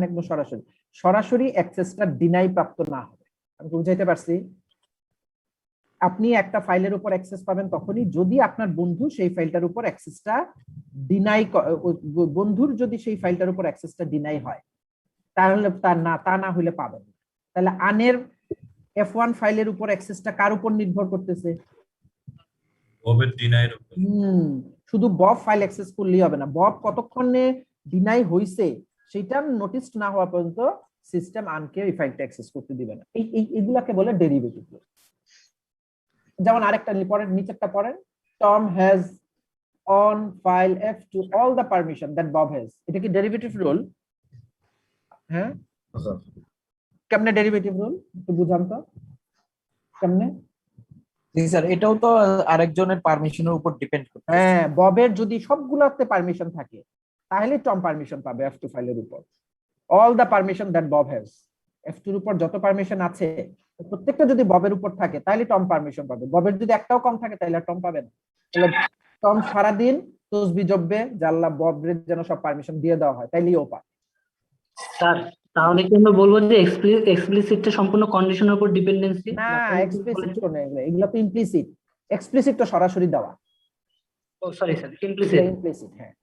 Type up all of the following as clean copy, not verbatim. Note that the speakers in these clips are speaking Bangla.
একদম সরাসরি সরাসরি অ্যাক্সেসটা ডিনাই প্রাপ্ত না হবে। আমি বুঝাইতে পারছি? আপনি একটা ফাইলের উপর অ্যাক্সেস পাবেন তখনই যদি আপনার বন্ধু সেই ফাইলটার উপর অ্যাক্সেসটা ডিনাই, বন্ধুর যদি সেই ফাইলটার উপর অ্যাক্সেসটা ডিনাই হয় তাহলে তা না হলে পাবেন। তাহলে আনের F1 ফাইলের উপর অ্যাক্সেসটা কার উপর নির্ভর করতেছে? ববের ডিনাইয়ের উপর। শুধু বব ফাইল অ্যাক্সেস করলেই হবে না, বব কতক্ষণে ডিনাই হইছে সেটা নোটিস না হওয়া পর্যন্ত সিস্টেম আনকে এই ফাইলটা অ্যাক্সেস করতে দিবে না। এইগুলাকে বলে ডেরিভেটিভ। যেমন আরেকটা পরের নিচেরটা পড়েন, Tom has on file F2 all the permission that Bob has। এটা কি ডেরিভেটিভ রুল? হ্যাঁ, কেমনে ডেরিভেটিভ রুল একটু বুঝান তো কেমনে? জি স্যার, এটাও তো আরেকজনের পারমিশনের উপর ডিপেন্ড করে। হ্যাঁ, ববের যদি সবগুলোতে পারমিশন থাকে তাহলে টম পারমিশন পাবে F2 ফাইলের উপর। All the permission that Bob has, F2 এর উপর যত পারমিশন আছে প্রত্যেকটা যদি ববের উপর থাকে তাহলে টম পারমিশন পাবে। ববের যদি একটাও কম থাকে তাহলে টম পাবে না। তাহলে টম সারাদিন তসবি জপবে যে আল্লাহ ববের যেন সব পারমিশন দিয়ে দেওয়া হয়, তাইলেই ও পায়। স্যার তাহলে কি আমরা বলবো যে এক্সপ্লিসিটটা সম্পূর্ণ কন্ডিশনের উপর ডিপেন্ডেন্সি? না, এক্সপ্লিসিট কোন এগুলো তো ইমপ্লিসিট। এক্সপ্লিসিট তো সরাসরি দেওয়া। Oh sorry sir, implicit. Implicit, হ্যাঁ,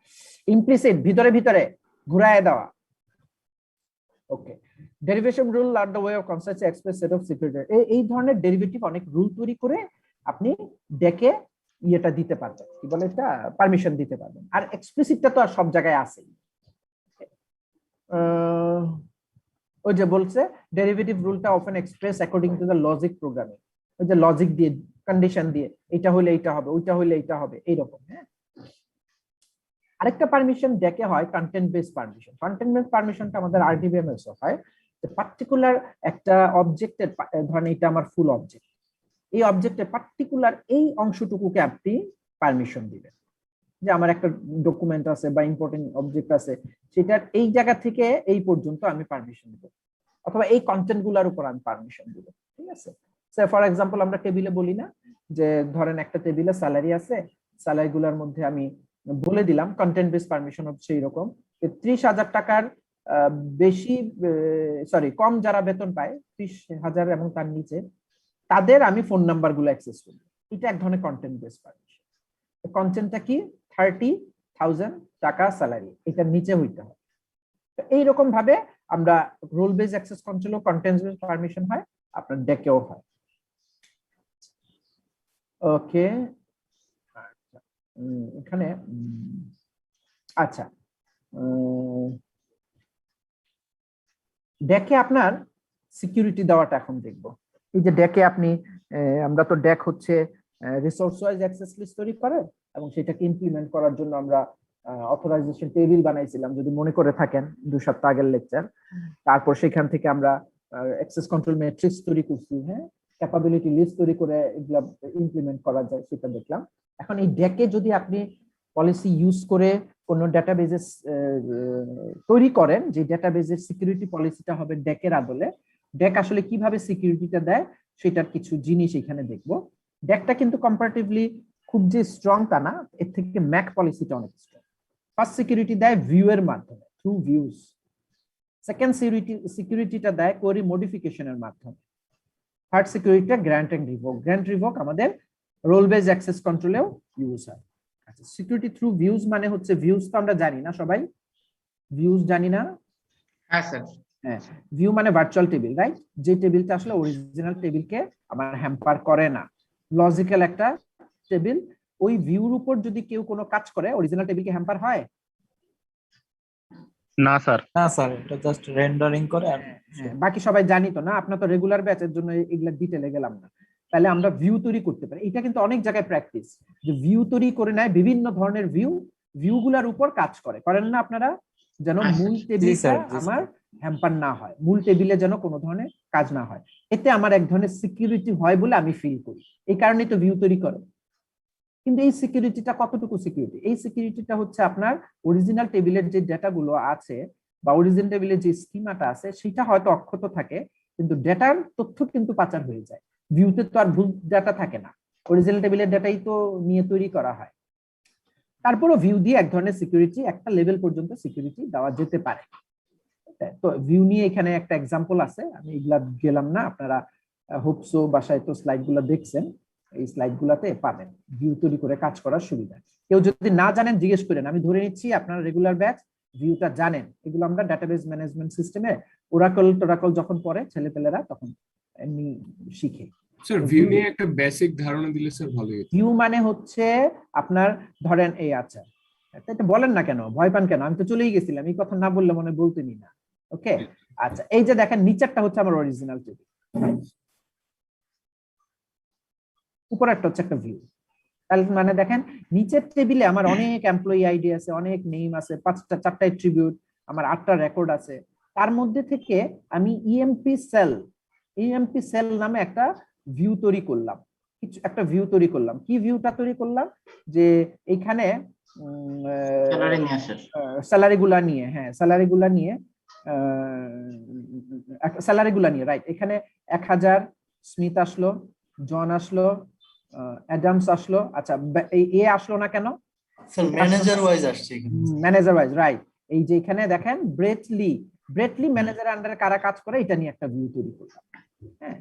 ইমপ্লিসিট ভিতরে ভিতরে ঘুরায় দেওয়া। Okay, derivation rule are the way of construct express set of security. এই ধরনের ডেরিভেটিভ অনেক রুল তৈরি করে আপনি ডেকে ইয়েটা দিতে পারবেন, কি বলে এটা, পারমিশন দিতে পারবেন। আর এক্সপ্লিসিটটা তো আর সব জায়গায় আছে। ওই যে বলছে ডেরিভেটিভ রুলটা often express according to the logic programming. ওই যে লজিক দিয়ে কন্ডিশন দিয়ে এটা হলে এইটা হবে, ওইটা হলে এইটা হবে, এইরকম। হ্যাঁ, আরেকটা পারমিশন ডেকে হয় content base permission. Content base পারমিশনটা আমাদের RDBMS হয়। পার্টিকুলার একটা অবজেক্টের, ধরেন এটা আমার ফুল অবজেক্ট, এই অবজেক্টের পার্টিকুলার এই অংশটুকুকে আপনি পারমিশন দিবেন। যে আমার একটা ডকুমেন্ট আছে বা ইম্পর্টেন্ট অবজেক্ট আছে, সেটার এই জায়গা থেকে এই পর্যন্ত আমি পারমিশন দিব, অথবা এই কন্টেন্ট গুলার উপর আমি পারমিশন দিব। ঠিক আছে, ফর এক্সাম্পল আমরা টেবিলে বলি না যে ধরেন একটা টেবিলে স্যালারি আছে, স্যালারি গুলার মধ্যে আমি বলে দিলাম কন্টেন্ট বেস পারমিশন হচ্ছে এরকম 30,000 টাকার বেশি, সরি কম যারা বেতন পায় 30,000 এবং তার নিচে, তাদের আমি ফোন নাম্বার গুলো অ্যাক্সেস করব। এটা এক ধরনের কন্টেন্ট বেস পারমিশন। কন্টেন্টটা কি 30,000 টাকা স্যালারি, এটার নিচে হইতে হবে। তো এইরকম ভাবে আমরা রোল বেস অ্যাক্সেস কন্ট্রোল ও কন্টেন্ট বেস পারমিশন হয়, আপনার ডেকেও হয়। ওকে, এখানে আচ্ছা, ডেকে আপনার সিকিউরিটি দেওয়াটা এখন দেখবো। এই যে ডেকে আপনি, আমরা তো ডেক হচ্ছে রিসোর্স ওয়াইজ অ্যাক্সেস লিস্ট তৈরি করে এবং সেটাকে ইমপ্লিমেন্ট করার জন্য আমরা অথরাইজেশন টেবিল বানাইছিলাম, যদি মনে করে থাকেন 2 সপ্তাহ আগের লেকচার। তারপর সেখান থেকে আমরা অ্যাক্সেস কন্ট্রোল ম্যাট্রিক্স তৈরি করছি, হ্যাঁ, ক্যাপাবিলিটি লিস্ট তৈরি করে এগুলা ইমপ্লিমেন্ট করা যায় সেটা দেখলাম। এখন এই ডেকে যদি আপনি পলিসি ইউজ করে কোন ডেটাবেজেস তৈরি করেন, যে ডেটাবেজের সিকিউরিটি পলিসিটা হবে ডেকের আদলে, ডেক আসলে কিভাবে সিকিউরিটিটা দেয় সেটার কিছু জিনিস এখানে দেখবো। ডেকটা কিন্তু কম্পারেটিভলি খুব যে স্ট্রং তা না, এর থেকে ম্যাক পলিসিটা অনেক স্ট্রং। ফার্স্ট সিকিউরিটি দেয় ভিউ এর মাধ্যমে, থ্রু ভিউজ। সেকেন্ড সিকিউরিটিটা দেয় কোয়েরি মডিফিকেশনের মাধ্যমে। থার্ড সিকিউরিটিটা grant and revoke. Grant revoke আমাদের রোল বেস অ্যাক্সেস কন্ট্রোলেও ইউজ হয়। আচ্ছা, সিকিউরিটি থ্রু ভিউজ মানে হচ্ছে, ভিউজ তো আমরা জানি না সবাই, ভিউজ জানি না? হ্যাঁ স্যার। হ্যাঁ, ভিউ মানে ভার্চুয়াল টেবিল, রাইট? যে টেবিলটা আসলে অরিজিনাল টেবিলকে আমার হ্যাম্পার করে না, লজিক্যাল একটা টেবিল। ওই ভিউর উপর যদি কেউ কোনো কাজ করে, অরিজিনাল টেবিলকে হ্যাম্পার হয় না স্যার। না স্যার, এটা জাস্ট রেন্ডারিং করে। আর বাকি সবাই জানি তো না, আপনার তো রেগুলার ব্যাচের জন্য এগুলা ডিটেইলে গেলাম না। তাহলে আমরা ভিউ তৈরি করতে পারি, এটা কিন্তু অনেক জায়গায় প্র্যাকটিস, যে ভিউ তৈরি করে নেয় বিভিন্ন ধরনের ভিউ গুলার উপর কাজ করেন না আপনারা, যেন মূল টেবিলটা আমার হ্যাম্পার না হয়, মূল টেবিলে যেন কোনো ধরনের কাজ না হয়, এতে আমার এক ধরনের সিকিউরিটি হয় বলে আমি ফিল করি, এই কারণেই তো ভিউ তৈরি করে। কিন্তু এই সিকিউরিটিটা কতটুকু সিকিউরিটি? এই সিকিউরিটিটা হচ্ছে আপনার অরিজিনাল টেবিলের যে ডেটাগুলো আছে বা অরিজিনাল টেবিলের যে স্কিমাটা আছে সেটা হয়তো অক্ষত থাকে, কিন্তু ডেটার তথ্য কিন্তু পাচার হয়ে যায়। ভিউতে তো আর ভুল ডাটা থাকে না, অরিজিনাল টেবিলের ডাটাই তো নিয়ে তৈরি করা হয়। তারপরও ভিউ দিয়ে এক ধরনের সিকিউরিটি, একটা লেভেল পর্যন্ত সিকিউরিটি দেওয়া যেতে পারে। তো ভিউ নিয়ে এখানে একটা এক্সাম্পল আছে, আমি এগুলা গেলাম না, আপনারা হোপসো বাসায় তো স্লাইড গুলা দেখছেন, এই স্লাইড গুলাতে পাবেন ভিউ তৈরি করে কাজ করার সুবিধা। কেউ যদি না জানেন জিজ্ঞেস করেন, আমি ধরে নিচ্ছি আপনারা রেগুলার ব্যাচ ভিউটা জানেন। এগুলো আমরা ডাটাবেস ম্যানেজমেন্ট সিস্টেমে ওরাকল টোরাকল যখন পড়ে ছেলেপেলেরা তখন এমনি শিখে। স্যার ভিউ নিয়ে একটা বেসিক ধারণা দিলে স্যার ভালো হতো। ভিউ মানে হচ্ছে আপনার ধরেন এই আচ্ছা, এটা বলেন না কেন, ভয় পান কেন, আমি তো চলেই গেছিলাম, এই কথা না বললে মনে বলতেনি না। ওকে আচ্ছা, এই যে দেখেন নিচেরটা হচ্ছে আমার অরিজিনাল টেবিল, উপরেরটা হচ্ছে একটা ভিউ। তাহলে মানে দেখেন নিচের টেবিলে আমার অনেক এমপ্লয়ি আইডি আছে, অনেক নেম আছে, 5টা 4টা অ্যাট্রিবিউট, আমার 8টা রেকর্ড আছে। তার মধ্যে থেকে আমি ইএমপি সেল নামে একটা ভিউ তৈরি করলাম, কিছু একটা ভিউ তৈরি করলাম। কি ভিউটা তৈরি করলাম, যে এইখানে স্যালারি গুলা নিয়ে, হ্যাঁ স্যালারি গুলা নিয়ে রাইট, এখানে 1000 স্মিথ আসলো, জন আসলো, অ্যাডামস আসলো। আচ্ছা এই এ আসলো না কেন? স্যার ম্যানেজার ওয়াইজ আসছে এখানে। Manager wise right. এই যে এখানে দেখেন ব্রেটলি ম্যানেজার আন্ডারে কারা কাজ করে এটা নিয়ে একটা ভিউ তৈরি করলাম। হ্যাঁ,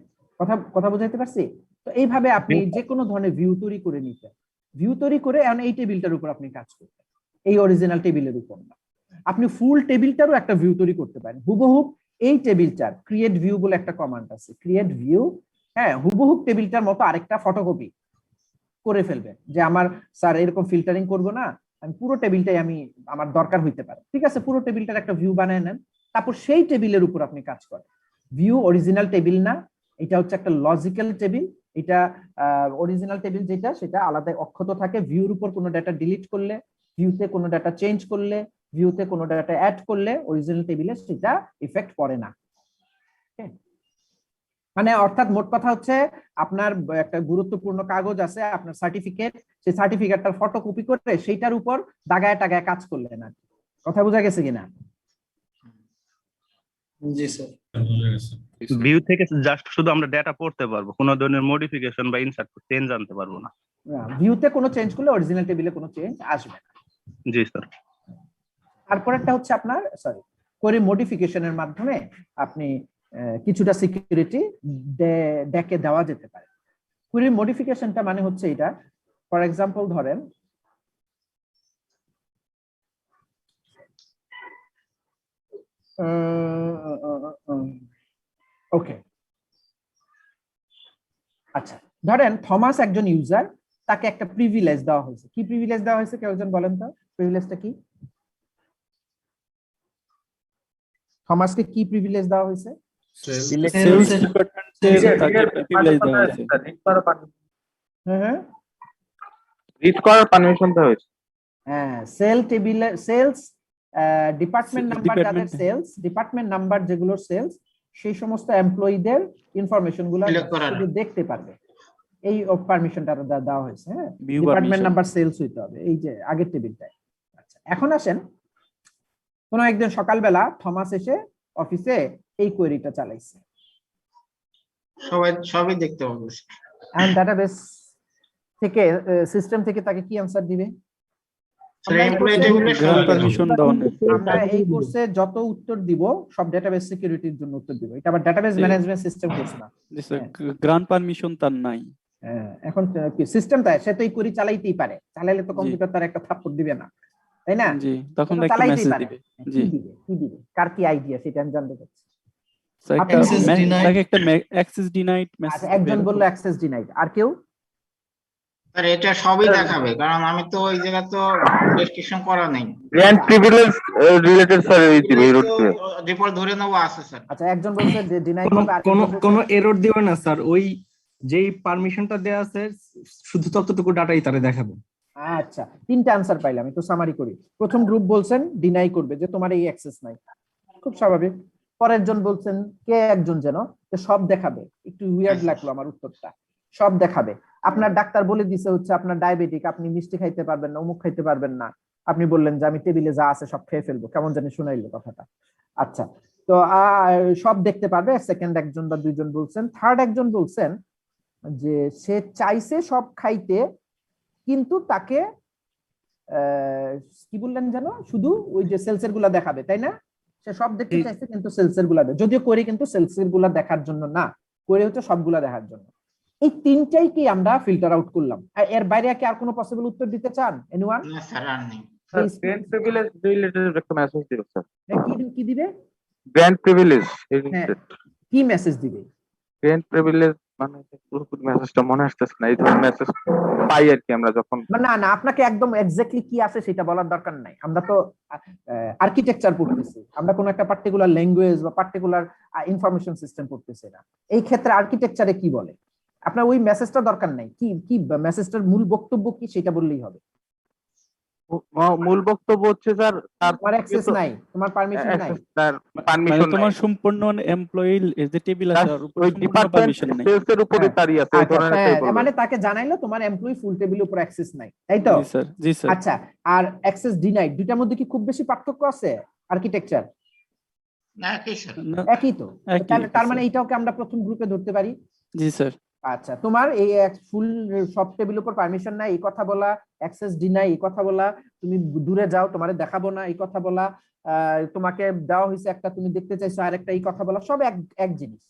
কথা বুঝাইতে পারছি? তো এইভাবে আপনি যে কোনো ধরনের ভিউ তৈরি করে নিতেন, ভিউ তৈরি করে এখন এই টেবিলটার উপর আপনি কাজ করতেন, এই অরিজিনাল টেবিলের উপর না। আপনি ফুল টেবিলটারও একটা ভিউ তৈরি করতে পারেন হুবহুব। এই টেবিলটার ক্রিয়েট ভিউ বলে একটা কমান্ড আছে, ক্রিয়েট ভিউ, হ্যাঁ হুবহুব টেবিলটার মতো আরেকটা ফটোকপি করে ফেলবেন, যে আমার স্যার এরকম ফিল্টারিং করব না, আমি পুরো টেবিলটাই আমি আমার দরকার হইতে পারে, ঠিক আছে পুরো টেবিলটার একটা ভিউ বানায় নেন, তারপর সেই টেবিলের উপর আপনি কাজ করেন। ভিউ অরিজিনাল টেবিল না, এটা হচ্ছে একটা লজিক্যাল টেবিল। এটা অরিজিনাল টেবিল যেটা সেটা আলাদা অক্ষত থাকে, ভিউর উপর কোনো ডাটা ডিলিট করলে, ভিউতে কোনো ডাটা চেঞ্জ করলে, ভিউতে কোনো ডাটা অ্যাড করলে অরিজিনাল টেবিলে সেটা ইফেক্ট পড়ে না। মানে অর্থাৎ মোট কথা হচ্ছে আপনার একটা গুরুত্বপূর্ণ কাগজ আছে, আপনার সার্টিফিকেট, সেই সার্টিফিকেটটার ফটোকপি করে সেইটার উপর দাগায় টাগায় কাজ করলেন না। কথা বোঝা গেছে কিনা? জি স্যার। ভিউ থেকে জাস্ট শুধু আমরা ডেটা পড়তে পারবো, কোনো ধরনের মডিফিকেশন বা ইনসার্ট চেঞ্জ আনতে পারবো না। ভিউতে কোনো চেঞ্জ করলে অরিজিনাল টেবিলে কোনো চেঞ্জ আসবে না। জি স্যার। তারপরেরটা হচ্ছে আপনার কোয়েরি মডিফিকেশনের মাধ্যমে আপনি কিছুটা সিকিউরিটি ডেকে দেওয়া যেতে পারে। কোয়েরি মডিফিকেশনটা মানে হচ্ছে এটা, ফর এক্সাম্পল ধরেন ওকে আচ্ছা, ধরেন থমাস একজন ইউজার, তাকে একটা প্রিভিলেজ দেওয়া হয়েছে। কি প্রিভিলেজ দেওয়া হয়েছে কেউ একজন বলেন তো, প্রিভিলেজটা কি? থমাসকে কি প্রিভিলেজ দেওয়া হয়েছে? হ্যাঁ, সেল টেবিলে সেলস ডিপার্টমেন্ট নাম্বার, যাদের সেলস ডিপার্টমেন্ট নাম্বার, যেগুলোর সেলস, সেই সমস্ত এমপ্লয়ীদের ইনফরমেশন গুলো শুধু দেখতে পারবে, এই পারমিশনটা দেওয়া হয়েছে। হ্যাঁ, ডিপার্টমেন্ট নাম্বার সেলস হইতে হবে, এই যে আগের টেবিলটায়। আচ্ছা, এখন আসেন, কোন একদিন সকালবেলা থমাস এসে অফিসে এই কোয়েরিটা চালাইছে, সবাই দেখতে পাবো। এন্ড ডাটাবেস থেকে সিস্টেম থেকে তাকে কি আনসার দিবে? আমরা এই কোর্সে যত উত্তর দিব সব ডেটাবেস সিকিউরিটির জন্য উত্তর দিব, এটা আবার ডেটাবেস ম্যানেজমেন্ট সিস্টেম কোর্স না। গ্রান্ট পারমিশন তার নাই। এখন কি সিস্টেম তাই, সে তো এই কোয়েরি চালাইতেই পারে, চালাইলে তো কম্পিউটার তার একটা থাপ্পড় দিবে না, তাই না? জি, তখন একটা মেসেজ দিবে। জি, কি দিবে, কার কি আইডিয়া সেটা আমি জানতে চাচ্ছি। একটা অ্যাক্সেস ডিনাইড মেসেজ। একজন বলল অ্যাক্সেস ডিনাইড, আর কেউ? স্যার এটা সবই দেখাবে, কারণ আমি তো ওই জায়গা তো ডেসক্রিপশন করা নেই। গ্র্যান্ড প্রিভিলেজ রিলেটেড স্যার এই দিবে এই রোডে রিপোর্ট ধরে নেব আছে স্যার। আচ্ছা, একজন বলছে যে ডিনাই করবে, আর কোন এরর দিবে না স্যার, ওই যেই পারমিশনটা দেয়া আছে শুধু ততটুকু ডাটাই তারে দেখাবে। আচ্ছা, তিনটা আনসার পাইলাম, একটু সামারি করি। প্রথম গ্রুপ বলছেন ডিনাই করবে, যে তোমার এই অ্যাক্সেস নাই, খুব স্বাভাবিক। পরের জন বলছেন কে একজন যেন সব দেখাবে, একটু উইয়ার্ড লাগলো আমার উত্তরটা, সব দেখাবে। আপনার ডাক্তার বলে দিছে হচ্ছে আপনার ডায়াবেটিক, আপনি মিষ্টি খাইতে পারবেন না, অমুক খাইতে পারবেন না, আপনি বললেন যে আমি টেবিলে যা আছে সব খেয়ে ফেলবো, কেমন জানি শুনাইলো কথাটা। আচ্ছা, তো সব দেখতে পারবে। সেকেন্ড একজন বা দুইজন বলছেন। থার্ড একজন বলছেন যে সে চাইছে সব খাইতে, কিন্তু তাকে কি বললেন যেন, শুধু ওই যে সেলসের গুলা দেখাবে, তাই না? সে সব দেখতে চাইছে কিন্তু সেলসের গুলা যদিও কোয়েরি কিন্তু সেলসের গুলা দেখার জন্য না, কোয়েরি হচ্ছে সবগুলা দেখার জন্য। এই তিনটাই কি আমরা ফিল্টার আউট করলাম। আর এর বাইরে কি আর কোনো পসিবল উত্তর দিতে চান এনিওয়ান? না স্যার আর নেই। গ্র্যান্ড প্রিভিলেজ রিলেটেড একটা মেসেজ দিল স্যার। কি দিবে? গ্র্যান্ড প্রিভিলেজ কি মেসেজ দিবে? গ্র্যান্ড প্রিভিলেজ মানে পুরোপুরি মেসেজটা মনে আসতেছে না, এই ধরনের মেসেজ পাই আর কি আমরা যখন। না না, আপনাকে একদম এক্স্যাক্টলি কি আছে সেটা বলার দরকার নাই। আমরা তো আর্কিটেকচার পড়তেছি, আমরা কোনো একটা পার্টিকুলার ল্যাঙ্গুয়েজ বা পার্টিকুলার ইনফরমেশন সিস্টেম পড়তেছি না। এই ক্ষেত্রে আর্কিটেকচারে কি বলে আপনার ওই মেসেজটা দরকার নাই। কি কি মেসেজটার মূল বক্তব্য কি সেটা বললেই হবে। মূল বক্তব্য হচ্ছে স্যার তোমার অ্যাক্সেস নাই, তোমার পারমিশন নাই, তার মানে পারমিশন তোমার সম্পূর্ণ এমপ্লয়ি যে টেবিল আছে তার উপর ওই সম্পূর্ণ ডিপার্টমেন্ট পারমিশন নেই। সেলসের উপরে দাঁড়িয়ে আছে, এই ধরনের একটা বলবো। মানে তাকে জানাইলো তোমার এমপ্লয়ি ফুল টেবিলের উপর অ্যাক্সেস নাই, তাই তো? জি স্যার, জি স্যার। আচ্ছা, আর অ্যাক্সেস ডিনাইড দুইটার মধ্যে কি খুব বেশি পার্থক্য আছে? আর্কিটেকচার না কি স্যার? একই তো। তার মানে এইটাকে আমরা প্রথম গ্রুপে ধরতে পারি। জি স্যার। আচ্ছা, তোমার এই ফুল সব টেবিলের উপর পারমিশন নাই এই কথা বলা, অ্যাক্সেস ডিনাই এই কথা বলা, তুমি দূরে যাও তোমারে দেখাবো না এই কথা বলা, তোমাকে দেওয়া হয়েছে একটা তুমি দেখতে চাইছো আরেকটা এই কথা বলা, সব এক জিনিস।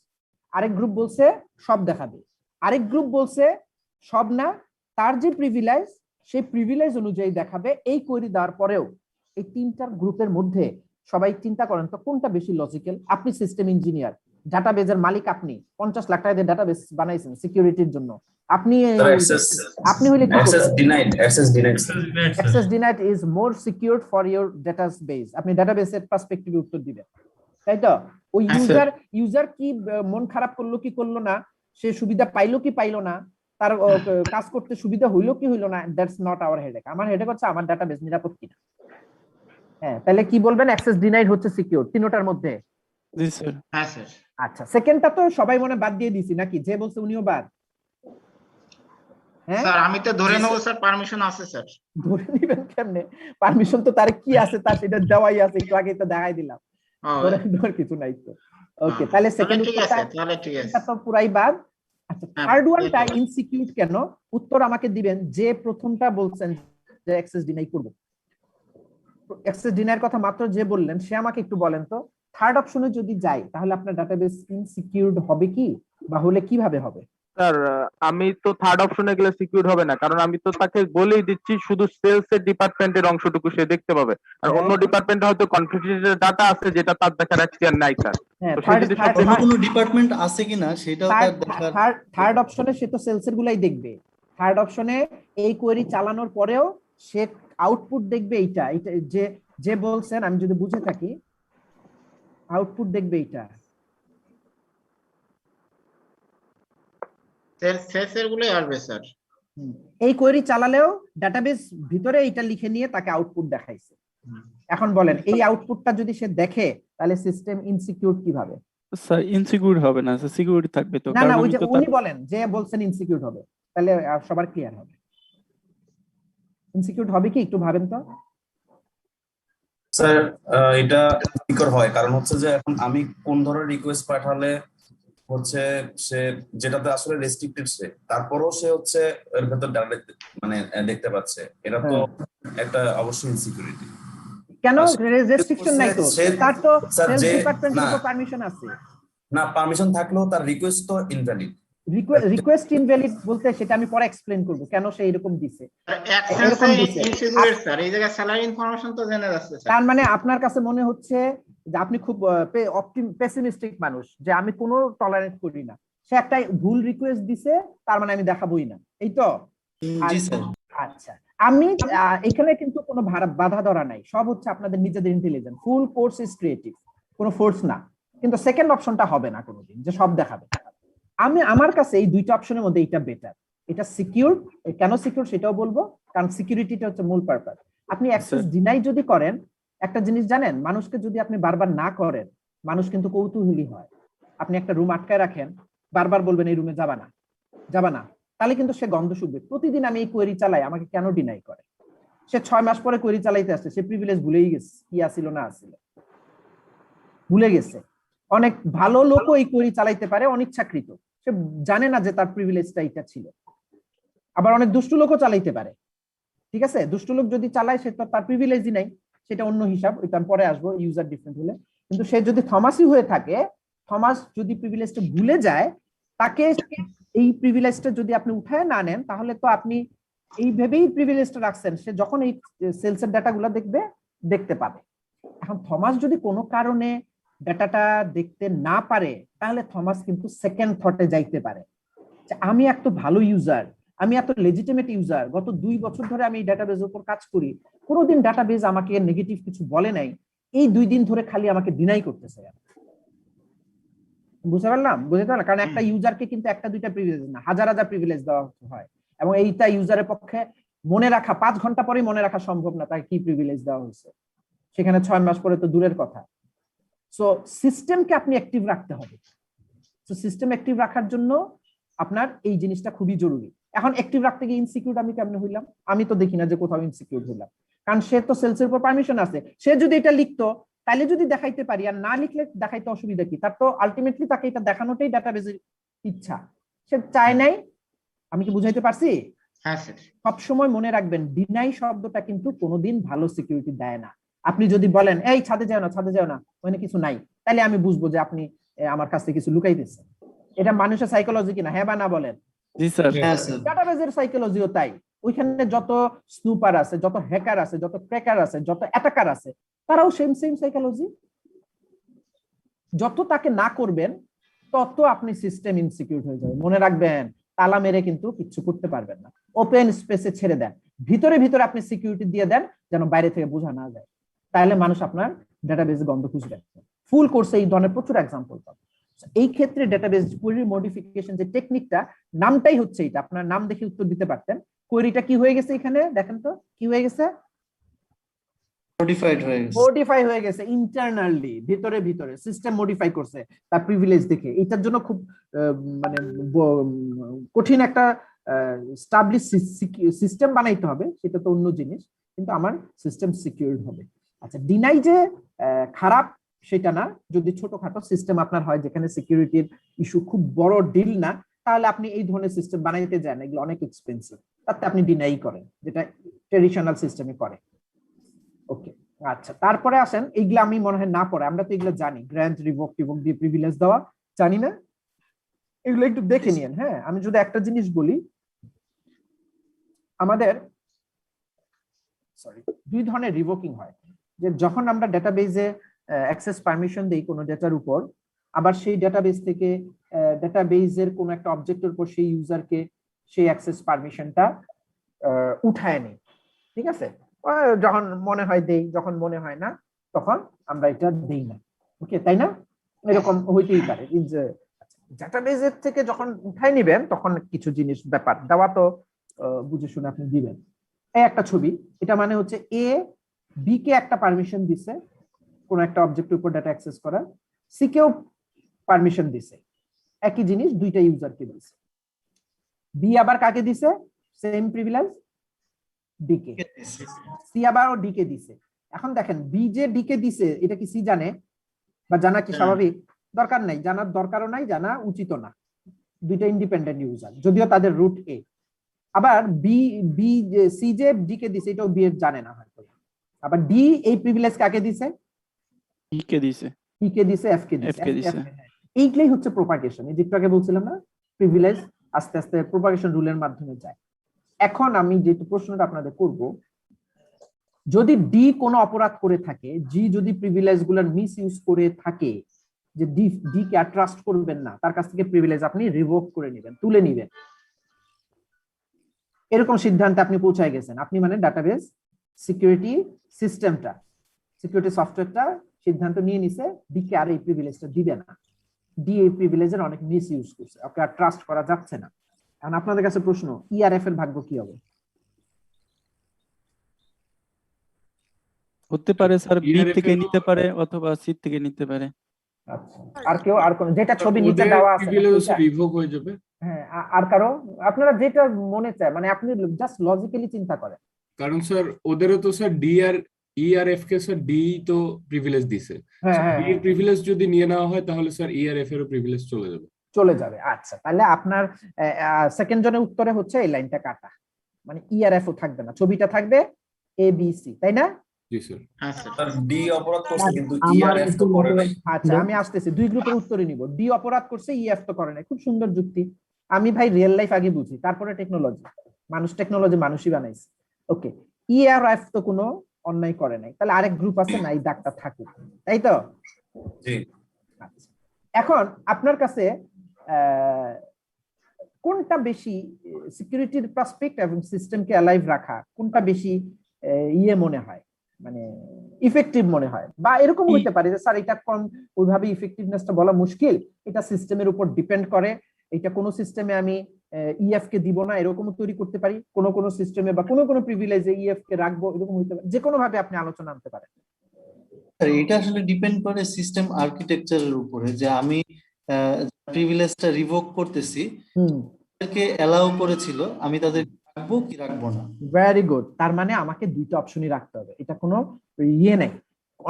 আরেক গ্রুপ বলছে সব দেখাবে, আরেক গ্রুপ বলছে সব না, তার যে প্রিভিলেজ সেই প্রিভিলেজ অনুযায়ী দেখাবে। এই কোয়েরি দেওয়ার পরেও এই তিনটার গ্রুপের মধ্যে সবাই চিন্তা করেন তো কোনটা বেশি লজিক্যাল? আপনি সিস্টেম ইঞ্জিনিয়ার, ডাটাবেজের মালিক, আপনি 50 লাখ টাকা দিয়ে ডাটাবেস বানাইছেন সিকিউরিটির জন্য, আপনি হইলে কি করবেন? Access denied is more secured for your database, আপনি ডাটাবেসের পার্সপেক্টিভে উত্তর দিবেন, তাই তো? ওই ইউজার কি মন খারাপ করলো কি করলো না, সে সুবিধা পাইলো কি পাইলো না, তার কাজ করতে সুবিধা হইলো কি হইলো না, দ্যাটস নট আওয়ার হেডেক। আমার হেডেক হচ্ছে আমার ডাটাবেস নিরাপদ কিনা। হ্যাঁ, তাহলে কি বলবেন? অ্যাক্সেস ডিনাইড হচ্ছে সিকিউর তিনটার মধ্যে। জি স্যার। হ্যাঁ স্যার। আচ্ছা, সেকেন্ডটা তো সবাই মনে বাদ দিয়ে দিছি নাকি? যে বলছে উনিও বাদ। হ্যাঁ স্যার আমি তো ধরে নেবো স্যার পারমিশন আছে স্যার। ধরে নিবেন কেমনে? পারমিশন তো তার কি আছে তার সেটা দেওয়াই আছে, একটু আগে তো দেখাই দিলাম, ধরে কিছু নাই তো। ওকে, তাহলে সেকেন্ড ঠিক আছে, তাহলে ঠিক আছে, এটা তো পুরাই বাদ। আচ্ছা, থার্ড ওয়ানটা ইনসিকিউর কেন? উত্তর আমাকে দিবেন যে প্রথমটা বলছেন যে অ্যাক্সেস ডিনাই করব। অ্যাক্সেস ডিনাইয়ের কথা মাত্র যে বললেন সে আমাকে একটু বলেন তো, থার্ড অপশনে যদি যাই তাহলে আপনার ডাটাবেস ইনসিকিউরড হবে কি, বা হলে কিভাবে হবে? স্যার আমি তো থার্ড অপশনে গেলে সিকিউর হবে না, কারণ আমি তো তাকে বলেই দিচ্ছি শুধু সেলস এর ডিপার্টমেন্টের অংশটুকু সে দেখতে পাবে, আর অন্য ডিপার্টমেন্টে হয়তো কনফিডেন্সিয়াল ডাটা আছে যেটা তার দেখার এখতিয়ার নাই স্যার। অন্য কোনো ডিপার্টমেন্ট আছে কিনা সেটাও তার দেখার। থার্ড অপশনে সে তো সেলস এর গুলাই দেখবে। থার্ড অপশনে এই কোয়েরি চালানোর পরেও সে আউটপুট দেখবে এইটা যে বলছেন, আমি যদি বুঝে থাকি আউটপুট দেখবে এইটা। সেলসের গুলোই আসবে স্যার। এই কোয়েরি চালালেও ডাটাবেস ভিতরে এটা লিখে নিয়ে তাকে আউটপুট দেখাইছে। এখন বলেন এই আউটপুটটা যদি সে দেখে তাহলে সিস্টেম ইনসিকিউর কিভাবে? স্যার ইনসিকিউর হবে না স্যার, সিকিউরিটি থাকবে তো। না না, ওই যে উনি বলেন যে বলছেন ইনসিকিউর হবে, তাহলে সবার ক্লিয়ার হবে। ইনসিকিউর হবে কি একটু ভাবেন তো। স্যার এটা সিকিউর হয় কারণ হচ্ছে যে এখন আমি কোন ধরনের রিকোয়েস্ট পাঠালে হচ্ছে সে যেটাতে আসলে রেস্ট্রিক্টেড সে তারপরও সে হচ্ছে এর ভেতর ডাটা মানে দেখতে পাচ্ছে, এটা তো একটা অবশ্যই ইনসিকিউরিটি। কেন রেস্ট্রিকশন নাই তো? তার তো সেলস ডিপার্টমেন্টের পারমিশন আছে। না, পারমিশন থাকলেও তার রিকোয়েস্ট তো ইনভ্যালিড। রিকোয়েস্ট ইনভ্যালিড বলতে সেটা আমি পরে এক্সপ্লেইন করব কেন সে এরকম দিছে। স্যার এই জায়গায় স্যালারি ইনফরমেশন তো জেনে যাচ্ছে স্যার। তার মানে আপনার কাছে মনে হচ্ছে যে আপনি খুব পেসিমিস্টিক মানুষ, যে আমি কোনো টলারেট করি না। সে একটা ভুল রিকোয়েস্ট দিছে, তার মানে আমি দেখাবোই না, এই তো? জি স্যার। আচ্ছা, আমি এখানে কিন্তু কোনো বাধা ধরা নাই, সব হচ্ছে আপনাদের নিজেদের intelligence. Full course is creative, কোনো ফোর্স না। কিন্তু সেকেন্ড অপশনটা হবে না কোনোদিন, যে সব দেখাবে। আমার কাছে এই দুইটা অপশনের মধ্যে এটা বেটার। এটা সিকিউর, কেন সিকিউর সেটাও বলবো, কারণ সিকিউরিটিটা হচ্ছে মূল পারপাস। আপনি অ্যাক্সেস ডিনাই যদি করেন, একটা জিনিস জানেন, মানুষকে যদি আপনি বারবার না করেন, মানুষ কিন্তু কৌতূহলী হয়। আপনি একটা রুম আটকায় রাখেন, বারবার বলবেন এই রুমে যাবা না, তাহলে কিন্তু সে গন্ধ শুকবে। প্রতিদিন আমি এই কোয়েরি চালাই, আমাকে কেন ডিনাই করে? সে 6 মাস পরে কোয়েরি চালাইতে আসছে, সে প্রিভিলেজ ভুলেই গেছে, কি আসিল না আসিল ভুলে গেছে। অনেক ভালো লোকও এই কোয়েরি চালাইতে পারে অনিচ্ছাকৃত, সে জানে না যে তার প্রিভিলেজটা এটা ছিল। আবার অনেক দুষ্টু লোকও চালাইতে পারে, ঠিক আছে? দুষ্টু লোক যদি চালায় সে তো তার প্রিভিলেজই নাই, সেটা অন্য হিসাব, ওইটা আমি পরে আসবো ইউজার ডিফারেন্ট হলে। কিন্তু সে যদি থমাসই হয়ে থাকে, থমাস যদি প্রিভিলেজটা ভুলে যায়, তাকে এই প্রিভিলেজটা যদি আপনি উঠায় না নেন, তাহলে তো আপনি এইভাবেই প্রিভিলেজটা রাখছেন, সে যখন এই সেলসের ডাটাগুলো দেখতে পাবে। এখন থমাস যদি কোনো কারণে ডাটাটা দেখতে না পারে, তাহলে থমাস কিন্তু সেকেন্ড থটে যাইতে পারে যে আমি এত ভালো ইউজার, আমি এত লেজিটিমেট ইউজার, গত 2 বছর ধরে আমি এই ডাটাবেজের উপর কাজ করি, কোনোদিন ডাটাবেজ আমাকে নেগেটিভ কিছু বলে নাই, এই 2 দিন ধরে খালি আমাকে ডিনাই করতেছে। বুঝতে পারলাম? কারণ একটা ইউজারকে কিন্তু 1-2টা প্রিভিলেজ না, হাজার হাজার প্রিভিলেজ দেওয়া হয়, এবং এইটা ইউজারের পক্ষে মনে রাখা 5 ঘন্টা পরেই মনে রাখা সম্ভব না তাকে কি প্রিভিলেজ দেওয়া হয়েছে, সেখানে 6 মাস পরে তো দূরের কথা। সো সিস্টেমকে আপনি অ্যাক্টিভ রাখতে হবে। সো সিস্টেম অ্যাক্টিভ রাখার জন্য আপনার এই জিনিসটা খুবই জরুরি। এখন অ্যাক্টিভ রাখতে গিয়ে ইনসিকিউর আমি কেমনে হইলাম? আমি তো দেখি না যে কোথাও ইনসিকিউর হইলাম, কারণ সে তো সেলসের উপর পারমিশন আছে। সে যদি এটা লিখতো, তাহলে যদি দেখাইতে পারি, আর না লিখলে দেখাইতে অসুবিধা কি? তার তো আলটিমেটলি তাকে এটা দেখানোটাই ডাটাবেজের ইচ্ছা, সে চায় নাই। আমি কি বুঝাইতে পারছি? হ্যাঁ স্যার। সবসময় মনে রাখবেন, ডিনাই শব্দটা কিন্তু কোনোদিন ভালো সিকিউরিটি দেয় না। আপনি যদি বলেন এই ছাদে যাও না, ছাদে যাও না, ওখানে কিছু নাই, তাহলে আমি বুঝবো যে আপনি আমার কাছ থেকে কিছু লুকাইতেছেন। এটা মানুষের সাইকোলজি কিনা, হ্যাঁ বা না বলেন? জি স্যার। ডাটাবেজের সাইকোলজিও তাই। ওইখানে যত স্নুপার আছে, যত হ্যাকার আছে, যত ক্র্যাকার আছে, যত অ্যাটাকার আছে, তারাও সেম সাইকোলজি। যত তাকে না করবেন, তত আপনি সিস্টেম ইনসিকিউর হয়ে যাবে। মনে রাখবেন, তালা মেরে কিন্তু কিছু করতে পারবেন না। ওপেন স্পেসে ছেড়ে দেন, ভিতরে ভিতরে আপনি সিকিউরিটি দিয়ে দেন, যেন বাইরে থেকে বোঝা না যায়। তাহলে মানুষ আপনার ডাটাবেজে গন্ধ খুঁজবে। ফুল কোর্সে এই ধরনের প্রচুর এক্সাম্পল পাবেন। এই ক্ষেত্রে ডাটাবেজ কোয়েরি মডিফিকেশন যে টেকনিকটা, নামটাই হচ্ছে এটা। আপনার নাম দেখে উত্তর দিতে পারতেন। কোয়েরিটা কি হয়ে গেছে এখানে দেখেন তো, কি হয়ে গেছে? মডিফাই হয়ে গেছে ইন্টারনালি, ভিতরে ভিতরে সিস্টেম মডিফাই করছে তার প্রিভিলেজ দেখে। এটার জন্য খুব মানে কঠিন একটা স্টাবলিশ সিস্টেম বানাইতে হবে, সেটা তো অন্য জিনিস, কিন্তু আমার সিস্টেম সিকিউরড হবে। আচ্ছা, ডিনাই যে খারাপ সেটা না। যদি ছোটখাটো সিস্টেম আপনার হয় যেখানে সিকিউরিটির ইস্যু খুব বড় ডিল না, তাহলে আপনি এই ধরনের সিস্টেম বানাইতে যান, এগুলো অনেক এক্সপেন্সিভ, তাতে আপনি ডিনাই করেন, যেটা ট্রেডিশনাল সিস্টেমে করে। ওকে, আচ্ছা, তারপরে আসেন, এইগুলো আমি মনে হয় না পড়ে, আমরা তো এগুলো জানি, গ্র্যান্ট, রিভোক দিয়ে প্রিভিলেজ দেওয়া জানি না, এগুলো একটু দেখে নিন। হ্যাঁ, আমি যদি একটা জিনিস বলি, আমাদের 2 ধরনের রিভোকিং হয়। যে যখন আমরা ডাটাবেজে অ্যাক্সেস পারমিশন দেই কোনো ডেটার উপর, আবার সেই ডাটাবেজ থেকে ডাটাবেজের কোনো একটা অবজেক্টের উপর সেই ইউজারকে সেই অ্যাক্সেস পারমিশনটা উঠায় নেই। ঠিক আছে, যখন মনে হয় দেই, যখন মনে হয় না তখন আমরা এটা দেই না। ওকে, তাই না? এরকম হইতেই পারে। ডাটাবেজের থেকে যখন উঠাই নিবেন, তখন কিছু জিনিস ব্যাপার দেওয়া তো বুঝে শুনে আপনি দিবেন। এই একটা ছবি, এটা মানে হচ্ছে এ বি কে একটা পারমিশন দিছে কোন একটা অবজেক্টের উপর ডাটা অ্যাক্সেস করার, সি কেও পারমিশন দিছে, একই জিনিস দুইটা ইউজারকে দিছে। বি আবার কাকে দিছে? সেম প্রিভিলেজ ডি কে। সি আবার ও ডি কে দিছে। এখন দেখেন, বি যে ডি কে দিছে, এটা কি সি জানে? বা জানা কি স্বাভাবিক? দরকার নাই, জানার দরকারও নাই, জানা উচিত না। দুইটা ইন্ডিপেন্ডেন্ট ইউজার, যদিও তাদের রুট এ। আবার সি যে ডি কে দিছে, এটাও বি এর জানে না হয়তো। আবার ডি এই প্রিভিলেজ কাকে দিছে? ই কে দিছে, ই কে দিছে, এফ কে দিছে। এইগুলাই হচ্ছে প্রোপাগেশন। এই যেটা আগে বলছিলাম না, প্রিভিলেজ আস্তে আস্তে প্রোপাগেশন রুলের মাধ্যমে যায়। এখন আমি যে প্রশ্নটা আপনাদের করব, যদি ডি কোনো অপরাধ করে থাকে, জি যদি প্রিভিলেজ গুলার মিস ইউজ করে থাকে, যে ডি কে আর ট্রাস্ট করবেন না, তার কাছ থেকে প্রিভিলেজ আপনি রিভোক করে নেবেন, তুলে নেবেন, এরকম সিদ্ধান্তে আপনি পৌঁছায় গেছেন। আপনি মানে ডাটাবেজ সিকিউরিটি সিস্টেমটা, সিকিউরিটি সফটওয়্যারটা সিদ্ধান্ত নিয়ে নিছে ডি কে আর এই প্রিভিলেজটা দিবে না। ডি এই প্রিভিলেজের অনেক মিস ইউজ করছে, ওকে আর ট্রাস্ট করা যাচ্ছে না। এখন আপনাদের কাছে প্রশ্ন, ইআরএফ এর ভাগ্য কি হবে? হতে পারে স্যার বি থেকে নিতে পারে অথবা সি থেকে নিতে পারে। আচ্ছা, আর কেউ আর কোন যেটা ছবি নিচে দেওয়া আছে রিভোক হয়ে যাবে? হ্যাঁ, আর কারো আপনারা যেটা মনে চায়, মানে আপনি জাস্ট লজিক্যালি চিন্তা করেন। কারণ স্যার ওদেরও তো স্যার ডি আর ইআরএফ কে স্যার ডি তো প্রিভিলেজ দিছে, ডি এর প্রিভিলেজ যদি নিয়ে নেওয়া হয় তাহলে স্যার ইআরএফ এরও প্রিভিলেজ চলে যাবে। আচ্ছা, তাহলে আপনার সেকেন্ড জনের উত্তরে হচ্ছে এই লাইনটা কাটা, মানে ইআরএফ ও থাকবে না, ছবিটা থাকবে এ বি সি, তাই না? জি স্যার। আচ্ছা স্যার ডি অপরাধ করছে কিন্তু আমার ইআরএফ তো একটু করে নাই। আচ্ছা আমি আসতেছি, দুই গ্রুপের উত্তরই নিব। ডি অপরাধ করছে, ইএফ তো করে নাই। খুব সুন্দর যুক্তি। আমি ভাই রিয়েল লাইফ আগে বুঝি, তারপরে টেকনোলজি। টেকনোলজি মানুষই বানাইছে। ওকে, ইআরএফ তো কোনো অন্যায় করে নাই, তাহলে আরেক গ্রুপ আছে না, এই দাগটা থাকুক, তাই তো? জি আচ্ছা। এখন আপনার কাছে কোনটা বেশি সিকিউরিটির প্রসপেক্ট এবং সিস্টেমকে অ্যালাইভ রাখা, কোনটা বেশি ইয়ে মনে হয়, মানে ইফেক্টিভ মনে হয়? বা এরকম হইতে পারে যে স্যার এটা কোন ওইভাবে ইফেক্টিভনেসটা বলা মুশকিল, এটা সিস্টেমের উপর ডিপেন্ড করে, এটা কোন সিস্টেমে আমি ইএফ কে দিব না এরকম তৈরি করতে পারি, কোন সিস্টেমে বা কোন প্রিভিলেজে ইএফ কে রাখবো, এরকম হইতে পারে। যে কোনো ভাবে আপনি আলোচনা আনতে পারেন। এটা আসলে ডিপেন্ড করে সিস্টেম আর্কিটেকচারের উপরে, যে আমি প্রিভিলেজটা রিভোক করতেছি, তাদেরকে অ্যালাউ করেছিল, আমি তাদের রাখবো কি রাখবো না। Very good. তার মানে আমাকে দুইটা অপশনই রাখতে হবে, এটা কোনো ইয়ে নেই।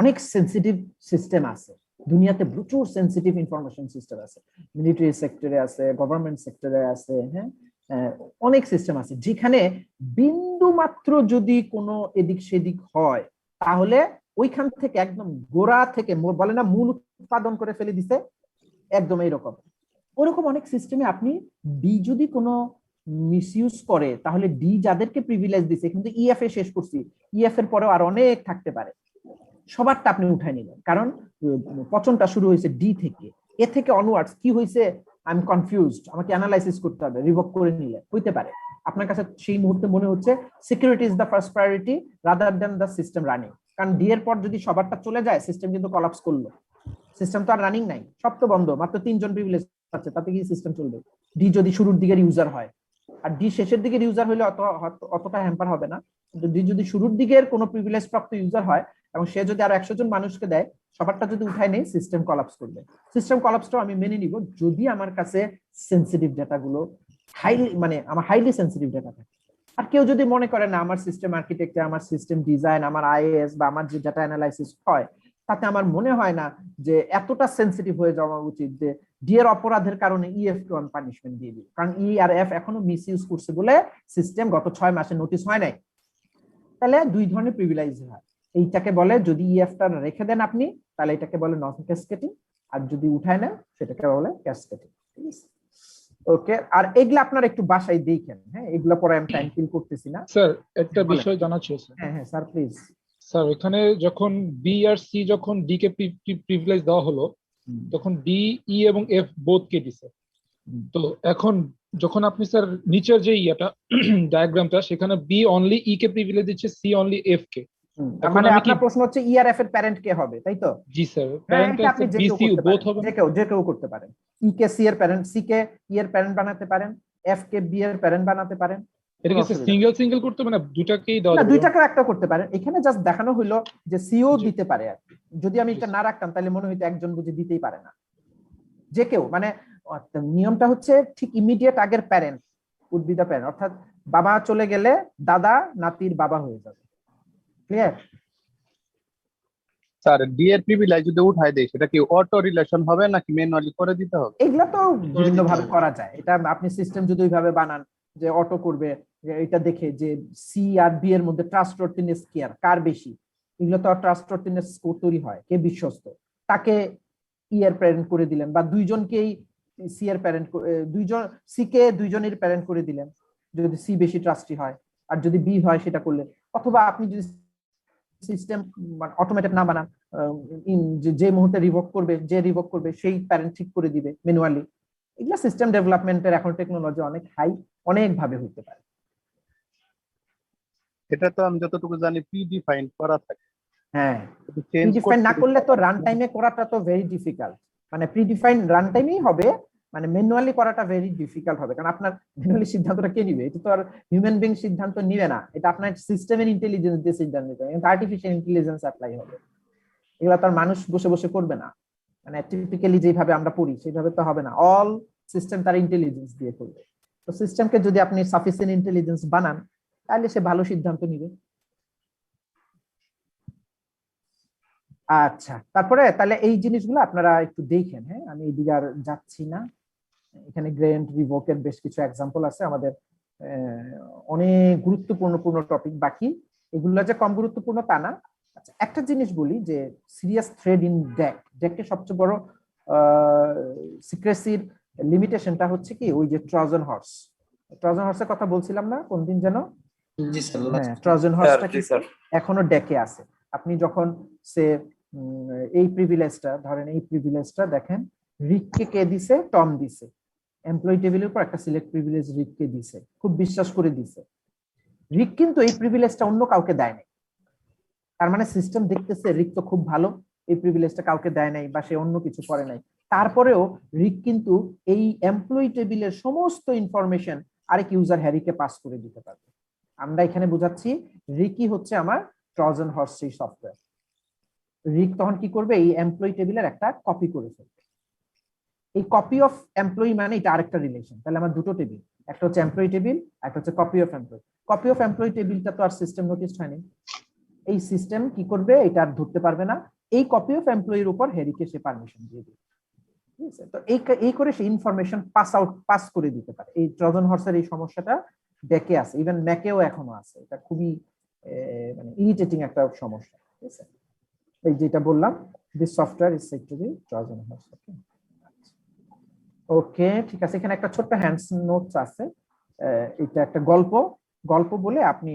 অনেক সেন্সিটিভ সিস্টেম আছে দুনিয়াতে, প্রচুর সেন্সিটিভ ইনফরমেশন সিস্টেম আছে, মিলিটারি সেক্টরে আছে, গভর্নমেন্ট সেক্টরে আছে, হ্যাঁ, অনেক সিস্টেম আছে যেখানে বিন্দু মাত্র যদি কোনো এদিক সেদিক হয় তাহলে ওইখান থেকে একদম গোড়া থেকে বলে না মূল উৎপাদন করে ফেলে দিছে, একদম এইরকম। ওরকম অনেক সিস্টেমে আপনি ডি যদি কোনো মিসইউজ করে তাহলে ডি যাদেরকে প্রিভিলেজ দিছে, কিন্তু ইএফ এ শেষ করছি, ইএফ এর পরেও আর অনেক থাকতে পারে, সবারটা আপনি উঠাই নিলেন, কারণ পচনটা শুরু হয়েছে ডি থেকে। এ থেকে অনওয়ার্ডস কি হয়েছে আই এম কনফিউজড, আমাকে অ্যানালাইসিস করতে হবে, রিভোক করে নিলে হইতে পারে। আপনার কাছে সেই মুহূর্তে মনে হচ্ছে security is the first priority rather than the system running, কারণ ডি এর পর যদি সবারটা চলে যায় সিস্টেম কিন্তু কলাপস করলো, সিস্টেম তো আর রানিং নাই, সব তো বন্ধ, মাত্র 3 জন প্রিভিলেজ আছে, তাতে কি সিস্টেম চলবে? ডি যদি শুরুর দিকের ইউজার হয়, আর ডি শেষের দিকের ইউজার হলে অতটা হ্যাম্পার হবে না, কিন্তু ডি যদি শুরুর দিকের কোনো প্রিভিলেজ প্রাপ্ত ইউজার হয় এবং সে যদি আরো 100 জন মানুষকে দেয়, সবারটা যদি উঠায় নেই, সিস্টেম কলাপস করবে। সিস্টেম কলাপসটাও আমি মেনে নিব যদি আমার কাছে সেন্সিটিভ ডাটাগুলো আমার হাইলি সেন্সিটিভ ডাটা থাকে। আর কেউ যদি মনে করে না আমার সিস্টেম আর্কিটেকচার, আমার সিস্টেম ডিজাইন, আমার আইএএস বা আমার যে ডাটা অ্যানালাইসিস হয় তাতে আমার মনে হয় না যে এতটা সেন্সিটিভ হয়ে যাওয়া উচিত যে ডি এর অপরাধের কারণে ইএফ কে অন পানিশমেন্ট দিয়ে দিই, কারণ ই আর এফ এখনো মিসইউজ করছে বলে সিস্টেম গত 6 মাসে নোটিস হয় নাই। তাহলে দুই ধরনের প্রিভিলেজ হয়, এইটাকে বলে যদি ইএফটা রেখে দেন আপনি তাহলে এটাকে বলে নন ক্যাসকেডিং, আর যদি উঠায় নেন সেটাকে বলে ক্যাসকেডিং। ঠিক আছে, ওকে। আর এগুলা আপনারা একটু বাসায় দেখেন, হ্যাঁ, এগুলা পরে আমি টাইম কিল করতেছি না। স্যার একটা বিষয় জানার ছিল স্যার। হ্যাঁ হ্যাঁ স্যার প্লিজ। স্যার এখানে যখন বি আর সি যখন ডি কে প্রিভিলেজ দেওয়া হলো তখন ডি, ই এবং এফ বোথ কে দিছে। তো এখন যখন আপনি স্যার নিচের যে ইয়েটা ডায়াগ্রামটা, সেখানে বি অনলি ই কে প্রিভিলেজ দিচ্ছে, সি অনলি এফ কে। মানে আপনার প্রশ্ন হচ্ছে ইআরএফ এর প্যারেন্ট কে হবে, তাই তো? জি স্যার, প্যারেন্ট আপনি বি সি বোথ হবে, যে কেউ করতে পারেন। ই কে সি এর প্যারেন্ট, সি কে ই এর প্যারেন্ট বানাতে পারেন, এফ কে বি এর প্যারেন্ট বানাতে পারেন। এটা কি সিঙ্গেল করতে মানে দুটাকেই দেওয়া না, যাবে? দুইটাকে একটা করতে পারেন। এখানে জাস্ট দেখানো হলো যে সিও দিতে পারে আর কি। যদি আমি এটা না রাখতাম তাহলে মনে হইতো একজন বুঝে দিতেই পারে না, যে কেউ, মানে নিয়মটা হচ্ছে ঠিক ইমিডিয়েট আগের parent would be the parent, অর্থাৎ বাবা চলে গেলে দাদা নাতির বাবা হয়ে যাবে। ক্লিয়ার? স্যার ডি এর প্রিভিলেজ যদি উঠায় দেয় সেটা কি অটো রিলেশন হবে নাকি ম্যানুয়ালি করে দিতে হবে? এগুলা তো বিভিন্ন ভাবে করা যায়। এটা আপনি সিস্টেম যদি ওইভাবে বানান যে অটো করবে, যে এটা দেখে যে সি আর বি এর মধ্যে ট্রাস্টওয়ার্থিনেস কার বেশি, এগুলো তো ট্রাস্টওয়ার্থিনেস স্কোর তৈরি হয়, কে বিশ্বস্ত, তাকে ই এর প্যারেন্ট করে দিলেন, বা দুইজনকেই সি এর প্যারেন্ট, দুইজন সি কে দুইজনের প্যারেন্ট করে দিলেন যদি সি বেশি ট্রাস্টি হয়, আর যদি বি হয় সেটা করলেন। অথবা আপনি যদি সিস্টেম অটোমেটেড না বানান, যে মুহূর্তে রিভোক করবে সেই প্যারেন্ট ঠিক করে দিবে ম্যানুয়ালি। এগুলা সিস্টেম ডেভেলপমেন্টের এখন টেকনোলজি অনেক হাই, অনেক ভাবে হইতে পারে। এটা তো আমি যতটুকু জানি প্রি ডিফাইন্ড করা থাকে। হ্যাঁ, প্রি ডিফাইন না করলে তো রান টাইমে করাটা তো ভেরি ডিফিকাল্ট। মানে প্রি ডিফাইন রান টাইমেই হবে, মানে ম্যানুয়ালি করাটা ভেরি ডিফিকাল্ট হবে, কারণ আপনার ম্যানুয়ালি সিদ্ধান্তটা কে নিবে? এটা তো আর হিউম্যান বিং সিদ্ধান্ত নিবে না, এটা আপনার সিস্টেমের ইন্টেলিজেন্স দিয়ে সিদ্ধান্ত নিতে হবে, আর্টিফিশিয়াল ইন্টেলিজেন্স অ্যাপ্লাই হবে। এগুলা তো আর মানুষ বসে বসে করবে না, মানে টিপিক্যালি যেভাবে আমরা পড়ি সেভাবে তো হবে না। অল সিস্টেম তার ইন্টেলিজেন্স দিয়ে করবে। তো সিস্টেমকে যদি আপনি সাফিসিয়েন্ট ইন্টেলিজেন্স বানান তাহলে সে ভালো সিদ্ধান্ত নিবে। আচ্ছা, তারপরে তাহলে এই জিনিসগুলো আপনারা একটু দেখেন। হ্যাঁ, আমি এদিকে আর যাচ্ছি না। এখানে গ্রেন্ট রিভোকের বেশ কিছু এক্সাম্পল আছে। আমাদের অনেক গুরুত্বপূর্ণ টপিক বাকি, এগুলো যে কম গুরুত্বপূর্ণ তা না, আচ্ছা, একটা জিনিস বলি যে সিরিয়াস থ্রেড ইন ডেকের সবচেয়ে বড় সিক্রেসির লিমিটেশনটা হচ্ছে কি ওই যে ট্রোজান হর্সের কথা বলছিলাম না কোন দিন যেন? জি স্যার। হ্যাঁ, ট্রোজান হর্সটা কি এখনো ডেকে আছে। আপনি যখন সে এই প্রিভিলেজটা ধরেন, এই প্রিভিলেজটা দেখেন রিককে কে দিছে, টম দিছে, এমপ্লয়ি টেবিলের উপর একটা সিলেক্ট প্রিভিলেজ রিককে দিছে, খুব বিশ্বাস করে দিছে। রিক কিন্তু এই প্রিভিলেজটা অন্য কাউকে দেয় নাই। তার মানে সিস্টেম দেখতেছে রিক তো খুব ভালো, এই প্রিভিলেজটা কাউকে দেয় নাই বা সে অন্য কিছু করে নাই। তারপরেও রিক কিন্তু এই এমপ্লয়ি টেবিলের সমস্ত ইনফরমেশন আরেক ইউজার হ্যারিকে পাস করে দিতে পারবে। আমরা এখানে বোঝাচ্ছি রিকই হচ্ছে আমার ট্রোজান হর্স সেই সফটওয়্যার। রিক তখন কি করবে, এই এমপ্লয়ি টেবিলের একটা কপি করে ফেলবে। এই কপি অফ এমপ্লয়ি মানে এটা আরেকটা রিলেশন। তাহলে আমার দুটো টেবিল, একটা হচ্ছে এমপ্লয়ি টেবিল, একটা হচ্ছে copy of employee. Copy of employee টেবিলটা তো আর সিস্টেম নোটিস হয়নি, এই সিস্টেম কি করবে, এটা আর ধরতে পারবে না। এই কপি অফ এমপ্লয়ির উপর হ্যারিকে সে পারমিশন দিয়ে দিবে। ঠিক আছে, তো এই করে সে ইনফরমেশন পাস করে দিতে পারে। এই ট্রোজান হর্সের এই সমস্যাটা ডেকে আছে, ইভেন ম্যাকেও এখনো আছে। এটা খুবই মানে ইরিটেটিং একটা সমস্যা। ঠিক আছে, এই যেটা বললাম, this software is said to be Trojan horse. Okay, ঠিক আছে। এখানে একটা ছোট্ট হ্যান্ডস নোটস আছে, এটা একটা গল্প বলে আপনি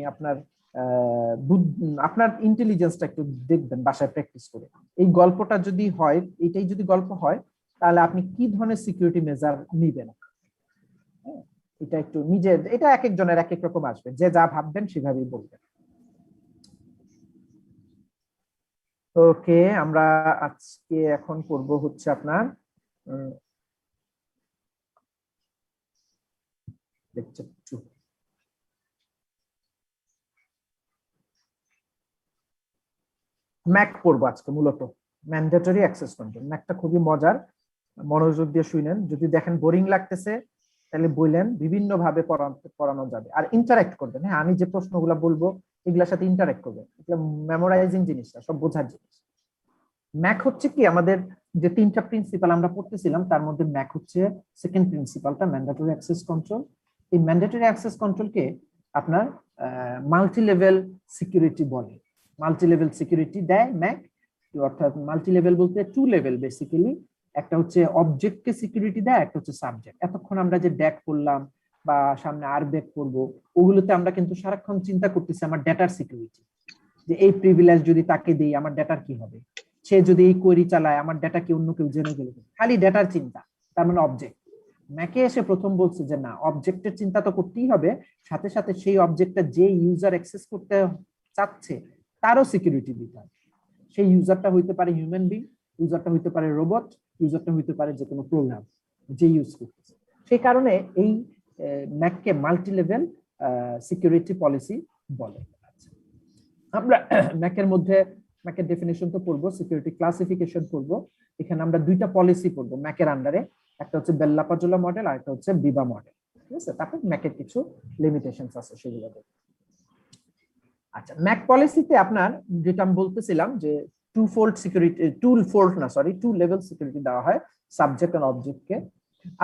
আপনার ইন্টেলিজেন্সটা একটু দেখবেন বাসায় প্র্যাকটিস করে। এই গল্পটা যদি হয়, এটাই যদি গল্প হয়, তাহলে আপনি কি ধরনের সিকিউরিটি মেজার নিবেন, এটা একটু নিজে, এটা এক একজনের এক এক রকম আসবে, যে যা ভাববেন সেভাবেই বলবেন। ওকে, আমরা আজকে এখন করব হচ্ছে আপনার লেকচার 2। ম্যাক পড়বো আজকে, মূলত ম্যান্ডেটরি অ্যাক্সেস কন্ট্রোল। ম্যাকটা খুবই মজার, মনোযোগ দিয়ে শুনেন। যদি দেখেন বোরিং লাগতেছে তাহলে বললেন, বিভিন্ন ভাবে পড়ানো যাবে। আর ইন্টারেক্ট করবেন। হ্যাঁ, আমি যে প্রশ্নগুলো বলবো এগুলোর সাথে ইন্টারেক্ট করবেন। এগুলো মেমোরাইজিং জিনিস না, সব বোঝার জিনিস। ম্যাক হচ্ছে কি, আমাদের যে 3টা প্রিন্সিপাল আমরা পড়তেছিলাম তার মধ্যে ম্যাক হচ্ছে সেকেন্ড প্রিন্সিপালটা, ম্যান্ডেটরি অ্যাক্সেস কন্ট্রোল। এই ম্যান্ডেটরি অ্যাক্সেস কন্ট্রোলকে আপনার মাল্টি লেভেল সিকিউরিটি বলে। মাল্টি লেভেল সিকিউরিটি দেয় ম্যাক, অর্থাৎ মাল্টি লেভেল বলতে 2 লেভেল বেসিক্যালি। একটা হচ্ছে অবজেক্টকে সিকিউরিটি দেয়, একটা হচ্ছে সাবজেক্ট। এতক্ষণ আমরা যে ড্যাক করলাম বা সামনে আর ব্যাক করবো, ওগুলোতে আমরা কিন্তু সারাক্ষণ চিন্তা করতেছি আমার ডেটার সিকিউরিটি, যে এই প্রিভিলেজ যদি তাকে দেই আমার ডেটার কি হবে, সে যদি এই কোয়েরি চালায় আমার ডেটা কি অন্য কেউ জেনে গেলে, খালি ডেটার চিন্তা। তার মানে অবজেক্ট। ম্যাকে এসে প্রথম বলছে যে না, অবজেক্টের চিন্তা তো করতেই হবে, সাথে সাথে সেই অবজেক্টটা যে ইউজার অ্যাক্সেস করতে চাচ্ছে তারও সিকিউরিটি দিতে হবে। সেই ইউজারটা হইতে পারে হিউম্যান বিং, ইউজারটা হইতে পারে রোবট, ইউজারটা হইতে পারে যে কোনো প্রোগ্রাম যে ইউজ করতেছে। সেই কারণে এই ম্যাককে মাল্টি লেভেল সিকিউরিটি পলিসি বলে। আমরা ম্যাকের মধ্যে ম্যাকের ডেফিনিশন তো পড়বো, সিকিউরিটি ক্লাসিফিকেশন পড়বো। এখানে আমরা 2টা পলিসি পড়বো ম্যাকের আন্ডারে, একটা হচ্ছে বেল লাপাডুলা মডেল আর একটা হচ্ছে বিবা মডেল। ঠিক আছে, তারপর ম্যাকের কিছু লিমিটেশনস আছে সেগুলো দেখব। আচ্ছা, ম্যাক পলিসিতে আপনার যেটা আমি বলতেছিলাম যে টু লেভেল সিকিউরিটি দেওয়া হয় সাবজেক্ট আর অবজেক্টকে।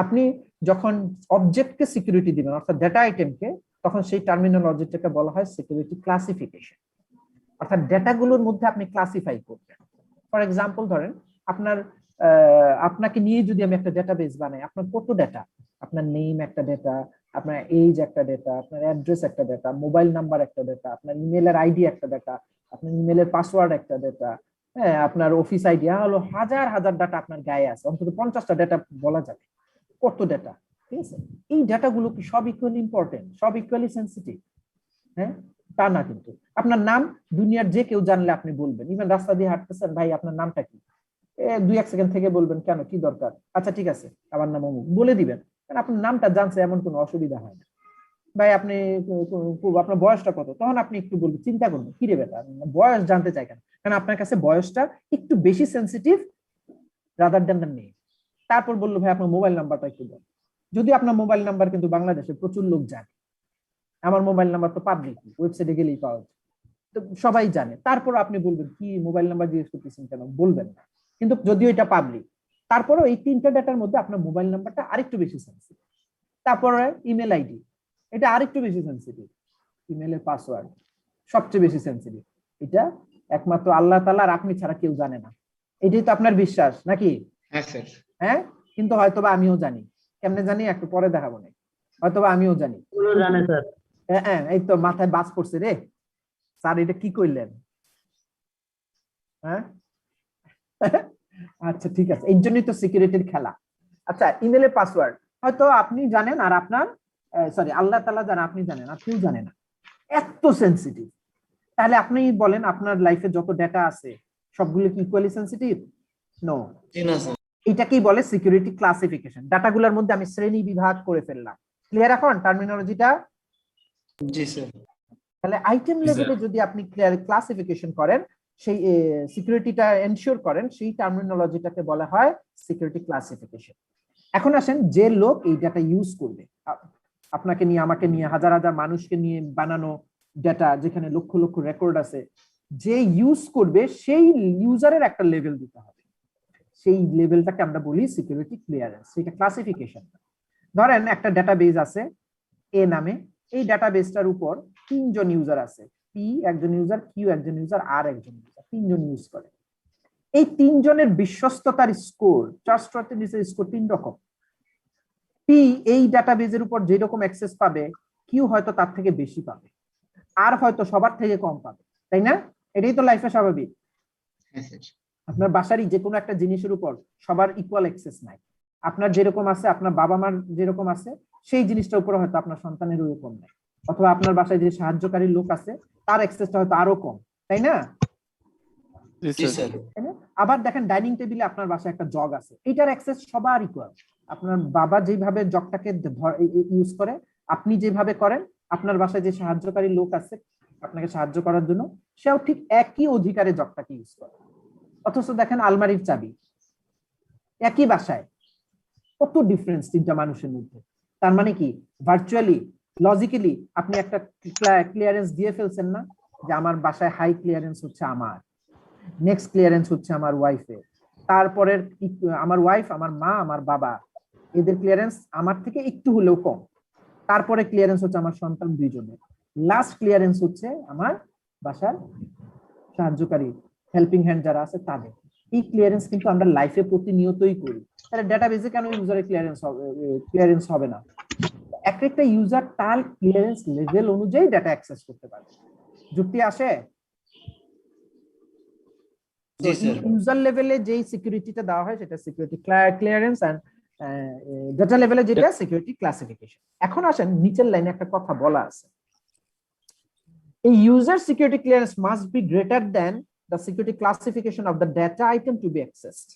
আপনি যখন অবজেক্টকে সিকিউরিটি দিবেন অর্থাৎ ডেটা আইটেমকে, তখন সেই টার্মিনোলজিটাকে বলা হয় সিকিউরিটি ক্লাসিফিকেশন। অর্থাৎ ডেটাগুলোর মধ্যে আপনি ক্লাসিফাই করবেন। ফর এক্সাম্পল ধরেন আপনাকে নিয়ে যদি আমি একটা ডেটাবেস বানাই, আপনার কত ডেটা, আপনার নেম একটা ডেটা, আপনার এজ একটা ডেটা, আপনার অ্যাড্রেস একটা ডেটা, মোবাইল নাম্বার একটা ডেটা, আপনার ইমেলের আইডি একটা ডেটা, আপনার ইমেলের পাসওয়ার্ড একটা ডেটা, হ্যাঁ, আপনার অফিস আইডি, হলো হাজার হাজার ডাটা আপনার গায়ে আছে, অন্তত 50টা ডেটা বলা যাবে। কত ডেটা, ঠিক আছে? এই ডেটাগুলো কি সব ইকুয়ালি ইম্পর্টেন্ট, সব ইকুয়ালি সেন্সিটিভ? হ্যাঁ, তা না। কিন্তু আপনার নাম দুনিয়ার যে কেউ জানলে আপনি বলবেন, ইভেন রাস্তা দিয়ে হাঁটতেছেন, ভাই আপনার নামটা কি, 2-1 সেকেন্ড থেকে বলবেন কেন, কি দরকার, আচ্ছা ঠিক আছে আমার নাম অমুক, বলে দিবেন। কারণ আপনার নামটা জানছে, এমন কোনো অসুবিধা হয় না। ভাই আপনি আপনার বয়সটা কত, তখন আপনি একটু বলবেন, চিন্তা করবেন কি রে বেটা, বয়স জানতে চাই কেন, কারণ আপনার কাছে বয়সটা একটু বেশি sensitive rather than the name. তারপর বললো ভাই আপনার মোবাইল নাম্বারটা একটু বল, যদি আপনার মোবাইল নাম্বার কিন্তু বাংলাদেশে প্রচুর লোক জানে, আমার মোবাইল নাম্বার তো পাবলিক, ওয়েবসাইটে গেলেই পাওয়া যায়, তো সবাই জানে। তারপর আপনি বলবেন কি মোবাইল নাম্বার জিজ্ঞেস করতেছেন কেন, বলবেন না। কিন্তু যদিও এটা পাবলিক, তারপরেও এই 3টা ডেটার মধ্যে আপনার মোবাইল নাম্বারটা আরেকটু বেশি সেন্সিটিভ। তারপরে ইমেল আইডি, এটা আরেকটু বেশি সেন্সিটিভ। ইমেলের পাসওয়ার্ড সবচেয়ে বেশি সেন্সিটিভ। এটা একমাত্র আল্লাহ তাআলা আর আপনি ছাড়া কেউ জানে না, এটাই তো আপনার বিশ্বাস নাকি? হ্যাঁ স্যার। হ্যাঁ, কিন্তু হয়তোবা আমিও জানি। কেমনে জানি একটু পরে দেখাবো না, হয়তোবা আমিও জানি। জানে স্যার। হ্যাঁ, এই তো মাথায় বাজ পড়ছে রে স্যার, এটা কি কইলেন? হ্যাঁ আচ্ছা ঠিক আছে, এই জন্যই তো সিকিউরিটির খেলা। আচ্ছা, ইমেলের পাসওয়ার্ড হয়তো আপনি জানেন আর আপনার সরি আল্লাহ তাআলা জানেন, আপনি জানেন আর কেউ জানে না, এত সেনসিটিভ। তাহলে আপনি বলেন আপনার লাইফে যত ডেটা আছে সবগুলো কি ইকুয়ালি সেনসিটিভ? নো। এটাকেই বলে সিকিউরিটি ক্লাসিফিকেশন। ডাটাগুলোর মধ্যে আমি শ্রেণী বিভাগ করে ফেললাম। ক্লিয়ার এখন টার্মিনোলজিটা? জি স্যার। তাহলে আইটেম লেভেলে যদি আপনি ক্লাসিফিকেশন করেন, সেই সিকিউরিটিটা এনশিওর করেন, সেই টার্মিনোলজিটাকে বলা হয় সিকিউরিটি ক্লাসিফিকেশন। এখন আসেন, যে লোক এই ডাটা ইউজ করবে, আপনাকে নিয়ে আমাকে নিয়ে হাজার হাজার মানুষকে নিয়ে বানানো ডেটা, যেখানে লক্ষ লক্ষ রেকর্ড আছে, যে ইউজ করবে সেই ইউজারের একটা লেভেল দিতে হবে। সেই লেভেলটাকে আমরা বলি সিকিউরিটি ক্লিয়ারেন্স, সেটা ক্লাসিফিকেশন। ধরেন একটা ডাটাবেজ আছে এ নামে, এই ডাটাবেসটার উপর 3 জন ইউজার আছে, পি একজন ইউজার, কিউ একজন ইউজার, আর একজন ইউজার, 3 জন ইউজ করে। এই 3 জনের বিশ্বস্ততার স্কোর, ট্রাস্টওয়ার্থিনেসের স্কোর 3 রকম। পি এই ডাটাবেজের উপর যে রকম অ্যাক্সেস পাবে, কিউ হয়তো তার থেকে বেশি পাবে, আর হয়তো সবার থেকে কম পাবে, তাই না? এটাই তো লাইফে স্বাভাবিক। আপনার বাসারই যে কোনো একটা জিনিসের উপর সবার ইকুয়াল অ্যাক্সেস নাই। আপনার যেরকম আছে, আপনার বাবা মার যেরকম আছে, সেই জিনিসটার উপর হয়তো আপনার সন্তানের ওরকম নাই, অথবা আপনার বাসায় যে সাহায্যকারী লোক আছে তার অ্যাক্সেসটা হয়তো আরো কম, তাই না? আবার দেখেন ডাইনিং টেবিলে আপনার বাসায় একটা জগ আছে, এইটার অ্যাক্সেস সবার ইকুয়াল। আপনার বাবা যেভাবে জগটাকে ইউজ করে, আপনি যেভাবে করেন, আপনার বাসায় যে সাহায্যকারী লোক আছে আপনাকে সাহায্য করার জন্য, সেও ঠিক একই অধিকারে জগটাকে ইউজ করে। অথচ দেখেন আলমারির চাবি, একই বাসায় কত ডিফারেন্স 3টা মানুষের মধ্যে। তার মানে কি ভার্চুয়ালি লজিক্যালি আপনি একটা ক্লিয়ারেন্স দিয়ে ফেলছেন না, যে আমার বাসায় হাই ক্লিয়ারেন্স হচ্ছে আমার, নেক্সট ক্লিয়ারেন্স হচ্ছে আমার ওয়াইফের, তারপরের আমার ওয়াইফ, আমার মা, আমার বাবা, এদের ক্লিয়ারেন্স আমার থেকে একটু হলেও কম, তারপরে ক্লিয়ারেন্স হচ্ছে আমার সন্তান 2 জনের, লাস্ট ক্লিয়ারেন্স হচ্ছে আমার বাসার সাহায্যকারী হেল্পিং হ্যান্ড যারা আছে তাদের। এই ক্লিয়ারেন্স কিন্তু আমরা লাইফে প্রতিনিয়তই করি। তাহলে ডেটাবেজে কেন ইউজারের ক্লিয়ারেন্স হবে না? একটা ইউজার তার ক্লিয়ারেন্স লেভেল অনুযায়ী ডেটা অ্যাক্সেস করতে পারবে। যুক্তি আসে? ইউজার লেভেলে যেই সিকিউরিটিটা দেওয়া হয় সেটা সিকিউরিটি ক্লিয়ারেন্স, এন্ড ডেটা লেভেলে যেটা সিকিউরিটি ক্লাসিফিকেশন। এখন আসেন, নিচের লাইনে একটা কথা বলা আছে, এই user security clearance must be greater than the security classification of the data item to be accessed.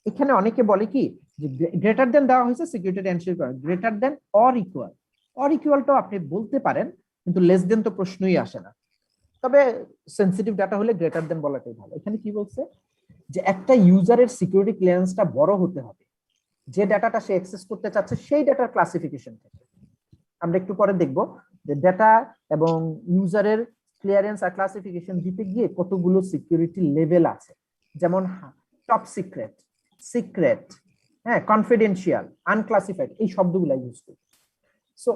এখানে অনেকে বলে কি যে গ্রেটার দ্যান দেওয়া হয়েছে, সিকিউরিটি এনশিওর করা, greater than or equal. Or ইকুয়ালটাও আপনি বলতে পারেন, কিন্তু লেস দেন তো প্রশ্নই আসে না। তবে সেনসিটিভ ডাটা হলে গ্রেটার দেন বলাটাই ভালো। এখানে কি বলছে, যে একটা ইউজারের সিকিউরিটি ক্লিয়ারেন্সটা বড় হতে হবে যে ডাটাটা সে অ্যাক্সেস করতে চাচ্ছে সেই ডাটার ক্লাসিফিকেশন থেকে। আমরা একটু পরে দেখব যে ডাটা এবং ইউজারের ক্লিয়ারেন্স আর ক্লাসিফিকেশন দিতে গিয়ে কতগুলো সিকিউরিটি লেভেল আছে, যেমন টপ সিক্রেট, সিক্রেট, হ্যাঁ, কনফিডেন্সিয়াল, আনক্লাসিফাইড, এই শব্দগুলো ইউজ করি। সো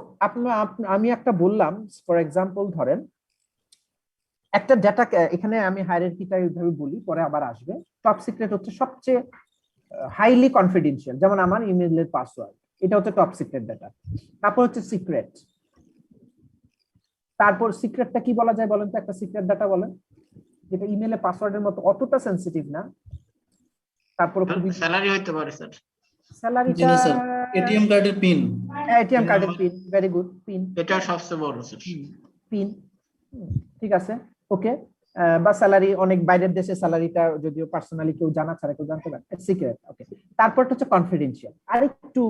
আমি একটা বললাম, ফর এক্সাম্পল ধরেন একটা ডাটা, এখানে আমি হায়ারার্কিটা এইভাবে বলি, পরে আবার আসবে। টপ সিক্রেট হচ্ছে সবচেয়ে হাইলি কনফিডেন্সিয়াল, যেমন আমার ইমেইলের পাসওয়ার্ড, এটা হচ্ছে টপ সিক্রেট ডাটা। তারপর হচ্ছে সিক্রেট, তারপর সিক্রেটটা কি বলা যায় বলেন তো? একটা সিক্রেট ডাটা বলেন যেটা ইমেইলের পাসওয়ার্ডের মতো অতটা সেনসিটিভ না। তারপর খুবই স্যালারি হইতে পারে স্যার। স্যালারিটা, এটিএম কার্ডের পিন, এটিএম কার্ডের পিন, ভেরি গুড, পিন, এটা সবচেয়ে বড় স্যার। পিন, ঠিক আছে, ওকে। বা স্যালারি, অনেক বাইরের দেশে স্যালারিটা যদিও পার্সোনালি কেউ জানা ছাড়া কেউ জানতে পারে, সিক্রেট, ওকে। তারপর হচ্ছে কনফিডেন্সিয়াল, আরেকটু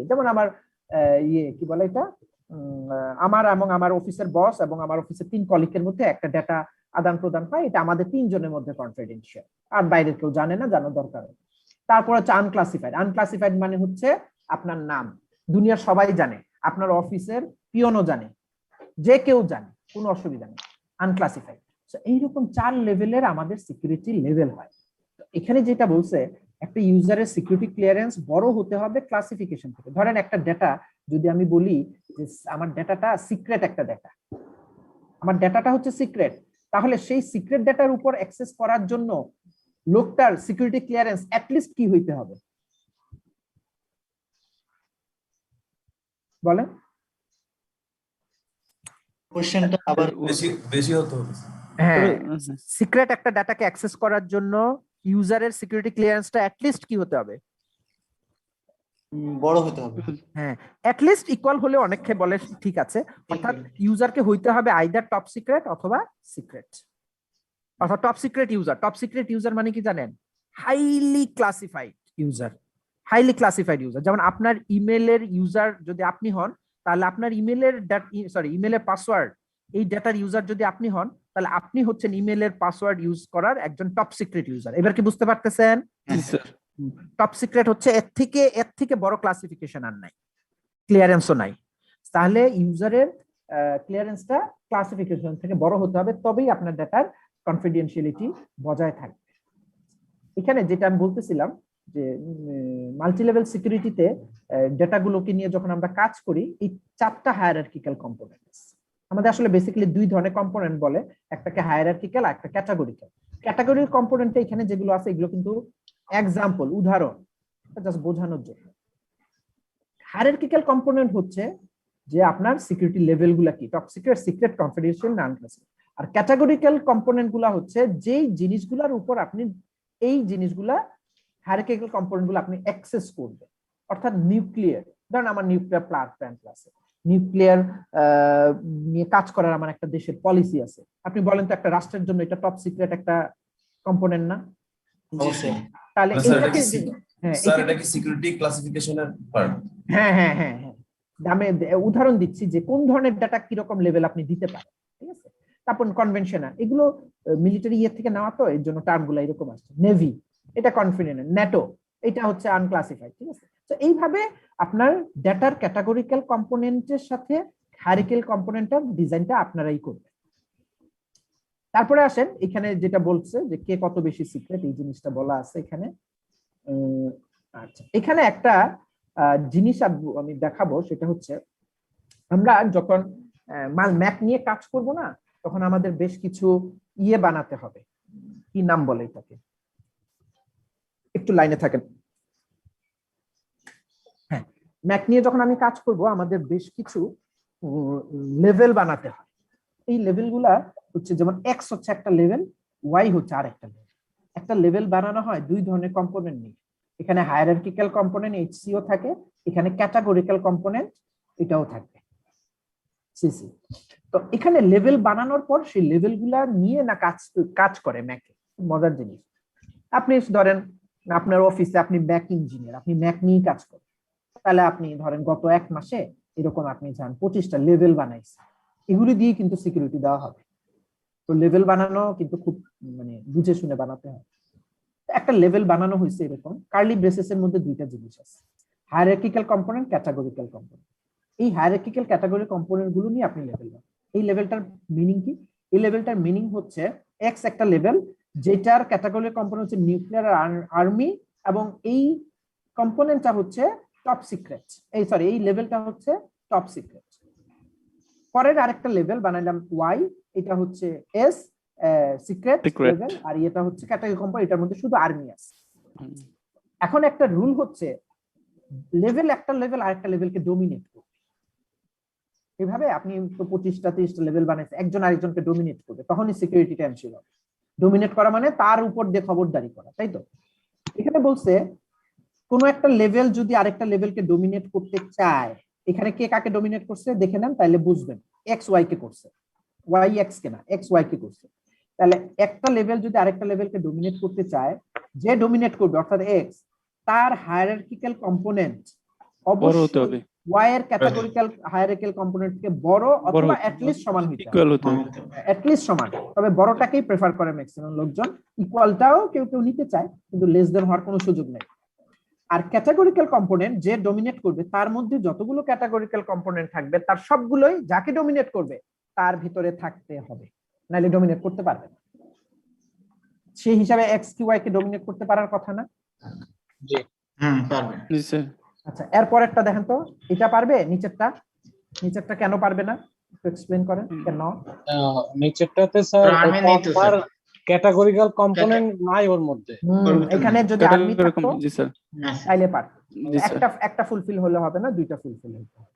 যেমন আমার কি বলে এটা, আমার এবং আমার অফিসের বস এবং আমার অফিসের 3 কলিগের মধ্যে একটা ডেটা আদান প্রদান হয়, এটা আমাদের 3 জনের মধ্যে কনফিডেন্সিয়াল, আর বাইরের কেউ জানে না, জানার দরকার। তারপর হচ্ছে আনক্লাসিফাইড। আনক্লাসিফাইড মানে হচ্ছে আপনার নাম দুনিয়ার সবাই জানে, আপনার অফিসের পিয়নও জানে, যে কেউ জানে, কোনো অসুবিধা নেই, আনক্লাসিফাইড। এইরকম 4 লেভেলের আমাদের সিকিউরিটি লেভেল হয়। এখানে যেটা বলছে, একটা ইউজারের সিকিউরিটি ক্লিয়ারেন্স বড় হতে হবে ক্লাসিফিকেশন থেকে। ধরেন একটা ডেটা যদি আমি বলি যে আমার ডেটাটা সিক্রেট, একটা ডেটা, আমার ডেটাটা হচ্ছে সিক্রেট, তাহলে সেই সিক্রেট ডাটার উপর অ্যাক্সেস করার জন্য লোকটার সিকিউরিটি ক্লিয়ারেন্স অ্যাটলিস্ট কি হইতে হবে বলেন? কোশ্চেনটা আবার বেশি বেশি হতে হবে। হ্যাঁ, সিক্রেট একটা ডাটাকে অ্যাক্সেস করার জন্য ইউজারের সিকিউরিটি ক্লিয়ারেন্সটা অ্যাটলিস্ট কি হতে হবে? বড় হতে হবে। হ্যাঁ, অ্যাটলিস্ট ইকুয়াল হলে অনেকে বলে ঠিক আছে, অর্থাৎ ইউজারকে হইতে হবে আইদার টপ সিক্রেট অথবা সিক্রেট, অর্থাৎ top secret user. Top secret user মানে কি জানেন? Highly classified user. Highly classified user, যেমন আপনার ইমেলের ইউজার যদি আপনি হন, তাহলে আপনার ইমেলের ইমেলের পাসওয়ার্ড, এই ডাটার ইউজার যদি আপনি হন, তাহলে আপনি হচ্ছেন ইমেলের পাসওয়ার্ড ইউজ করার একজন টপ সিক্রেট ইউজার। এবার কি বুঝতে পারতেছেন? টপ সিক্রেট হচ্ছে এর থেকে বড় ক্লাসিফিকেশন আর নাই, ক্লিয়ারেন্সও নাই। তাহলে ইউজারের ক্লিয়ারেন্সটা ক্লাসিফিকেশন থেকে বড় হতে হবে, তবেই আপনার ডাটার কনফিডেন্সিয়ালিটি বজায় থাকবে। এখানে যেটা আমি বলতেছিলাম যে মাল্টি লেভেল সিকিউরিটিতে ডেটাগুলোকে নিয়ে যখন আমরা কাজ করি, এই 4টা হায়ারার্কিক্যাল কম্পোনেন্টস আমাদের আসলে বেসিক্যালি 2 ধরনের কম্পোনেন্ট বলে, একটাকে হায়ারার্কিক্যাল আর একটা ক্যাটাগরিক্যাল। ক্যাটাগরির কম্পোনেন্টে এখানে যেগুলো আছে এগুলো কিন্তু এক্সাম্পল, উদাহরণ, জাস্ট বোঝানোর জন্য। হায়ারার্কিক্যাল কম্পোনেন্ট হচ্ছে যে আপনার সিকিউরিটি লেভেলগুলো কি, টপ সিক্রেট, সিক্রেট, কনফিডেন্সিয়াল, নন ক্লাসিফাইড। আর ক্যাটাগরিক্যাল কম্পোনেন্টগুলো হচ্ছে যেই জিনিসগুলোর উপর আপনি এই জিনিসগুলা হায়ারার্কিক্যাল কম্পোনেন্টগুলো আপনি অ্যাক্সেস করবেন, অর্থাৎ নিউক্লিয়ার। ধরেন আমার নিউক্লিয়ার প্ল্যান্ট আছে, নিউক্লিয়ার নিয়ে কাজ করার আমার একটা দেশের পলিসি আছে। আপনি বলেন তো একটা রাষ্ট্রের জন্য এটা টপ সিক্রেট একটা কম্পোনেন্ট না? তাহলে এটা কি সিকিউরিটি ক্লাসিফিকেশনের পার্ট? হ্যাঁ হ্যাঁ হ্যাঁ হ্যাঁ, আমি উদাহরণ দিচ্ছি যে কোন ধরনের ডাটা কিরকম লেভেল আপনি দিতে পারেন, ঠিক আছে? তারপর কনভেনশনাল, এগুলো মিলিটারি ইয়ে থেকে নেওয়া, তো এর জন্য টার্মগুলো এরকম আসছে। নেভি এটা কনফিডেন্ট, ন্যাটো এটা হচ্ছে আনক্লাসিফাইড, ঠিক আছে? তো এইভাবে আপনার ডাটার ক্যাটাগরিক্যাল কম্পোনেন্টের সাথে হায়ারার্কিক্যাল কম্পোনেন্টের ডিজাইনটা আপনারাই করবেন। তারপরে আসেন এখানে যেটা বলছে যে কে কত বেশি সিক্রেট, এই জিনিসটা বলা আছে এখানে। আচ্ছা, এখানে একটা জিনিস আমি দেখাবো, সেটা হচ্ছে আমরা যখন ম্যাক নিয়ে কাজ করব না, তখন আমাদের বেশ কিছু ইয়ে বানাতে হবে। কি নাম বলে এটাকে? একটু লাইনে থাকেন। হ্যাঁ, ম্যাক নিয়ে যখন আমি কাজ করব, আমাদের বেশ কিছু লেভেল বানাতে হয়। এই লেভেলগুলা হচ্ছে, যেমন এক্স হচ্ছে একটা লেভেল, ওয়াই হচ্ছে আর একটা লেভেল। একটা লেভেল বানানো হয় 2 ধরনের কম্পোনেন্ট নিয়ে। এখানে হায়ারার্কিক্যাল কম্পোনেন্ট এইচসিও থাকে, এখানে ক্যাটাগরিক্যাল কম্পোনেন্ট এটাও থাকবে, সিসি। তো এখানে লেভেল বানানোর পর সেই লেভেলগুলা নিয়ে না কাজ করে ম্যাকে। মজার জিনিস, আপনি ধরেন আপনার অফিসে আপনি ম্যাক ইঞ্জিনিয়ার, আপনি ম্যাক নিয়ে কাজ করেন, তাহলে আপনি ধরেন গত 1 মাসে এরকম আপনি যান 25টা লেভেল বানাইছেন, এগুলি দিয়ে কিন্তু সিকিউরিটি দেওয়া হবে। তো লেভেল বানানো কিন্তু খুব মানে বুঝে শুনে বানাতে হয়। একটা লেভেল বানানো হয়েছে এরকম, কার্লি ব্রেসেসের মধ্যে 2টা জিনিস আছে, হায়ারার্কিক্যাল কম্পোনেন্ট, ক্যাটাগরিক্যাল কম্পোনেন্ট। এই হায়ারার্কিক্যাল ক্যাটাগরি কম্পোনেন্ট গুলো নিয়ে আপনি লেভেল বানান। এই লেভেলটার মিনিং কি? এই লেভেলটার মিনিং হচ্ছে এক্স একটা লেভেল, যেটার ক্যাটাগরি কম্পোনেন্ট হচ্ছে নিউক্লিয়ার আর্মি, এবং এই কম্পোনেন্টটা হচ্ছে টপ সিক্রেট। এই লেভেলটা হচ্ছে টপ সিক্রেট। পরের আরেকটা লেভেল বানাইলাম ওয়াই, এটা হচ্ছে এস সিক্রেট লেভেল, আর এটা হচ্ছে ক্যাটাগরি কম্পোনেন্ট, এটার মধ্যে শুধু আর্মি আছে। এখন একটা রুল হচ্ছে লেভেল একটা লেভেল আরেকটা লেভেলকে ডোমিনেট করবে। এভাবে আপনি তো 25টা 30টা লেভেল বানাইছেন, একজন আরেকজনকে ডোমিনেট করবে, তখনই সিকিউরিটিটা এনশিওর হবে। ডোমিনেট করা মানে তার উপর দিয়ে খবরদারি করা, তাই তো? এখানে বলছে কোন একটা লেভেল যদি আরেকটা লেভেলকে ডোমিনেট করতে চায়, এখানে কে কাকে ডোমিনেট করছে দেখে নেন, তাহলে বুঝবেন। এক্স ওয়াই কে করছে, ওয়াই এক্স কে না, এক্স ওয়াই কে করছে। তাহলে একটা লেভেল যদি আরেকটা লেভেলকে ডোমিনেট করতে চায়, যে ডোমিনেট করবে অর্থাৎ এক্স, তার হায়ারার্কিক্যাল কম্পোনেন্ট অবশ্যই ওয়াই এর ক্যাটাগরিক্যাল হায়ারার্কিক্যাল কম্পোনেন্ট থেকে বড় অথবা অ্যাটলিস্ট সমান হইতে হবে। অ্যাটলিস্ট সমান, তবে বড়টাকেই প্রেফার করে ম্যাক্সিমাম লোকজন। ইকুয়ালটাও কেউ কেউ নিতে চায়, কিন্তু লেস দেন হওয়ার কোনো সুযোগ নেই। আর ক্যাটাগরিক্যাল কম্পোনেন্ট যে ডোমিনেট করবে, তার মধ্যে যতগুলো ক্যাটাগরিক্যাল কম্পোনেন্ট থাকবে, তার সবগুলোই যাকে ডোমিনেট করবে তার ভিতরে থাকতে হবে, নাহলে ডোমিনেট করতে পারবে না। সেই হিসাবে এক্স কি ওয়াই কে ডোমিনেট করতে পারার কথা না? জি, পারবে। আচ্ছা, এরপর একটা দেখেন তো, এটা পারবে? নিচেরটা কেন পারবে না? একটু এক্সপ্লেইন করেন কেন? নিচেরটাতে স্যার আমি নেই তো স্যার। ক্যাটাগরিক্যাল কম্পোনেন্ট নাই ওর মধ্যে। এখানে যদি আর্মি থাকতো জি স্যার। তাইলে পারত। জি স্যার। একটা ফুলফিল হলে হবে না, দুইটা ফুলফিল হতে হবে।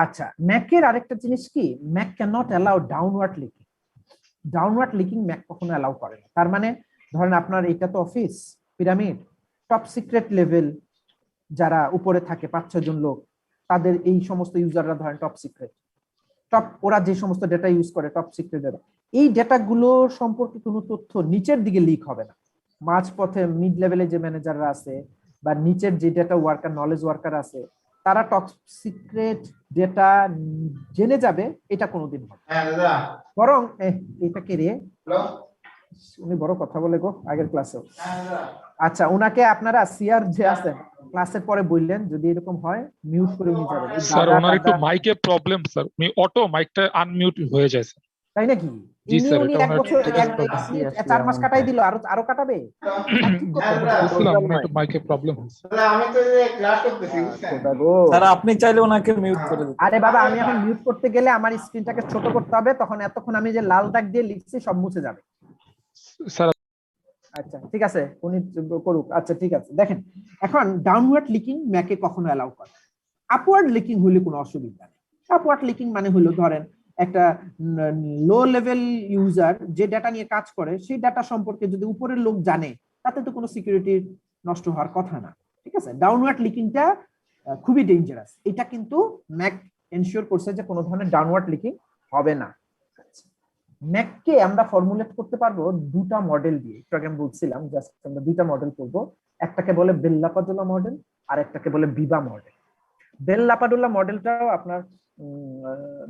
আচ্ছা, ম্যাকের আরেকটা জিনিস কি, MAC can not allow downward leaking. Downward leaking MAC কখনো অ্যালাউ করে না। তার মানে ধরেন আপনার এটা তো office pyramid, top secret level যারা উপরে থাকে 5-6 জন লোক, তাদের এই সমস্ত ইউজাররা ধরেন টপ সিক্রেট, ওরা যে সমস্ত ডেটা ইউজ করে টপ সিক্রেট ডেটা, এই ডেটাগুলো সম্পর্কে কোনো তথ্য নিচের দিকে লিক হবে না। মাঝপথে মিড লেভেলে যে ম্যানেজাররা আছে বা নিচের যে ডেটা ওয়ার্কার, নলেজ ওয়ার্কার আছে, তারা টপ সিক্রেট ডেটা জেনে যাবে, এটা কোনোদিন হবে না। বরং এটা কে রে, উনি বড় কথা বলে গো আগের ক্লাসেও। আচ্ছা, উনাকে আপনারা সিআর যে আছেন ক্লাসের পরে বললেন যদি এরকম হয় মিউট করে উনি যাবেন। স্যার ওনার একটু মাইকে প্রবলেম স্যার, উনি অটো মাইকটা আনমিউট হয়ে যায় স্যার। তাই নাকি? জি স্যার, উনি এটা এক ওনার বছর 4 মাস কাটাই দিল, আরো কাটাবে। বুঝলাম, ওনার একটু মাইকে প্রবলেম হচ্ছে। আমি তো ক্লাস করতেছি। স্যার আপনি চাইলে ওনাকে মিউট করে দিতে। আরে বাবা, আমি এখন মিউট করতে গেলে আমার স্ক্রিনটাকে ছোট করতে হবে, তখন এতক্ষণ আমি যে লাল দাগ দিয়ে লিখছি সব মুছে যাবে। স্যার আচ্ছা ঠিক আছে, উনি করুক। আচ্ছা ঠিক আছে, দেখেন এখন ডাউনওয়ার্ড লিকিং ম্যাকে কখনো অ্যালাউ করে, আপওয়ার্ড লিকিং হলে কোনো অসুবিধা নেই। আপওয়ার্ড লিকিং মানে হলো ধরেন একটা লো লেভেল ইউজার যে ডাটা নিয়ে কাজ করে, সেই ডাটা সম্পর্কে যদি উপরের লোক জানে, তাতে তো কোনো সিকিউরিটি নষ্ট হওয়ার কথা না। ঠিক আছে, ডাউনওয়ার্ড লিকিংটা খুবই ডেঞ্জারাস। এটা কিন্তু ম্যাক এনশিওর করছে যে কোনো ধরনের ডাউনওয়ার্ড লিকিং হবে না। ম্যাককে আমরা ফর্মুলেট করতে পারবো দুটা মডেল দিয়ে। একটু আগে আমি বলছিলাম জাস্ট আমরা দুইটা মডেল করব, একটাকে বলে বেল লাপাডুলা মডেল আর একটাকে বলে বিবা মডেল। বেল লাপাডুলা মডেলটাও আপনার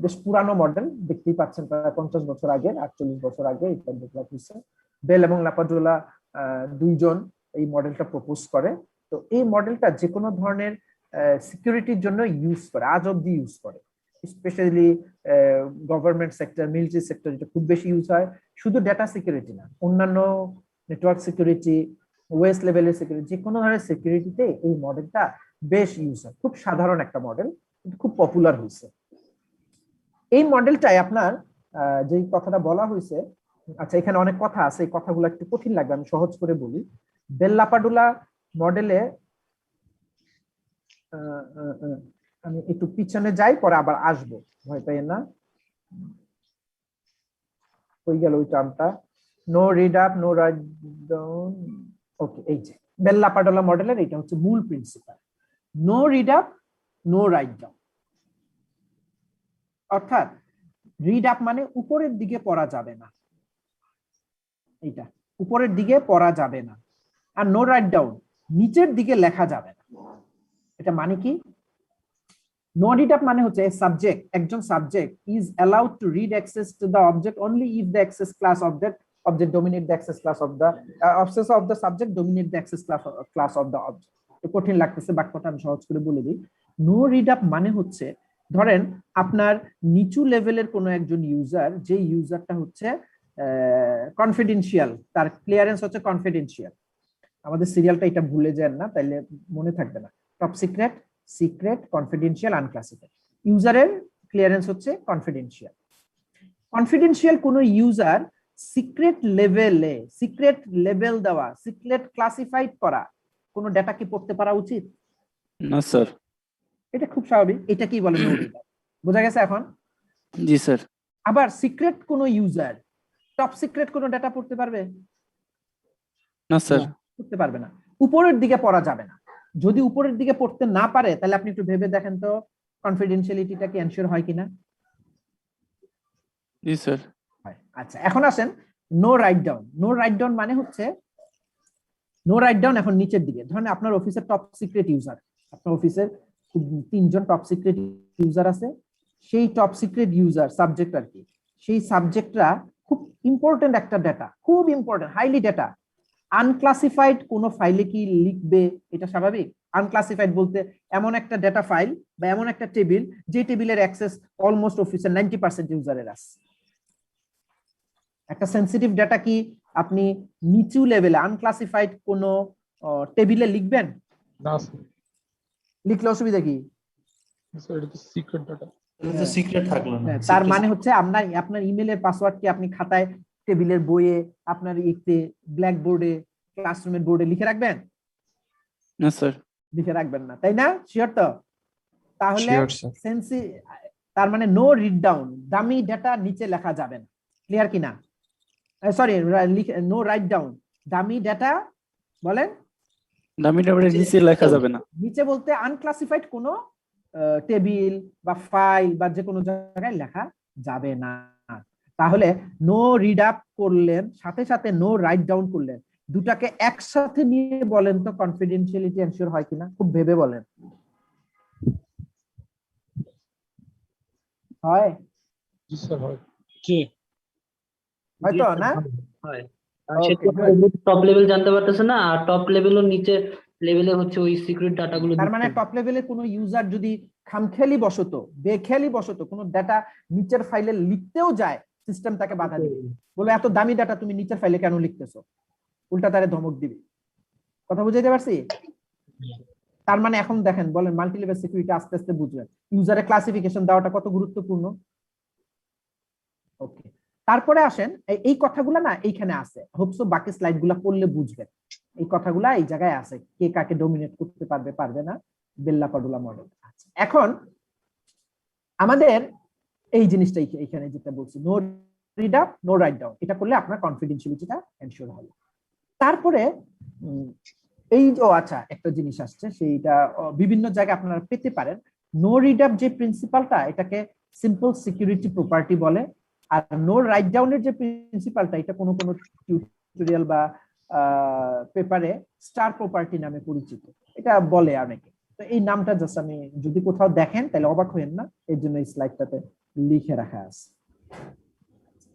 বেশ পুরানো মডেল, দেখতেই পাচ্ছেন প্রায় 50 বছর আগে, 48 বছর আগে এটা ডেভেলপ হয়েছে। বেল এবং লাপাডুলা দুইজন এই মডেলটা প্রপোজ করে। তো এই মডেলটা যে কোনো ধরনের সিকিউরিটির জন্য ইউজ করে, আজ অব্দি ইউজ করে, specially government sector, military sector এটা খুব বেশি ইউজ হয়। শুধু ডেটা সিকিউরিটি না, অন্যান্য নেটওয়ার্ক সিকিউরিটি, ওয়েস্ট লেভেলের সিকিউরিটি, যে কোনো ধরনের সিকিউরিটিতে এই মডেলটা বেশ ইউজ হয়। খুব সাধারণ একটা মডেল, খুব পপুলার হয়েছে এই মডেলটাই। আপনার যে কথাটা বলা হয়েছে, আচ্ছা এখানে অনেক কথা আছে, এই কথাগুলো একটু কঠিন লাগবে, আমি সহজ করে বলি। বেল লাপাডুলা মডেলে আমি একটু পিছনে যাই, পরে আবার আসবো, ভয় পাই না। হয়ে গেল ওই টার্মটা, no read up no write down. Okay, এই যে বেল লাপাডুলা মডেলের এটা হচ্ছে মূল principle, no read up no write down. অর্থাৎ রিড আপ মানে উপরের দিকে পড়া যাবে না, এইটা উপরের দিকে পড়া যাবে না। আর নো রাইট ডাউন, নিচের দিকে লেখা যাবে না। এটা মানে কি? নো রিড আপ মানে হচ্ছে সাবজেক্ট, একজন subject is allowed to read access to the object only if the access class of that object dominate the access class of the access of the subject dominate the access class of the object. কঠিন লাগতেছে বাক্যটা, আমি সহজ করে বলে দিই। নো রিড আপ মানে হচ্ছে ধরেন আপনার নিচু লেভেলের কোনো একজন ইউজার, যে ইউজারটা হচ্ছে কনফিডেন্সিয়াল, তার ক্লিয়ারেন্স হচ্ছে কনফিডেন্সিয়াল। আমাদের সিরিয়ালটা এটা ভুলে যান না, তাইলে মনে থাকবে না। Top secret, secret, confidential, unclassified. ইউজারের ক্লিয়ারেন্স হচ্ছে কনফিডেন্সিয়াল। কনফিডেন্সিয়াল কোন ইউজার সিক্রেট লেভেলে, সিক্রেট লেভেল দেওয়া, সিক্রেট ক্লাসিফাইড করা কোন ডেটা কি পড়তে পারা উচিত না স্যার। এটা খুব স্বাভাবিক। এটা কি বলে নো রিড আপ, বোঝা গেছে এখন? জি স্যার। আবার সিক্রেট কোন ইউজার টপ সিক্রেট কোন ডেটা পড়তে পারবে না স্যার, পড়তে পারবে না। উপরের দিকে পড়া যাবে না। যদি উপরের দিকে পড়তে না পারে, তাহলে আপনি একটু ভেবে দেখেন তো কনফিডেন্সিয়ালিটিটা কি এনশিওর হয় কিনা? জি স্যার। আচ্ছা, এখন আসেন no write down. No write down মানে হচ্ছে নো রাইট ডাউন এখন নিচের দিকে। ধরেন আপনার অফিসের টপ সিক্রেট ইউজার, আপনার অফিসের 3জন টপ সিক্রেট ইউজার আছে। সেই টপ সিক্রেট ইউজার সাবজেক্ট আর কি, সেই সাবজেক্টরা খুব ইম্পর্টেন্ট একটা ডেটা, খুব ইম্পর্টেন্ট, হাইলি ডেটা। আনক্লাসিফাইড কোন ফাইলে কি লিখবে? এটা স্বাভাবিক। আনক্লাসিফাইড বলতে এমন একটা ডেটা ফাইল বা এমন একটা টেবিল, যে টেবিলের অ্যাক্সেস অলমোস্ট অফিসের 90% ইউজারের আছে। একটা সেন্সিটিভ ডেটা কি আপনি নিচু লেভেলে আনক্লাসিফাইড কোন টেবিলে লিখবেন? না। লিখলে অসুবিধা কি? স্যার এটা তো সিক্রেট ডাটা। এটা তো সিক্রেট থাকলো না। তার মানে হচ্ছে আপনার ইমেলের পাসওয়ার্ড কি আপনি খাতায়, টেবিলের বইয়ে, আপনার ইতে ব্ল্যাকবোর্ডে, ক্লাসরুমের বোর্ডে লিখে রাখবেন? না স্যার। লিখে রাখবেন না, তাই না? শিওর তো? তাহলে তার মানে no read down, dummy data নিচে লেখা যাবে না। ক্লিয়ার কিনা? Sorry, no write down, dummy data বলেন ডামি ডাটা নিচে লেখা যাবে না। নিচে বলতে আনক্লাসিফাইড কোনো টেবিল বা ফাইল বা যে কোনো জায়গায় লেখা যাবে না। তাহলে নো রিড আপ করলেন, সাথে সাথে নো রাইট ডাউন করলেন, দুটাকে একসাথে নিয়ে বলেন তো কনফিডেন্সিয়ালিটি এনশিওর হয় কিনা? খুব ভেবে বলেন। হয়? জি স্যার হয়। জি হয়তো না? হয়। টপ লেভেল জানতে পারতেছে না, আর টপ লেভেলও নিচে লেভেলে হচ্ছে ওই সিক্রেট ডাটাগুলো। তার মানে টপ লেভেলে কোনো ইউজার যদি খামখেয়ালি বশত, বেখেয়ালি বশত কোনো ডাটা নিচের ফাইলে লিখতেও যায়, সিস্টেম তাকে বাধা দিবে, বলে এত দামি ডাটা তুমি নিচের ফাইলে কেন লিখতেছো, উল্টা তারে ধমক দিবে। কথা বুঝাইতে পারছি? তার মানে এখন দেখেন, বলেন মাল্টি লেভেল সিকিউরিটি আস্তে আস্তে বুঝবেন ইউজারের ক্লাসিফিকেশন দেওয়াটা কত গুরুত্বপূর্ণ। ওকে, তারপরে আসেন এই কথাগুলো না এইখানে আছে, হোপসো বাকি স্লাইড গুলা পড়লে বুঝবেন এই কথাগুলা এই জায়গায় আছে, কে কাকে ডমিনেট করতে পারবে পারবে না, বেল লাপাডুলা মডেল। এখন আমাদের এই জিনিসটাই এখানে যেটা বলছি, no read up no write down, এটা করলে আপনার কনফিডেন্সিয়ালিটিটা এনশিওর হবে। তারপরে এই আচ্ছা একটা জিনিস আসছে, সেইটা বিভিন্ন জায়গায় আপনারা পেতে পারেন। নো রিড আপ যে প্রিন্সিপালটা, এটাকে সিম্পল সিকিউরিটি প্রপার্টি বলে, আর নো রাইট ডাউনের যে প্রিন্সিপালটা, এটা কোনো কোনো টিউটোরিয়াল বা পেপারে স্টার প্রপার্টি নামে পরিচিত, এটা বলে অনেকে। তো এই নামটা জাস্ট আমি যদি কোথাও দেখেন তাহলে অবাক হইেন না, এর জন্য এই স্লাইডটাতে লিখে রাখা আছে।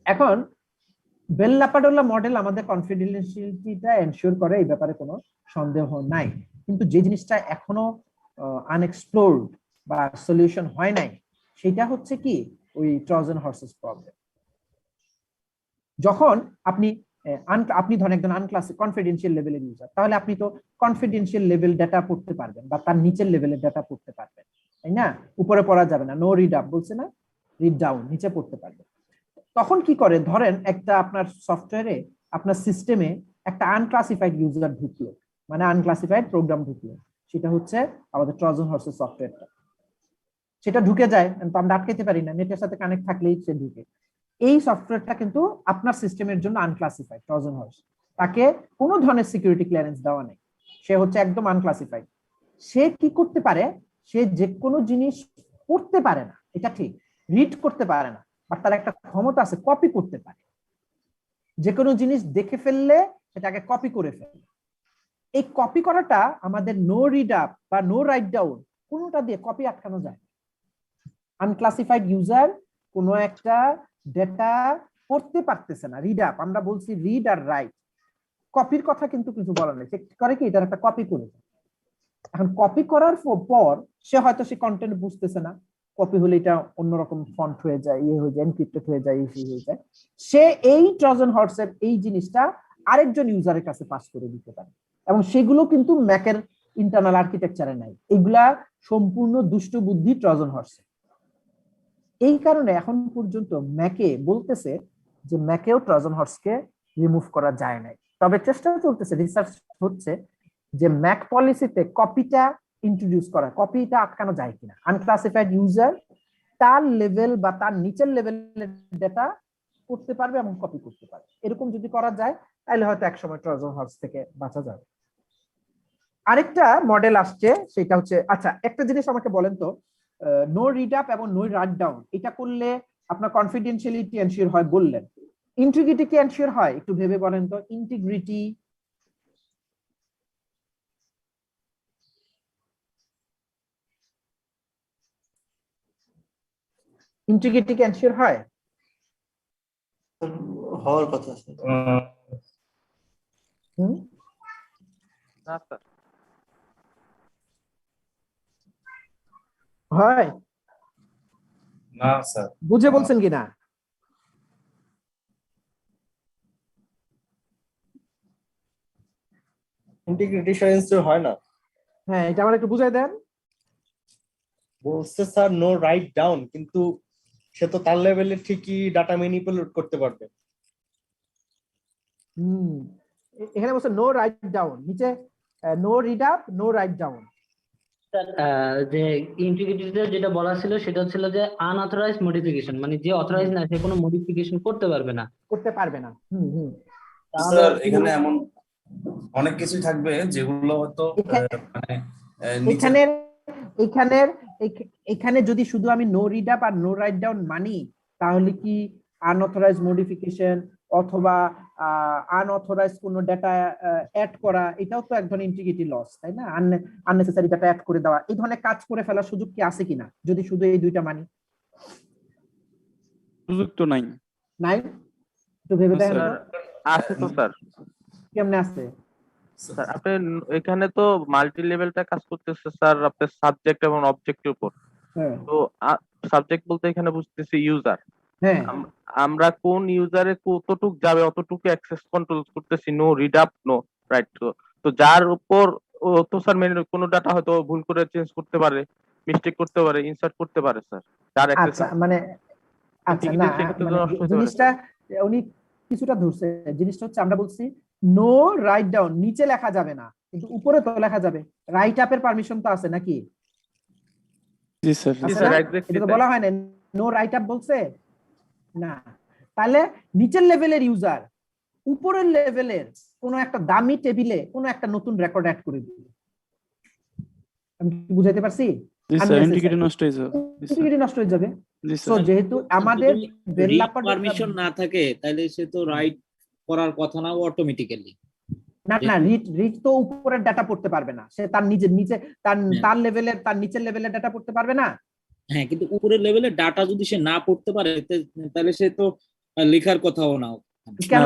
এখন বেল লাপাডুলা মডেল আমাদের কনফিডেন্সিয়ালিটিটা এনশিওর করে, এই ব্যাপারে কোনো সন্দেহ নাই। কিন্তু যে জিনিসটা এখনো আনএক্সপ্লোরড বা সলিউশন হয় নাই, সেটা হচ্ছে কি ওই ট্রোজান হর্সেস প্রবলেম। যখন আপনি ধরেন একজন কনফিডেন্সিয়াল লেভেলের ইউজার, তাহলে আপনি তো কনফিডেন্সিয়াল লেভেল ডাটা পড়তে পারবেন বা তার নিচের লেভেলের ডাটা পড়তে পারবেন, তাই না? উপরে পড়া যাবে না, নো রিড আপ বলছে না, রিড ডাউন, নিচে পড়তে পারবেন। তখন কি করে, ধরেন একটা আপনার সফটওয়্যারে, আপনার সিস্টেমে একটা আনক্লাসিফাইড ইউজার ঢুকলো, মানে আনক্লাসিফাইড প্রোগ্রাম ঢুকলো, সেটা হচ্ছে আমাদের ট্রোজান হর্সেস সফটওয়্যারটা, সেটা ঢুকে যায়, তো আমরা আটকাইতে পারি না, নেটের সাথে কানেক্ট থাকলেই সে ঢুকে। এই সফটওয়্যারটা কিন্তু আপনার সিস্টেমের জন্য আনক্লাসিফাইড, ট্রোজান হর্স, তাকে কোনো ধরনের সিকিউরিটি ক্লিয়ারেন্স দেওয়া নেই, সে হচ্ছে একদম আনক্লাসিফাইড। সে কি করতে পারে, সে যে কোনো জিনিস পড়তে পারে না, এটা ঠিক, রিড করতে পারে না, বাট তার একটা ক্ষমতা আছে, কপি করতে পারে। যে কোনো জিনিস দেখে ফেললে সেটাকে কপি করে ফেলে। এই কপি করাটা আমাদের নো রিড আপ বা নো রাইট ডাউন কোনোটা দিয়ে কপি আটকানো যায়। আনক্লাসিফাইড ইউজার কোনো একটা ডেটা পড়তে পারতেছে না, রিড আপ আমরা বলছি রিড আর রাইট, কপির কথা কিন্তু কিছু বলা নেই, সে করে কি এটার একটা কপি করে। এখন কপি করার পর সে হয়তো সে কন্টেন্ট বুঝতেছে না, কপি হলে এটা অন্যরকম ফন্ট হয়ে যায়, ইয়ে হয়ে যায়, এনক্রিপ্টেড হয়ে যায়, এই হয়ে যায়, সে এই ট্রোজান হর্সের এই জিনিসটা আরেকজন ইউজারের কাছে পাস করে দিতে পারে, এবং সেগুলো কিন্তু ম্যাকের ইন্টারনাল আর্কিটেকচারে নাই, এগুলা সম্পূর্ণ দুষ্ট বুদ্ধি ট্রোজান হর্সে। এই কারণে এখন পর্যন্ত ম্যাকে বলতেছে যে ম্যাকেও ট্রোজান হর্সকে রিমুভ করা যায় নাই, তবে চেষ্টা চলতেছে, রিসার্চ হচ্ছে যে ম্যাক পলিসিতে কপিটা ইন্ট্রোডিউস করা, কপিটা আটকানো যায় কিনা। আনক্লাসিফাইড ইউজার তার লেভেল বা তার নিচের লেভেলের ডেটা করতে পারবে এবং কপি করতে পারবে, এরকম যদি করা যায় তাহলে হয়তো একসময় ট্রোজান হর্স থেকে বাঁচা যাবে। আরেকটা মডেল আসছে, সেটা হচ্ছে, আচ্ছা একটা জিনিস আমাকে বলেন তো, নো রিড আপ এবং নো রাইট ডাউন এটা করলে আপনার কনফিডেন্সিয়ালিটি এনশিওর হয় বললেন, ইন্টিগ্রিটি কি এনশিওর হয়? একটু ভেবে বলেন তো, ইন্টিগ্রিটি ইন্টিগ্রিটি কি এনশিওর হয়? হওয়ার কথা আছে। হয় না স্যার, বুঝে বলছেন কিনা? ইন্টিগ্রিটি এনশিওর হয় না। হ্যাঁ, এটা আমার একটু বুঝাই দেন। বলছে স্যার নো রাইট ডাউন, কিন্তু সে তো তার লেভেলে ঠিকই ডাটা ম্যানিপুলেট করতে পারবে। এখানে বলছে নো রাইট ডাউন, নিচে no read up, no write down. যে ইন্টিগ্রিটিতে যেটা বলা ছিল সেটা ছিল যে আনঅথরাইজড মডিফিকেশন, মানে যে অথরাইজ না সে কোনো মডিফিকেশন করতে পারবে না। স্যার এখানে এমন অনেক কিছু থাকবে যেগুলো হয়তো মানে এখানে যদি শুধু আমি নো রিড আপ আর নো রাইট ডাউন মানি, তাহলে কি আনঅথরাইজড মডিফিকেশন অথবা আনঅথরাইজ কোনো ডাটা অ্যাড করা, এটাও তো এক ধরনের ইন্টিগ্রিটি লস, তাই না? আননেসেসারি ডাটা অ্যাড করে দেওয়া, এই ধরনের কাজ করে ফেলার সুযোগ কি আছে কিনা যদি শুধু এই দুইটা মানি? সুযোগ তো নাই। একটু ভেবে দেখেন। আছে তো স্যার। কেমনে আছে স্যার? আপনি এখানে তো মাল্টি লেভেলটা কাজ করতেছে স্যার আপনার সাবজেক্ট এবং অবজেক্টের উপর। তো সাবজেক্ট বলতে এখানে বুঝতেছি ইউজার। আমরা কোন ইউজারে কতটুক যাবে অতটুকু অ্যাক্সেস কন্ট্রোল করতেছি, no read up no write. তো যার উপর তো স্যার মেনু কোনো ডাটা হয়তো ভুল করে চেঞ্জ করতে পারে, মিস্টেক করতে পারে, ইনসার্ট করতে পারে স্যার। যার অ্যাক্সেস মানে না জিনিসটা উনি কিছুটা ধরছে। জিনিসটা হচ্ছে আমরা বলছি নো রাইট ডাউন নিচে লেখা যাবে না, কিন্তু উপরে তো লেখা যাবে। রাইট আপের পারমিশন তো আছে নাকি? জি স্যার। এটা তো বলা হয় না, নো রাইট আপ বলছে না। তাহলে নিচের লেভেলের ইউজার উপরের লেভেলের কোন একটা দামি টেবিলে কোন একটা নতুন রেকর্ড অ্যাড করে দিবে। আমি কি বুঝাইতে পারছি? জি স্যার, ইন্টিগ্রিটি নষ্ট হয়ে যাবে। ইন্টিগ্রিটি নষ্ট হয়ে যাবে। জি সো যেহেতু আমাদের পারমিশন না থাকে তাহলে সে তো রাইট করার কথা না অটোমেটিক্যালি। না রিড তো উপরের ডাটা পড়তে পারবে না, সে তার নিচে তার লেভেলের তার নিচের লেভেলের ডাটা পড়তে পারবে না। হ্যাঁ, কিন্তু উপরের লেভেলের ডাটা যদি সে না পড়তে পারে তাহলে সে তো লেখার কথাও না,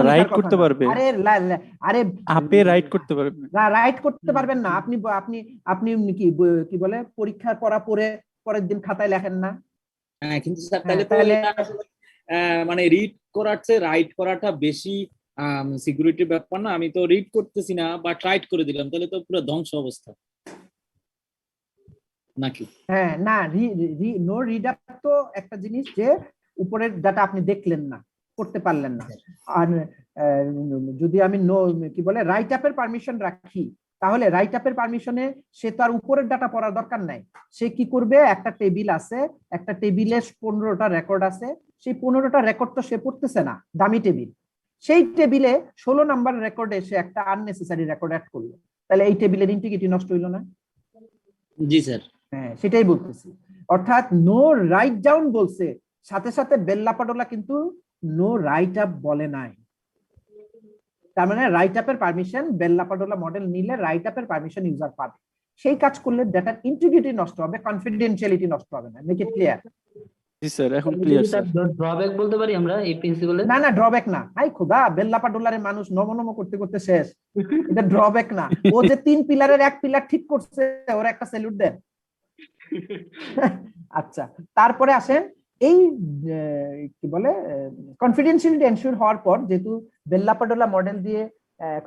রাইট করতে পারবে। আরে আপে রাইট করতে পারবে না, রাইট করতে পারবেন না। আপনি কি বলে পরীক্ষার পরের দিন খাতায় লেখেন না? হ্যাঁ, কিন্তু স্যার তাহলে মানে রিড করার চেয়ে রাইট করাটা বেশি সিকিউরিটি ব্যাপার না? আমি তো রিড করতেছি না বাট রাইট করে দিলাম, তাহলে তো পুরো ধ্বংস অবস্থা নাকি? হ্যাঁ, না নো রিড আপ তো একটা জিনিস যে উপরের ডাটা আপনি দেখলেন না, করতে পারলেন না। আর যদি আমি কি বলে রাইট আপের পারমিশন রাখি, তাহলে রাইট আপের পারমিশনে সে তো আর উপরের ডাটা পড়ার দরকার নাই। সে কি করবে, একটা টেবিল আছে, একটা টেবিলে 15টা রেকর্ড আছে, সেই 15টা রেকর্ড তো সে পড়তেছে না, দামি টেবিল। সেই টেবিলে 16 নাম্বার রেকর্ডে সে একটা আননেসেসারি রেকর্ড অ্যাড করলো, তাহলে এই টেবিলের ইন্টিগ্রিটি নষ্ট হইলো না? জি স্যার। হ্যাঁ, সেটাই বলতেছি। অর্থাৎ নো রাইট ডাউন বলছে, সাথে সাথে বেল লাপাডুলা কিন্তু নো রাইট আপ বলে নাই। তার মানে রাইট আপের পারমিশন বেল লাপাডুলা মডেল নিলে রাইট আপের পারমিশন ইউজার পাবে। সেই কাজ করলে ডাটার ইন্টিগ্রিটি নষ্ট হবে, কনফিডেন্সিয়ালিটি নষ্ট হবে না। Make it clear? G sir, এখন ক্লিয়ার স্যার। ড্রব্যাক বলতে পারি আমরা এই প্রিন্সিপালে? না ড্রব্যাক না। হাই খোদা, বেল লাপাডুলারে মানুষ নম করতে করতে শেষ। এটা ড্রব্যাক না। ও যে 3 পিলারের এক পিলার ঠিক করছে, ওরা একটা স্যালুট দেন। আচ্ছা, তারপরে আসেন এই কি বলে কনফিডেন্সিয়ালিটি এনশিওর হওয়ার পর, যেহেতু বেল লাপাডুলা মডেল দিয়ে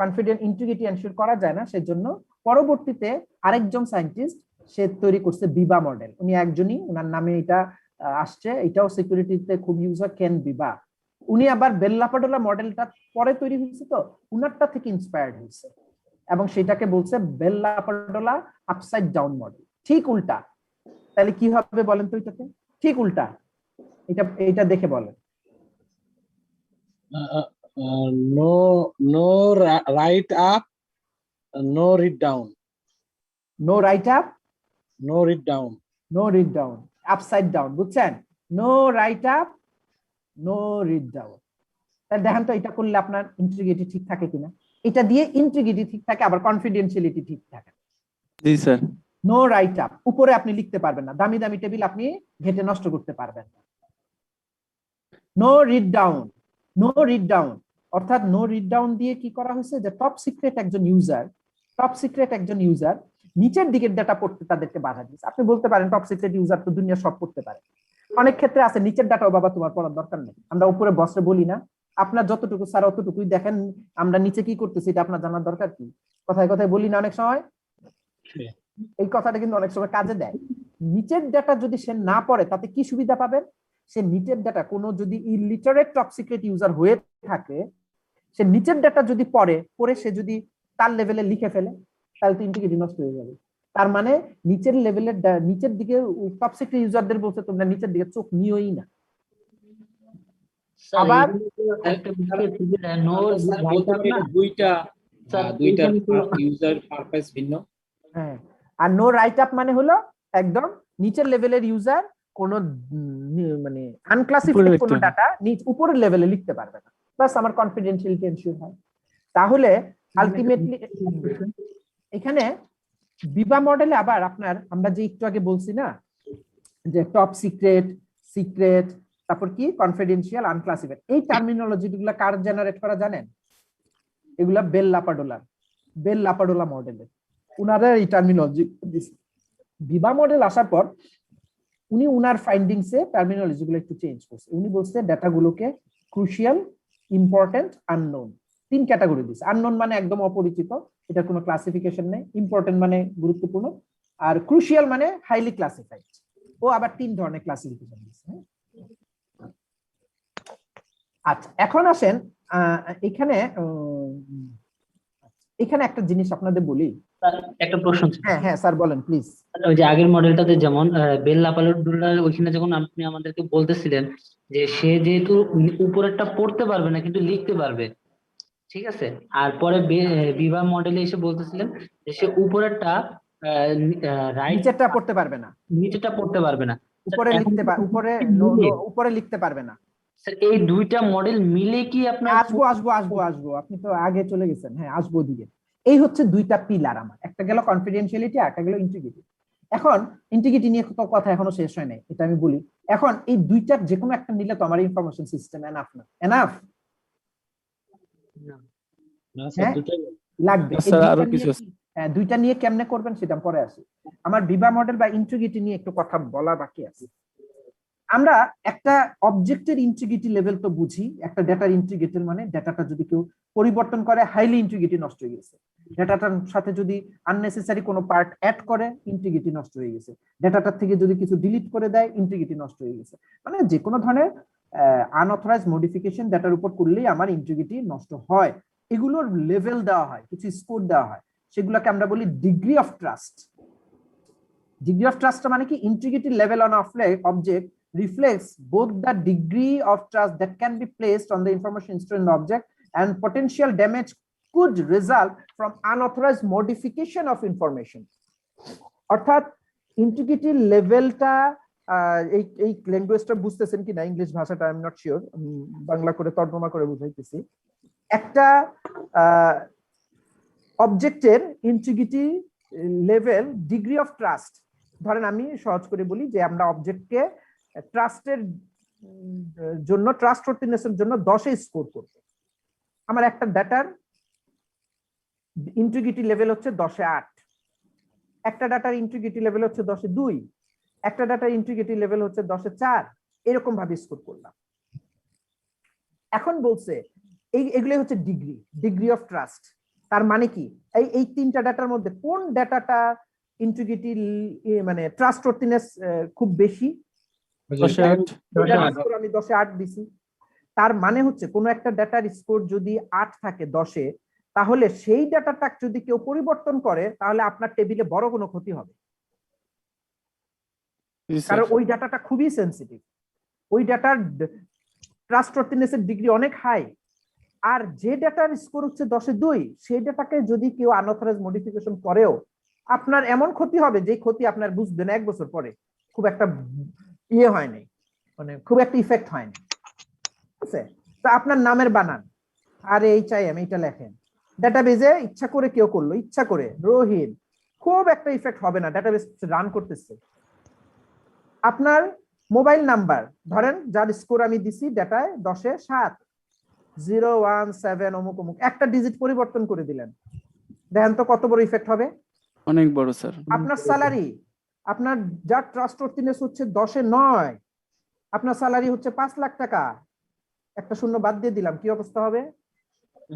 কনফিডেন্ট ইন্টিগ্রিটি এনশিওর করা যায় না, সেজন্য পরবর্তীতে আরেকজন সায়েন্টিস্ট সে তৈরি করছে বিবা মডেল। উনি একজনই, ওনার নামে এটা আসছে, এটাও সিকিউরিটিতে খুব ইউজ হয়, কেন বিবা। উনি আবার বেল লাপাডুলা মডেলটা পরে তৈরি হয়েছে, তো উনারটা থেকে ইন্সপায়ার্ড হয়েছে এবং সেটাকে বলছে Bell LaPadula upside down model. ঠিক উল্টা। তাহলে কি হবে বলেন তো? এটাতে ঠিক উল্টা। এটা দেখে বলেন। No write up no read down. No write up no read down. No read down, upside down, বুঝছেন? No write up no read down. তাহলে দেখেন তো এটা করলে আপনার ইন্টিগ্রিটি ঠিক থাকে কিনা। এটা দিয়ে ইন্টিগ্রিটি ঠিক থাকে, আবার কনফিডেন্সিয়ালিটি ঠিক থাকে। জি স্যার। নো রাইট আপ, উপরে আপনি লিখতে পারবেন না, দামি দামি টেবিল আপনি ঘেটে নষ্ট করতে পারবেন না। No read down, no read down অর্থাৎ নো রিড ডাউন দিয়ে কি করা হয়েছে, যে টপ সিক্রেট একজন ইউজার নিচের দিকের ডাটা পড়তে তাদেরকে বাধা দিয়েছে। আপনি বলতে পারেন টপ সিক্রেট ইউজার তো দুনিয়া সব পড়তে পারে। অনেক ক্ষেত্রে আছে নিচের ডাটাও বাবা তোমার পড়ার দরকার নেই। আমরা উপরে বসে বলি না, আপনার যতটুকু স্যার অতটুকুই দেখেন, আমরা নিচে কি করতেছি এটা আপনার জানার দরকার কি? কথায় কথায় বলি না অনেক সময়, এই কথাটা কিন্তু অনেক সময় কাজে দেয়। নিচের ডাটা যদি সে না পড়ে তাতে কি সুবিধা পাবেন? সে নিচের ডাটা কোনো যদি ইলিটারেট টপ সিক্রেট ইউজার হয়ে থাকে, সে নিচের ডাটা যদি পড়ে সে যদি তার লেভেলে লিখে ফেলে তাহলে তো ইন্টিগ্রিটি নষ্ট হয়ে যাবে। তার মানে নিচের লেভেলের নিচের দিকে টপ সিক্রেট ইউজারদের বলছে তোমরা নিচের দিকে চোখ নিওই না। আবার একটা বিষয় ছিল যে নো স্যার বলতে পারি এটা দুইটা ইউজার পারপাস ভিন্ন। হ্যাঁ, আর নো রাইট আপ মানে হলো একদম নিচের লেভেলের ইউজার কোন মানে আনক্লাসিফাইড কোন ডাটা উপরের লেভেলে লিখতে পারবে না, বাস আমার কনফিডেন্সিয়ালিটি এনশিওর হয়। তাহলে আলটিমেটলি এখানে বিবা মডেলে আবার আপনার আমরা যে একটু আগে বলছি না যে টপ সিক্রেট, সিক্রেট, তারপর কি কনফিডেন্সিয়াল, আনক্লাসিফাইড, এই টার্মিনোলজি গুলা কার জেনারেট করা জানেন? এগুলা বেল লাপাডোলা মডেলের উনারা এই টার্মিনোলজি দিছে। বিবা মডেল আসার পর উনি উনার ফাইন্ডিংসে টার্মিনোলজি গুলো একটু চেঞ্জ করছে। উনি বলছে ডাটাগুলোকে ক্রুশিয়াল, ইম্পর্টেন্ট, আননোন, 3 ক্যাটাগরি দিছে। আননোন মানে একদম অপরিচিত, এটা কোনো ক্লাসিফিকেশন নেই। ইম্পর্টেন্ট মানে গুরুত্বপূর্ণ, আর ক্রুশিয়াল মানে হাইলি ক্লাসিফাইড। ও আবার 3 ধরনের ক্লাসিফিকেশন দিছে। আচ্ছা, এখন আসেন এখানে একটা জিনিস আপনাদের বলি। একটা প্রশ্ন ছিল। হ্যাঁ স্যার বলেন প্লিজ। ওই যে আগের মডেলটাতে যেমন বেল লাপাডুলা, ওইখানে যখন আপনি আমাদেরকে বলতেছিলেন যে সে যেহেতু উপরেরটা পড়তে পারবে না কিন্তু লিখতে পারবে, ঠিক আছে, আর পরে বিবা মডেলে এসে বলতেছিলেন যে সে উপরেরটা নিচেরটা পড়তে পারবে না, নিচেরটা পড়তে পারবে না, উপরে লিখতে পারবে না। স্যার এই দুইটা মডেল মিলে কি আপনার? আসবো, আপনি তো আগে চলে গেছেন। হ্যাঁ, আসবো দিকে। এই হচ্ছে দুইটা পিলার আমার, একটা গেল কনফিডেন্সিয়ালিটি, একটা গেল ইন্টিগ্রিটি। এখন ইন্টিগ্রিটি নিয়ে তো কথা এখনো শেষ হয় নাই, এটা আমি বলি। এখন এই দুইটার যে কোনো একটা নিলে তো আমার ইনফরমেশন সিস্টেম এনাফ না? এনাফ লাগবে। দুইটা নিয়ে কেমনে করবেন সেটা পরে আসি। আমার বিবা মডেল বা ইন্টিগ্রিটি নিয়ে একটু কথা বলা বাকি আছে। আমরা একটা অবজেক্টের ইন্টিগ্রিটি লেভেল তো বুঝি, একটা ডেটার ইন্টিগ্রিটি মানে ডেটাটা যদি কেউ পরিবর্তন করে হাইলি ইন্টিগ্রিটি নষ্ট হয়ে গেছে, ডেটাটার সাথে যদি আননেসেসারি কোনো পার্ট অ্যাড করে ইন্টিগ্রিটি নষ্ট হয়ে গেছে, ডেটাটার থেকে যদি কিছু ডিলিট করে দেয় ইন্টিগ্রিটি নষ্ট হয়ে গেছে। মানে যে কোনো ধরনের আনঅথরাইজড মডিফিকেশন ডেটার উপর করলেই আমার ইন্টিগ্রিটি নষ্ট হয়। এগুলোর লেভেল দেওয়া হয়, কিছু স্কোর দেওয়া হয়, সেগুলোকে আমরা বলি degree of trust. Degree of trust মানে কি? Integrity level on object reflects both the degree of trust that can be placed on the information stored in the object and potential damage could result from unauthorized modification of information. অর্থাৎ ইন্টিগ্রিটি লেভেলটা এই ল্যাঙ্গুয়েজটা বুঝতেছেন কিনা, ইংলিশ ভাষাটা I am not sure, Bangla করে তর্জমা করে বুঝাইতেছি। একটা অবজেক্টের integrity level, degree of trust, ধরেন আমি সহজ করে বলি যে আমরা অবজেক্টকে ট্রাস্টের জন্য, ট্রাস্টওয়ার্থিনেসের জন্য 10-এ স্কোর করব। আমার একটা ডাটার ইন্টিগ্রিটি লেভেল হচ্ছে 10-এ 8, একটা ডাটার ইন্টিগ্রিটি লেভেল হচ্ছে 10-এ 2, একটা ডাটার ইন্টিগ্রিটি লেভেল হচ্ছে 10-এ 4, এরকম ভাবে স্কোর করলাম। এখন বলছে এগুলো হচ্ছে ডিগ্রি অফ ট্রাস্ট। তার মানে কি এই 3টা ডাটার মধ্যে কোন ডাটাটা ইন্টিগ্রিটি মানে ট্রাস্টওয়ার্থিনেস খুব বেশি? আমি 10-এ 8 দিছি। তার মানে হচ্ছে কোন একটা ডাটার স্কোর যদি 8 থাকে 10-এ, তাহলে সেই ডাটাটা যদি কেউ পরিবর্তন করে তাহলে আপনার টেবিলে বড় কোনো ক্ষতি হবে, কারণ ওই ডাটাটা খুবই সেন্সিটিভ, ওই ডাটার ট্রাস্টওয়ার্থিনেসের ডিগ্রি অনেক হাই। আর যে ডাটার স্কোর হচ্ছে 10-এ 2, সেই ডাটাকে যদি কেউ আনঅথরাইজড মডিফিকেশন করেও আপনার এমন ক্ষতি হবে যে ক্ষতি আপনার বুঝবেন 1 বছর পরে, খুব একটা হয় নাই, মানে খুব একটা ইফেক্ট হয়নি। ঠিক আছে? তো আপনার নামের বানান RHIM এইটা লেখেন, ডাটাবেজে ইচ্ছা করে কেউ করলো, ইচ্ছা করে রোহিত, খুব একটা ইফেক্ট হবে না, ডাটাবেস রান করতেছে। আপনার মোবাইল নাম্বার ধরেন যার স্কোর আমি দিছি ডাটায় 10-এ 7, 017 অমুক অমুক, একটা ডিজিট পরিবর্তন করে দিলেন, দেখেন তো কত বড় ইফেক্ট হবে? অনেক বড় স্যার। আপনার স্যালারি, আপনার যার ট্রাস্টওয়ার্থিনেস হচ্ছে 10-এ 9, আপনার স্যালারি হচ্ছে 5 লাখ টাকা, একটা শূন্য বাদ দিয়ে দিলাম, কি অবস্থা হবে?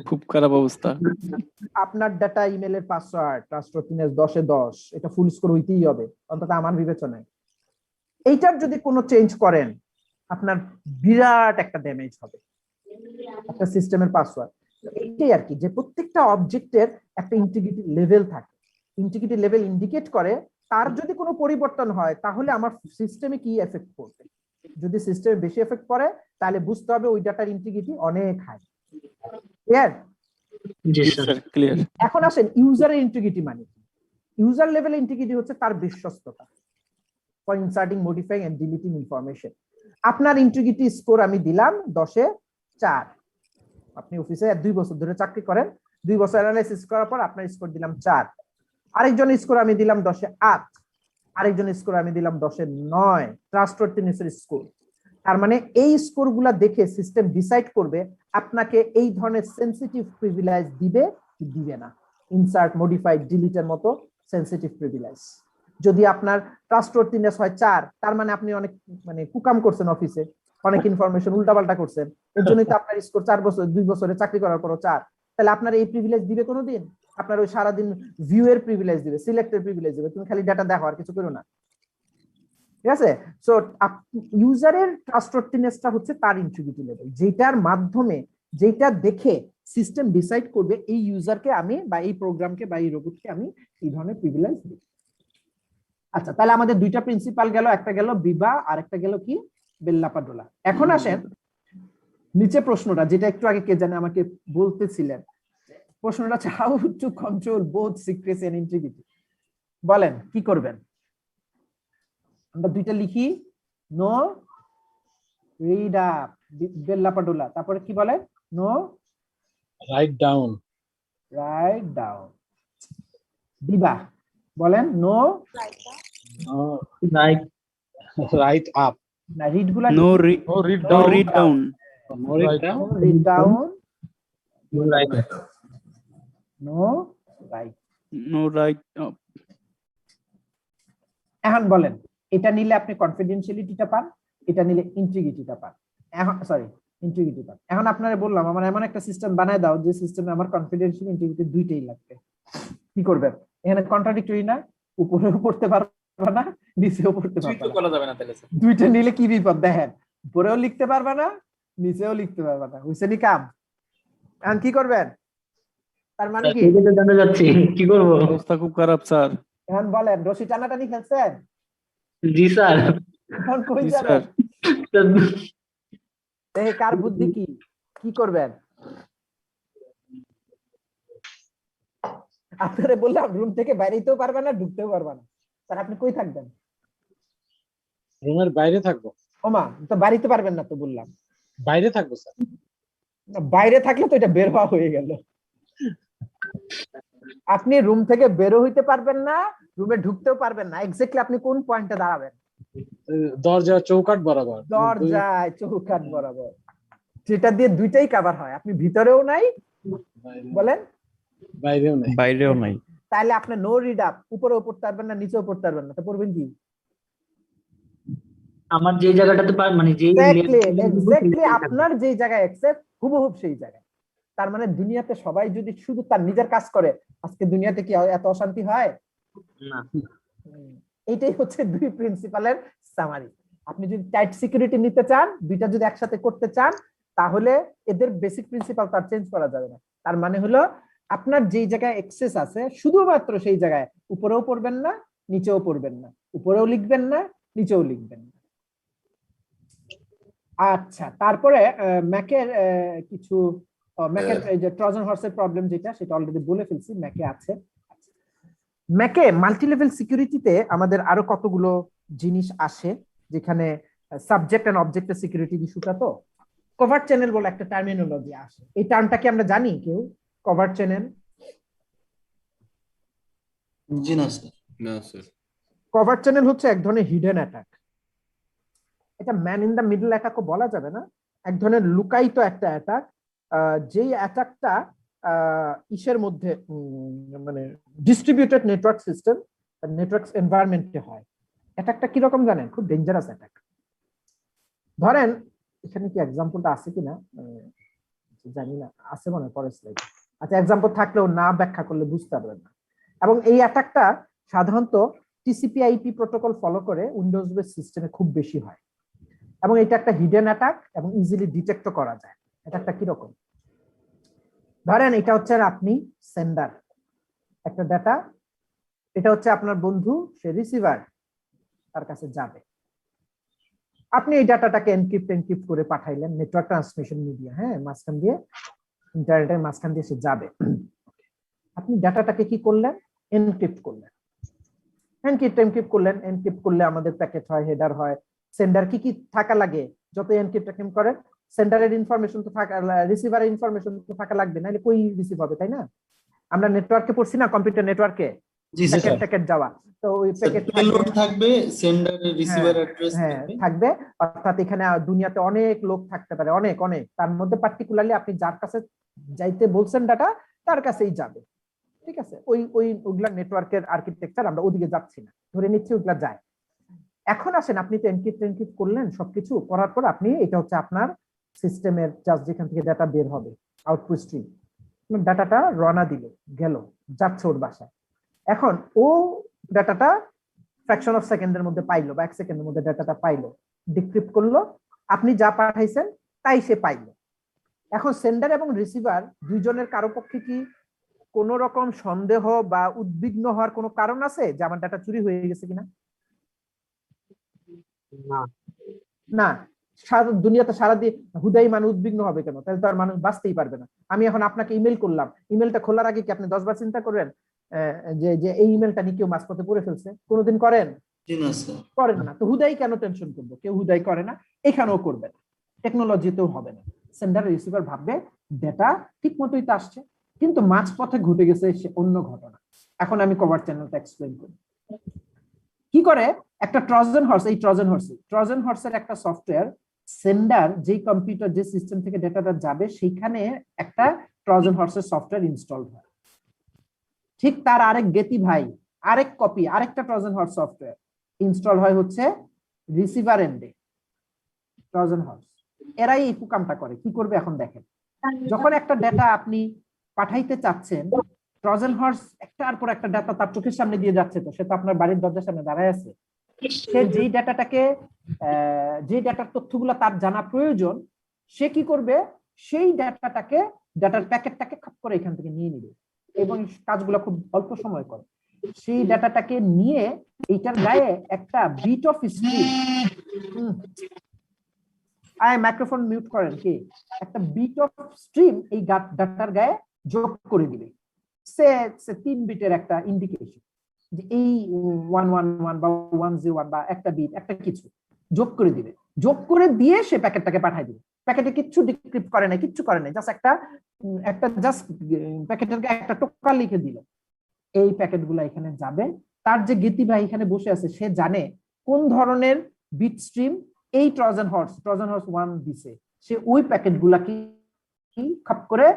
খুব খারাপ অবস্থা। আপনার ডাটা, ইমেলের পাসওয়ার্ড, ট্রাস্টওয়ার্থিনেস 10-এ 10, এটা ফুল স্কোর হইতেই হবে অন্তত আমার বিবেচনায়। এইটার যদি কোনো চেঞ্জ করেন আপনার বিরাট একটা ড্যামেজ হবে একটা সিস্টেমের পাসওয়ার্ড। এইটাই আর কি, যে প্রত্যেকটা অবজেক্টের একটা ইন্টিগ্রিটি লেভেল থাকে, ইন্টিগ্রিটি লেভেল ইন্ডিকেট করে তার যদি কোনো পরিবর্তন হয় তাহলে আমার সিস্টেমে কি এফেক্ট পড়বে। যদি সিস্টেমে বেশি এফেক্ট পড়ে তাহলে বুঝতে হবে ওই ডাটার ইন্টিগ্রিটি অনেক হাই। ক্লিয়ার? জি স্যার ক্লিয়ার। এখন আসেন ইউজারের ইন্টিগ্রিটি মানে কি। ইউজার লেভেল ইন্টিগ্রিটি হচ্ছে তার বিশ্বস্ততা for inserting, modifying and deleting information. আপনার ইন্টিগ্রিটি স্কোর আমি দিলাম 10-এ 4। আপনি অফিসে 2 বছর ধরে চাকরি করেন, 2 বছর অ্যানালাইসিস করার পর আপনার স্কোর দিলাম 4। আরেকজন স্কোর আমি দিলাম 10-এ 8, আরেকজন স্কোর আমি দিলাম 10-এ 9। ট্রাস্টওয়ার্থিনেসের স্কোর। তার মানে এই স্কোর গুলা দেখে সিস্টেম ডিসাইড করবে আপনাকে এই ধরনের সেনসিটিভ প্রিভিলেজ দিবে কি দিবে না। ইনসার্ট, মডিফাই, ডিলিটের মতো সেনসিটিভ প্রিভিলেজ। যদি আপনার ট্রাস্টওয়ার্থিনেস হয় 4, তার মানে আপনি অনেক কুকাম করছেন অফিসে, অনেক ইনফরমেশন উল্টাপাল্টা করছেন, এর জন্যই তো আপনার স্কোর 4 বছর, 2 বছরে চাকরি করার পরও 4। তাহলে আপনার এই প্রিভিলেজ দিবে কোনোদিন? আপনার ওই সারাদিন ভিউ এর প্রিভিলেজ দিবে, সিলেক্টের প্রিভিলেজ দিবে, তুমি খালি ডাটা দেখো আর কিছু করো না। ঠিক আছে? সো ইউজারের ট্রাস্টওয়ার্থিনেসটা হচ্ছে তার ইন্টিগ্রিটি লেভেল, যেটার মাধ্যমে, যেটা দেখে সিস্টেম ডিসাইড করবে এই ইউজারকে আমি বা এই প্রোগ্রামকে বা এই রোবটকে আমি এই ধরনের প্রিভিলেজ দিই। আচ্ছা, তাহলে আমাদের দুইটা প্রিন্সিপাল গেল, একটা গেল বিবা আর একটা গেল কি বেল লাপাডুলা। এখন আসেন নিচে প্রশ্নটা, যেটা একটু আগে কে জানে আমাকে বলতেছিলেন। প্রশ্নটা হচ্ছে how to control both secrecy and integrity. বলেন কি করবেন? আমরা দুইটা লিখি, no read up Bell LaPadula, তারপরে কি বলে? No write down. Write down. Biba বলেন নো রাইট রাইট আপ। না, রিড গুলা no read down. No read down. Read down, no write, no write. No write up. এখন বলেন এটা নিলে আপনি কনফিডেন্সিয়ালিটিটা পান, এটা নিলে ইন্টিগ্রিটিটা পান। এখন ইন্টিগ্রিটি পান। এখন আপনারা বললাম আমার এমন একটা সিস্টেম বানায় দাও যে সিস্টেমে আমার কনফিডেন্সিয়াল, ইন্টিগ্রিটি দুইটাই লাগবে। কি করবেন? এখানে কন্ট্রাডিক্টরি না? উপরেও পড়তে পারবে না, নিচেও পড়তে পারবে না। করা যাবে না তাহলে স্যার। দুইটা নিলে কি বিপদ দেখেন, উপরেও লিখতে পারবে না, নিচেও লিখতে পারবে না। হইছেনি কাম? এখন কি করবেন? তার মানে কি সেটা জানা যাচ্ছে, কি করব? অবস্থা খুব খারাপ স্যার। এখন বলেন রশি টানাটানি খেলছেন? জি স্যার। এখন কই জি যাবেন? স্যার। এই কার বুদ্ধি কি? কি করবেন? আপনারে বললাম রুম থেকে বাইরেতেও পারবে না, ঢুকতেও পারবে না। স্যার আপনি কই থাকবেন? রুমের বাইরে থাকবো। ওমা, তো বাড়িতে পারবেন না তো বললাম। বাইরে থাকবো স্যার। না, বাইরে থাকলে তো এটা বের হওয়া হয়ে গেল। আপনি রুম থেকে বেরো হইতে পারবেন না, রুমে ঢুকতেও পারবেন না। এক্স্যাক্টলি আপনি কোন পয়েন্টে দাঁড়াবেন? দরজা চৌকাঠ বরাবর। দরজায় চৌকাঠ বরাবর, যেটা দিয়ে দুইটাই কভার হয়। আপনি ভিতরেও নাই, বলেন বাইরেও নাই। বাইরেও নাই। তাহলে আপনি নো রিড আপ, উপরেও পড়তে পারবেন না, নিচেও পড়তে পারবেন না, তো পড়বেন কি? আমার যে জায়গাটাতে মানে যে এক্স্যাক্টলি আপনার যে জায়গায় অ্যাক্সেস হুবহুব সেই জায়গায়। তার মানে দুনিয়াতে সবাই যদি শুধু তার নিজের কাজ করে, আজকে দুনিয়াতে কি এত অশান্তি হয় না? এইটাই হচ্ছে দুই প্রিন্সিপালের সামারি। আপনি যদি টাইট সিকিউরিটি নিতে চান, দুইটা যদি একসাথে করতে চান, তাহলে এদের বেসিক প্রিন্সিপাল তার চেঞ্জ করা যাবে না। তার মানে হলো আপনার যেই জায়গায় অ্যাক্সেস আছে শুধুমাত্র সেই জায়গায় উপরেও পড়বেন না, নিচেও পড়বেন না, উপরেও লিখবেন না, নিচেও লিখবেন না। আচ্ছা, তারপরে ম্যাকের কিছু ম্যাকের এই যে ট্রোজান হর্সের প্রবলেম যেটা, সেটা অলরেডি বলে ফেলছি, ম্যাকে আছে। ম্যাকে মাল্টি লেভেল সিকিউরিটিতে আমাদের আরো কতগুলো জিনিস আসে, যেখানে সাবজেক্ট এন্ড অবজেক্টের সিকিউরিটি ইস্যুটা, তো কভার চ্যানেল বলে একটা টার্মিনোলজি আসে। এই টার্মটা কি আমরা জানি কেউ? Cover channel? জি না স্যার। না স্যার। কভার চ্যানেল হচ্ছে এক ধরনের হিডেন অ্যাটাক। এটা ম্যান ইন দা মিডল অ্যাটাকও বলা যাবে না, এক ধরনের লুকায়িত একটা অ্যাটাক, যেই অ্যাটাকটা ইসের মধ্যে মানে ডিস্ট্রিবিউটেড নেটওয়ার্ক সিস্টেম, নেটওয়ার্ক এনভায়রনমেন্টে হয়। অ্যাটাকটা কি রকম জানেন? খুব ডেঞ্জারাস অ্যাটাক। ধরেন এখানে কি এক্সাম্পলটা আছে কিনা জানি না, আছে মনে পরের স্লাইডে। আচ্ছা, এক্সাম্পল থাকলেও না ব্যাখ্যা করলে বুঝতে পারবেন না। এবং এই অ্যাটাকটা সাধারণত টিসিপি/আইপি প্রোটোকল ফলো করে উইন্ডোজ বেস সিস্টেমে খুব বেশি হয়, এবং এটা একটা হিডেন অ্যাটাক এবং ইজিলি ডিটেক্ট করা যায়। এটা একটা কিরকম, ধরেন এটা হচ্ছে আপনি সেন্ডার একটা ডাটা, এটা হচ্ছে আপনার বন্ধু, সে রিসিভার, তার কাছে যাবে। আপনি এই ডাটাটাকে এনক্রিপ্ট করে পাঠাইলেন নেটওয়ার্ক ট্রান্সমিশন মিডিয়া, হ্যাঁ, মাঝখান দিয়ে, ইন্টারনেটের মাঝখান দিয়ে সে যাবে। আপনি ডাটাটাকে কি করলেন? এনক্রিপ্ট করলেন। এনক্রিপ্ট করলে আমাদের প্যাকেট হয়, হেডার হয়, সেন্ডার কি কি থাকা লাগে, যত এনক্রিপ্ট করে সেন্ডারের ইনফরমেশন তো থাকা, রিসিভারের ইনফরমেশন তো থাকা লাগবে, নাহলে কই রিসিভ হবে, তাই না? আমরা নেটওয়ার্কে পড়ছি না, কম্পিউটার নেটওয়ার্কে প্যাকেট যাওয়া, তো ওই প্যাকেট থাকবে, সেন্ডার রিসিভার অ্যাড্রেস থাকবে, অর্থাৎ এখানে দুনিয়াতে অনেক লোক থাকতে পারে, অনেক তার মধ্যে পার্টিকুলারলি আপনি যার কাছে যাইতে বলছেন ডাটা, তার কাছেই যাবে, ঠিক আছে? ওইগুলা নেটওয়ার্কের আর্কিটেকচার, আমরা ওদিকে যাচ্ছি না, ধরে নিচ্ছি ওইগুলা যায়। এখন আসেন, আপনি তো এনক্রিপ্ট করলেন, সবকিছু করার পর আপনি, এটা হচ্ছে আপনার সিস্টেমের জাস্ট যেখান থেকে ডাটা বের হবে, আউটপুট স্ট্রিম, ডাটাটা রওনা দিল, গেল, যাচ্ছে ওর বাসায়। এখন ও ডাটাটা ফ্র্যাকশন অফ সেকেন্ডের মধ্যে পাইলো, বা 1 সেকেন্ডের মধ্যে ডাটাটা পাইলো, ডিক্রিপ্ট করলো, আপনি যা পাঠাইছেন তাই সে পাইলো। এখন সেন্ডার এবং রিসিভার দুইজনের কারো পক্ষে কি কোন রকম সন্দেহ বা উদ্বিগ্ন হওয়ার কোনো কারণ আছে যে আমার ডাটা চুরি হয়ে গেছে কিনা? না, সারা দুনিয়াতে সারাদিন হুদাই মানুষ উদ্বিগ্ন হবে কেন? তাহলে তো আর মানুষ বাঁচতেই পারবে না। আমি এখন আপনাকে ইমেল করলাম, ইমেলটা খোলার আগে কি আপনি 10 বার চিন্তা করবেন যে এই ইমেলটা নিয়ে কেউ মাঝপথে পড়ে ফেলছে? কোনোদিন করেন? করেন না। তো হুদাই কেন টেনশন করবো? কেউ হুদাই করে না, এখানেও করবে না, টেকনোলজিতেও হবে না। সেন্ডার রিসিভার ভাববে ডেটা ঠিক মতোই তো আসছে, কিন্তু মাঝপথে ঘটে গেছে অন্য ঘটনা। এখন আমি কভার চ্যানেলটা এক্সপ্লেইন করি। কি করে একটা ট্রোজান হর্স, এই ট্রোজান হর্সের একটা সফটওয়্যার, সেন্ডার যেই কম্পিউটার যে সিস্টেম থেকে ডেটাটা যাবে সেইখানে একটা ট্রোজান হর্সের সফটওয়্যার ইনস্টল হয়। ঠিক তার আরেক গেতি ভাই, আরেক কপি, আরেকটা ট্রোজান হর্স সফটওয়্যার ইনস্টল হয় হচ্ছে রিসিভার এন্ডে, ট্রোজান হর্স। এরাই এই কামটা করে। কি করবে এখন দেখেন, যখন একটা ডেটা আপনি পাঠাইতে চাচ্ছেন, ট্রোজান হর্স একটার পর একটা ডাটা তার চোখের সামনে দিয়ে যাচ্ছে, তো সে তো আপনার বাড়ির দরজার সামনে দাঁড়ায় আছে। সে যেই ডাটাটাকে, যে ডাটার তথ্যগুলো তার জানা প্রয়োজন, সে কি করবে, সেই ডাটাটাকে, ডাটার প্যাকেটটাকে খাপ করে এখান থেকে নিয়ে নিবে, এবং কাজগুলো খুব অল্প সময় করে। সেই ডাটাটাকে নিয়ে এইটার গায়ে একটা bit of stream, microphone mute করেন কি, একটা বিট অফ স্ট্রিম এই ডাটার গায়ে যোগ করে দিবে। সে 3 বিটের একটা ইন্ডিকেশন, যে এই 111 বা 101 বা একটা বিট, একটা কিছু যোগ করে দিবে। যোগ করে দিয়ে সে প্যাকেটটাকে পাঠিয়ে দিবে। প্যাকেটে কিচ্ছু ডিক্রিপ্ট করে নাই, কিচ্ছু করে নাই, জাস্ট একটা জাস্ট প্যাকেটের গায়ে একটা টোকা লিখে দিল। এই প্যাকেটগুলো এখানে যাবে, তার যে গেতি ভাই এখানে বসে আছে, সে জানে কোন ধরনের বিট স্ট্রিম এই ট্রোজান হর্স 1 দিছে। সে ওই প্যাকেটগুলা কি খাপ করে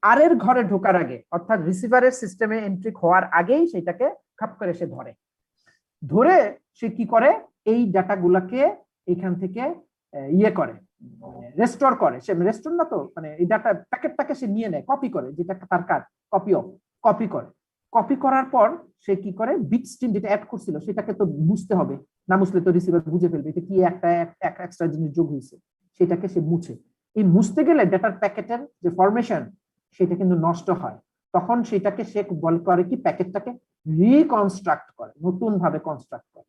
আরের ঘরে ঢোকার আগে, অর্থাৎ রিসিভারের সিস্টেমে এন্ট্রি হওয়ার আগেই সেটাকে খাপ করে সে ধরে সে কি করে, এই ডাটাগুলাকে এখান থেকে করে, রেস্টোর করে। সে রেস্টোর না তো, মানে এই ডাটা প্যাকেটটাকে সে নিয়ে নেয়, কপি করে, যেটা তার কাজ, কপি করে। কপি করার পর সে কি করে, বিট স্ট্রিম যেটা অ্যাড করছিল সেটাকে তো বুঝতে হবে, না বুঝলে তো রিসিভার বুঝে ফেলবে এটা কি একটা এক্সট্রা জিনিস যোগ হয়েছে, সেটাকে সে মুছে। এই মুছতে গেলে ডাটার প্যাকেটের যে ফরমেশন সেটা কিন্তু নষ্ট হয়। তখন সেটাকে সে বল করে কি, প্যাকেটটাকে রিকনস্ট্রাক্ট করে, নতুন ভাবে কনস্ট্রাক্ট করে,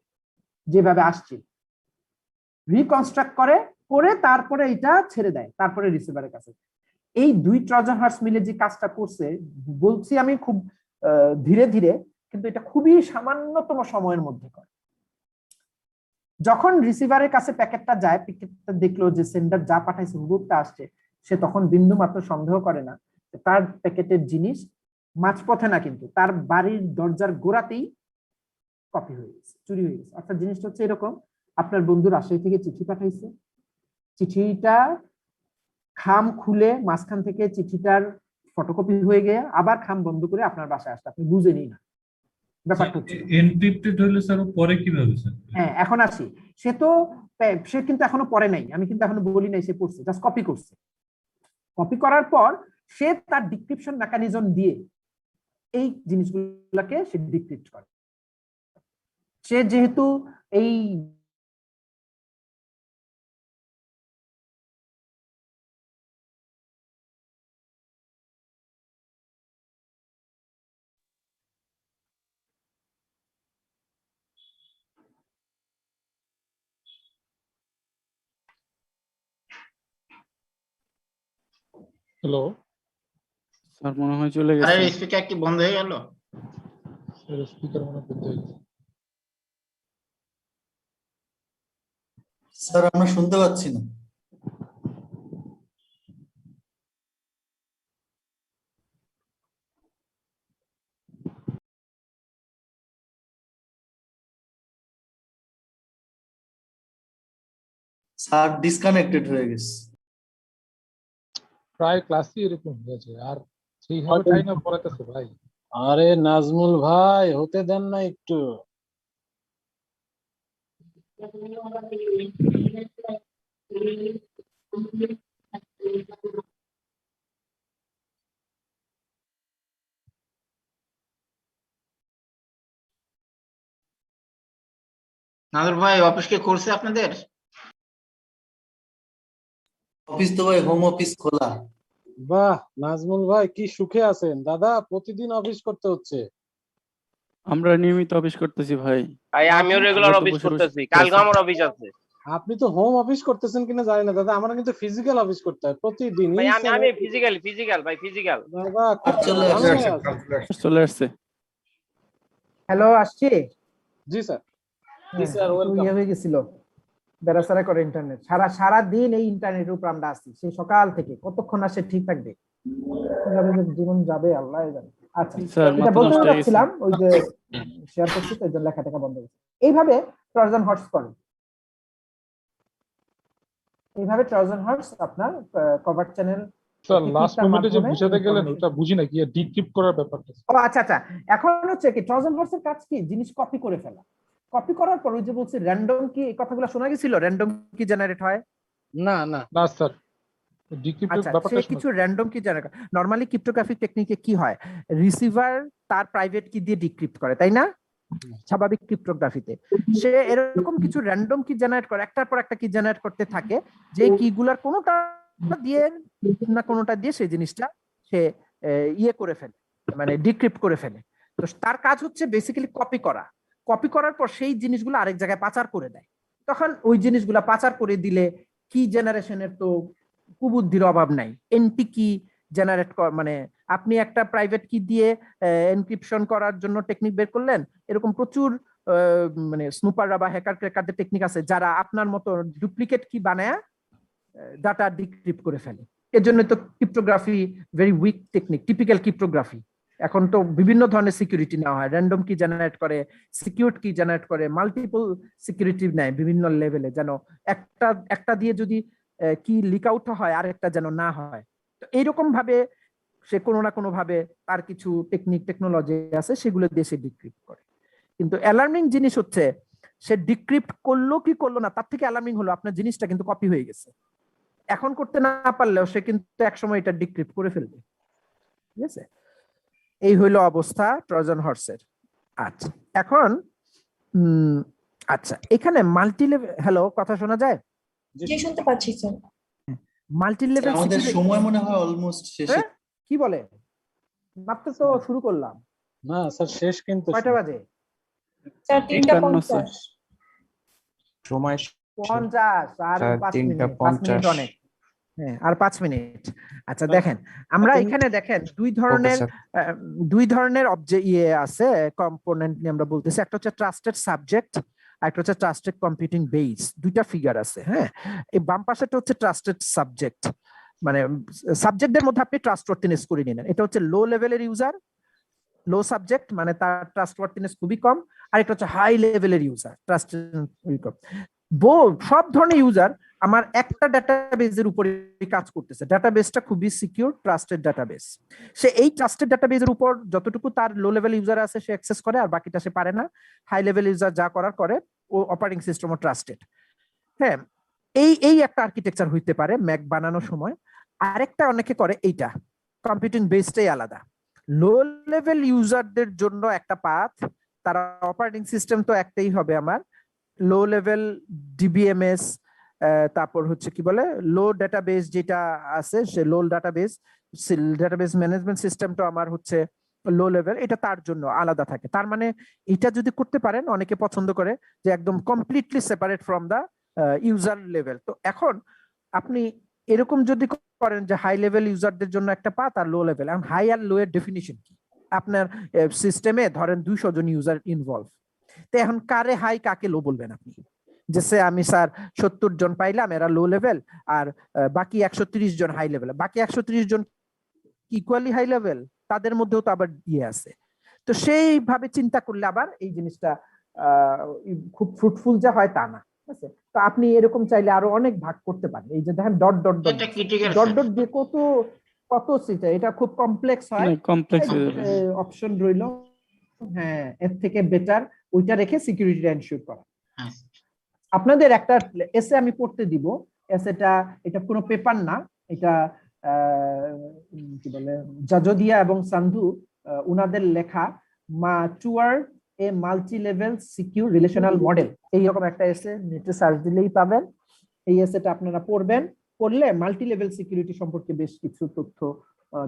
যেভাবে আসছে রিকনস্ট্রাক্ট করে তারপরে এটা ছেড়ে দেয়, তারপরে রিসিভারের কাছে। এই 2 ট্রোজান হর্স মিলে যে কাজটা করছে, বলছি আমি খুব ধীরে ধীরে, কিন্তু এটা খুবই সামান্যতম সময়ের মধ্যে করে। যখন রিসিভারের কাছে প্যাকেটটা যায়, প্যাকেটটা দেখলো যে সেন্ডার যা পাঠাইছে হুবহুবটা আসছে, সে তখন বিন্দু মাত্র সন্দেহ করে না তার প্যাকেটের জিনিস মাঝপথে না, কিন্তু তার বাড়ির দরজার গোড়াতেই কপি হয়ে গেছে, চুরি হয়ে গেছে। অর্থাৎ জিনিসটা হচ্ছে এরকম, আপনার বন্ধু রাজশাহী থেকে চিঠি পাঠাইছে, চিঠিটা খাম খুলে মাঝখান থেকে চিঠিটার ফটোকপি হয়ে গিয়ে আবার খাম বন্ধ করে আপনার বাসায় আসছে, আপনি বুঝেনই না ব্যাপারটা হচ্ছে। এনক্রিপ্টেড হলে স্যার পরে কিভাবে স্যার? হ্যাঁ, এখন আসি, সে কিন্তু এখনো পড়ে নাই, আমি কিন্তু এখনো বলি নাই সে পড়ছে, জাস্ট কপি করছে। কপি করার পর সে তার ডিক্রিপশন মেকানিজম দিয়ে এই জিনিসগুলোকে সে ডিক্রিপ্ট করে। সে যেহেতু এই হ্যালো স্যার মনে হয় চলে আরে গেছে। স্পিকার কি বন্ধ হয়ে গেল? স্পিকার মনে হয় বন্ধ হয়ে গেছে। স্যার আমরা শুনতে পাচ্ছি না। স্যার ডিসকানেক্টেড হয়ে গেছে। প্রায় ক্লাসই এরকম হয়েছে, আর সেইভাবে টাইম আপ করাতেছে ভাই। আরে নাজমুল ভাই হতে দেন না একটু। নাদুর ভাই অফিস কি করছে আপনাদের? অফিস তো ভাই হোম অফিস খোলা। বাহ নাজমুল ভাই কি সুখে আছেন দাদা, প্রতিদিন অফিস করতে হচ্ছে। আমরা নিয়মিত অফিস করতেছি ভাই। ভাই আমিও রেগুলার আমরা তো অফিস বসে বসে করতেছি, কালকে আমার অফিস আছে। আপনি তো হোম অফিস করতেছেন কিনা জানি না দাদা, আমার কিন্তু ফিজিক্যাল অফিস করতে হয় প্রতিদিন। ভাই আমি ফিজিক্যাল ভাই ফিজিক্যাল। দাদা খুব ঝামেলায় আছি। চলে আসছে। হ্যালো, আসছি। জি স্যার। জি স্যার ওয়েলকাম। হয়ে গেছিল বেড়াচাড়া করে ইন্টারনেট, সারা দিন এই ইন্টারনেটের উপর আমরা আসছি সেই সকাল থেকে। কতক্ষণ আসে ঠিক থাকবে, কিভাবে যে জীবন যাবে আল্লাহ জানে। আচ্ছা, স্যার এটা মাথা বলতে নষ্ট হয়ে গেছে। যাচ্ছিলাম, ওই যে শেয়ার করছি তো, এই জন্য লেখা টেখা বন্ধ হয়েছে। এইভাবে ট্রজান হর্স করে, এইভাবে ট্রজান হর্স আপনার কভার চ্যানেল। স্যার লাস্ট মোমেন্টে যে বুঝাতে গেলেন ওটা বুঝি না, কি ডিক্রিপ্ট করার ব্যাপারটা। ও আচ্ছা আচ্ছা, এখন হচ্ছে কি ট্রজান হর্সের কাজ কি, জিনিস কপি করে ফেলা। কপি করার পর ওই যে বলছি র্যান্ডম কি, এই কথাগুলো শোনা গেছিল, র্যান্ডম কি জেনারেট হয় না না না স্যার, ডিক্রিপ্টের ব্যাপারটা সে কিছু র্যান্ডম কি জেনারেট। নরমালি ক্রিপ্টোগ্রাফিক টেকনিকে কি হয়, রিসিভার তার প্রাইভেট কি দিয়ে ডিক্রিপ্ট করে, তাই না? স্বাভাবিক ক্রিপ্টোগ্রাফিতে সে এরকম কিছু র্যান্ডম কি জেনারেট করে, একটার পর একটা কি জেনারেট করতে থাকে, যে কিগুলার কোনোটা দিয়ে না কোনোটা দিয়ে সেই জিনিসটা সে ইয়ে করে ফেলে, মানে ডিক্রিপ্ট করে ফেলে। তো তার কাজ হচ্ছে বেসিক্যালি কপি করা। কপি করার পর সেই জিনিসগুলো আরেক জায়গায় পাচার করে দেয়। তখন ওই জিনিসগুলা পাচার করে দিলে কি জেনারেশনের তো কুবুদ্ধির অভাব নাই। এনপি কি জেনারেট মানে আপনি একটা প্রাইভেট কি দিয়ে এনক্রিপশন করার জন্য টেকনিক বের করলেন, এরকম প্রচুর মানে স্নুপাররা বা হ্যাকার ক্র্যাকারদের টেকনিক আছে যারা আপনার মতো ডুপ্লিকেট কি বানায় ডাটা ডিক্রিপ্ট করে ফেলে। এর জন্য তো cryptography very weak technique, typical cryptography. এখন তো বিভিন্ন ধরনের সিকিউরিটি নেওয়া হয়, র্যান্ডম কি জেনারেট করে, সিকিউরড কি জেনারেট করে, মাল্টিপল সিকিউরিটি নেয় বিভিন্ন লেভেলে, যেন একটা দিয়ে যদি কি লিক আউট হয় আর একটা যেন না হয়। তো এইরকম ভাবে সে কোনো না কোনো ভাবে তার কিছু টেকনোলজি আছে সেগুলো দিয়ে সে ডিক্রিপ্ট করে। কিন্তু অ্যালার্মিং জিনিস হচ্ছে সে ডিক্রিপ্ট করলো কি করলো না, তার থেকে অ্যালার্মিং হলো আপনার জিনিসটা কিন্তু কপি হয়ে গেছে। এখন করতে না পারলেও সে কিন্তু একসময় এটা ডিক্রিপ্ট করে ফেলবে। ঠিক আছে, এই হইলো অবস্থা ট্রজান হর্সের। আচ্ছা এখন আচ্ছা এখানে মাল্টি লেভেল, হ্যালো কথা শোনা যায়? জি শুনতে পাচ্ছি স্যার। মাল্টি লেভেল আমাদের সময় মনে হয় অলমোস্ট শেষে। কি বলে, মাত্র তো শুরু করলাম। না স্যার শেষ কিন্তু। কয়টা বাজে? স্যার 3:50 সময় 50 আর 5 মিনিট। 5 মিনিট অনেক। হ্যাঁ আর 5 মিনিট। আচ্ছা দেখেন আমরা এখানে দেখেন দুই ধরনের ইয়ে আছে, কম্পোনেন্ট নিয়ে আমরা বলতেছি। একটা হচ্ছে ট্রাস্টেড সাবজেক্ট, একটা হচ্ছে ট্রাস্টেড কম্পিউটিং বেস। দুইটা ফিগার আছে। হ্যাঁ, এই বাম পাশেটা হচ্ছে ট্রাস্টেড সাবজেক্ট, মানে সাবজেক্টদের মধ্যে আপনি ট্রাস্টওয়ার্থিনেস করে নিলেন। এটা হচ্ছে লো লেভেলের ইউজার, লো সাবজেক্ট, মানে তার ট্রাস্টওয়ার্থিনেস খুবই কম। আর একটা হচ্ছে হাই লেভেলের ইউজার, ট্রাস্ট সব ধরনের ইউজার আমার একটা ডাটাবেজের উপরে কাজ করতেছে। ডাটাবেসটা খুবই সিকিউর, ট্রাস্টেড ডাটাবেস। সে এই ট্রাস্টেড ডাটাবেসের উপর যতটুকু তার লো লেভেল ইউজার আছে সে অ্যাক্সেস করে, আর বাকিটা সে পারে না। হাই লেভেল ইউজার যা করার করে, ও অপারেটিং সিস্টেমও ট্রাস্টেড। হ্যাঁ, এই একটা আর্কিটেকচার হইতে পারে ম্যাক বানানোর সময়। আরেকটা অনেকে করে এইটা, কম্পিউটিং বেসটাই আলাদা। লো লেভেল ইউজারদের জন্য একটা পাথ, তার অপারেটিং সিস্টেম তো একটাই হবে আমার, লো লেভেল ডিবিএমএস, তারপর হচ্ছে কি বলে লো ডাটাবেস যেটা আছে, সে লো ডাটাবেস ম্যানেজমেন্ট সিস্টেমটা আমার হচ্ছে লো লেভেল, এটা তার জন্য আলাদা থাকে। তার মানে এটা যদি করতে পারেন, অনেকে পছন্দ করে যে একদম completely separate from the user level. তো এখন আপনি এরকম যদি করেন যে হাই লেভেল ইউজারদের জন্য একটা পাথ আর লো লেভেল, এখন হাই আর লো এর ডেফিনিশন কি? আপনার সিস্টেমে ধরেন 200 জন ইউজার ইনভলভ, তো এখন কারে হাই কাকে লো বলবেন আপনি? যে আমি স্যার 70 জন পাইলাম, এরা লো লেভেল, আর বাকি 130 জন হাই লেভেল। বাকি 130 জন ইকুয়ালি হাই লেভেল, তাদের মধ্যেও তো আবার ইয়ে আছে। তো সেইভাবে চিন্তা করলে আবার এই জিনিসটা খুব ফ্রুটফুল যা হয় তা না, ঠিক আছে? তো আপনি এরকম চাইলে আরো অনেক ভাগ করতে পারেন। এই যে দেখেন dot dot dot dot dot দিয়ে কত কত সেটা, এটা খুব কমপ্লেক্স হয়, কমপ্লেক্স অপশন রইলো। হ্যাঁ, এর থেকে বেটার ওইটা রেখে সিকিউরিটি এনশিওর করা। আপনাদের একটা এসে আমি পড়তে দিব, এসেটা এটা কোনো পেপার না, এটা কি বলে জাজদিয়া এবং সান্ধু উনাদের লেখা toward a multi level secure relational model, এইরকম একটা এসে নেটে সার্চ দিলেই পাবেন। এই এসেটা আপনারা পড়বেন, পড়লে মাল্টি লেভেল সিকিউরিটি সম্পর্কে বেশ কিছু তথ্য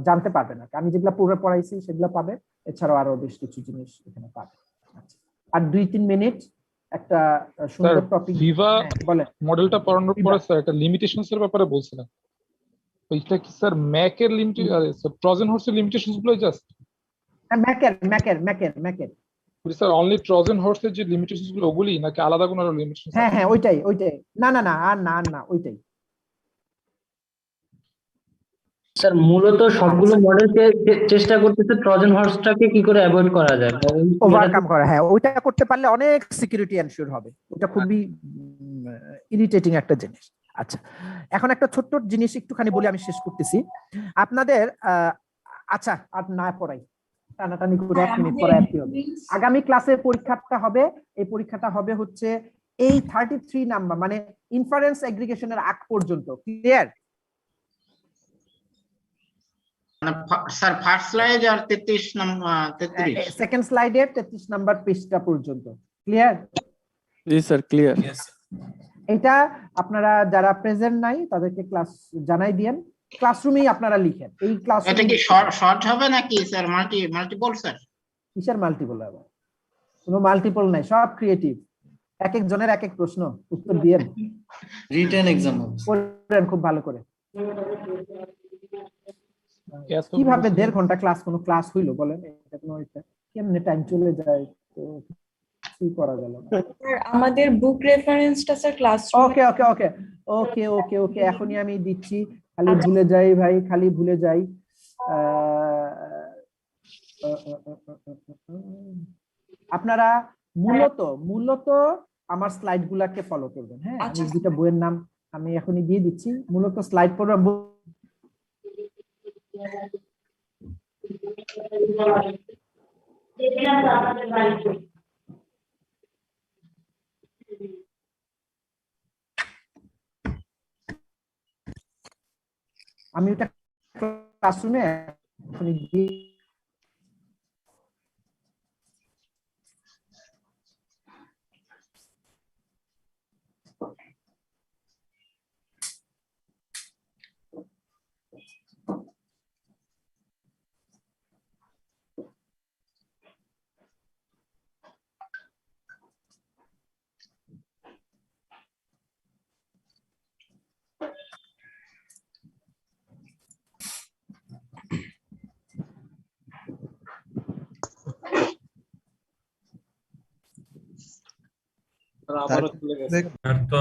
জানতে পারবেন। আমি যেগুলো পুরো পড়াইছি সেগুলো পাবেন, এছাড়াও আরো বেশ কিছু জিনিস এখানে পাবেন। আর 2-3 মিনিট একটা সুন্দর টপিক ভিভা বলে মডেলটা পড়ানোর পরে স্যার একটা লিমিটেশনস এর ব্যাপারে বলছিলেন, ওইটা কি স্যার ম্যাক এর ট্রোজান হর্সের লিমিটেশনস গুলো জাস্ট? হ্যাঁ, ম্যাকের স্যার অনলি ট্রোজান হর্সের যে লিমিটেশনস গুলো ওগুলি, নাকি আলাদা কোনো লিমিটেশন? হ্যাঁ ওইটাই না ওইটাই স্যার মূলত সবগুলো মডেল চেষ্টা করতেছে ট্রোজান হর্সটাকে কি করে অ্যাভয়েড করা যায়, ওভারকাম করা। হ্যাঁ, ওইটা করতে পারলে অনেক সিকিউরিটি এনশিওর হবে। ওটা খুবই ইরিটেটিং একটা জিনিস। আচ্ছা, এখন একটা ছোট্ট জিনিস একটুখানি বলে আমি শেষ করতেছি আপনাদের। আচ্ছা, আর না পড়াই, টানাটানি করে 1 মিনিট পরে কি হবে, আগামী ক্লাসে পরীক্ষাটা হবে। এই পরীক্ষাটা হবে হচ্ছে এই 33 নাম্বার, মানে ইনফারেন্স এগ্রিগেশনের আগ পর্যন্ত। ক্লিয়ার? স্যার ফার্স্ট স্লাইড আর 33 নাম্বার 33 সেকেন্ড স্লাইডে 33 নাম্বার পেজটা পর্যন্ত। ক্লিয়ার? জি স্যার, ক্লিয়ার। এটা আপনারা যারা প্রেজেন্ট নাই তাদেরকে ক্লাস জানাই দিয়েন, ক্লাসরুমেই আপনারা লিখেন। এই ক্লাস এটা কি শর্ট হবে নাকি স্যার মাল্টিপল? স্যার কিসের মাল্টিপল হবে? কোনো মাল্টিপল নাই, সব ক্রিয়েটিভ। এক এক জনের এক এক প্রশ্ন, উত্তর দিয়েন। রিটেন এক্সাম পড়েন খুব ভালো করে। কিভাবে 1.5 ঘন্টা ক্লাস, কোনো ক্লাস হইলো বলেন? এটা কোনো কেমনে টাইম চলে যায়, তো কি করা গেল? আমাদের বুক রেফারেন্সটা স্যার ক্লাস। ওকে, এখনই আমি দিচ্ছি। খালি ভুলে যাই ভাই, খালি ভুলে যাই। আপনারা মূলত আমার স্লাইড গুলাকে ফলো করবেন। হ্যাঁ, আমি দুটা বইয়ের নাম আমি এখনই দিয়ে দিচ্ছি। মূলত স্লাইড পড়বেন। আমি ওটা ক্লাসরুমে এখনই দিয়ে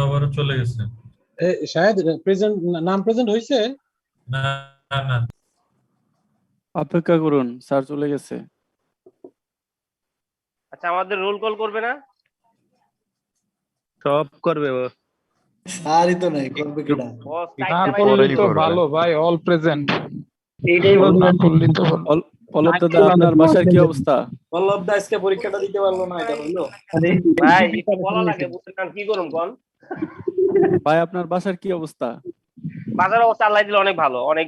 আবারও চলে গেছে। শায়দ নাম প্রেজেন্ট হয়েছে না। অপেক্ষা করুন, স্যার চলে গেছে। আচ্ছা, আমাদের রোল কল করবে না? সব করবে ও। স্যারই তো নাই, করবে কিনা? তো ভালো ভাই, অল প্রেজেন্ট। এইটাই বলবেন। পল্লব দাদা, আপনার বাসার কি অবস্থা? পল্লব দা আজকে পরীক্ষাটা দিতে পারলো না, এটা হলো ভাই, এটা বলা লাগে, বুঝছেন কি করুম কোন? ভাই আপনার বাসার কি অবস্থা? বাজার অবস্থা আল্লাহ দিলে অনেক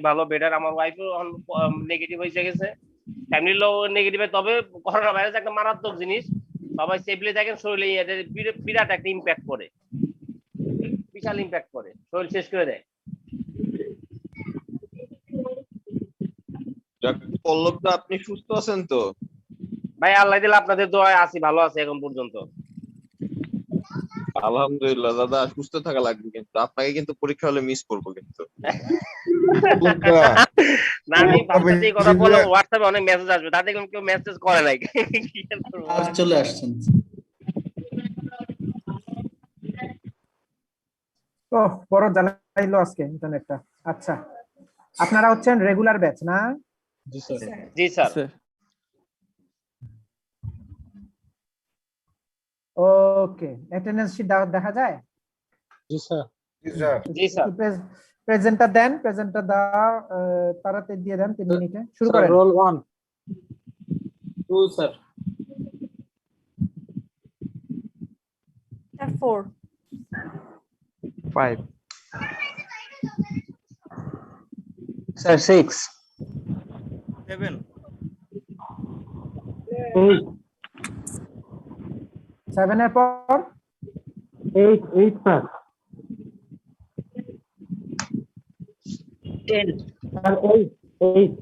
ভালো, বেটার। আমার ওয়াইফও নেগেটিভ হয়ে গেছে, ফ্যামিলির লোক নেগেটিভ। তবে করোনা ভাইরাস একটা মারাত্মক জিনিস, সবাই সেফলি থাকেন। শরীরে এদের বিরাট একটা ইম্প্যাক্ট করে, বিশাল ইম্প্যাক্ট করে, শরীর শেষ করে দেয়। পল্লব দা, আপনি সুস্থ আছেন তো? ভাই আল্লাহ দিলে আপনাদের দোয়ায় আছি, ভালো আছি এখন পর্যন্ত। আলহামদুলিল্লাহ দাদা, সুস্থ থাকা লাগবে, কিন্তু আপনাকে কিন্তু পরীক্ষা হলে মিস করবো কিন্তু। না আমি ভাবতেছি কথা বললাম, হোয়াটসঅ্যাপে অনেক মেসেজ আসবে, তাতে কেউ মেসেজ করে নাই। আর চলে আসছেন। ও বড় জ্বালাইলো আজকে ইন্টারনেটটা। আচ্ছা, আপনারা হচ্ছেন রেগুলার ব্যাচ না? জি স্যার। জি স্যার। ওকে, অ্যাটেন্ডেন্স শিট দেখা যায়? জি স্যার। জি স্যার। প্রেজেন্টটা দেন, প্রেজেন্টটা দাও, তাড়াতাড়ি দিয়ে দেন, 3 মিনিটে শুরু করেন। Role 1 2 sir. 4 5 স্যার 6 7 7 এর পর 8 স্যার। 10 স্যার। 8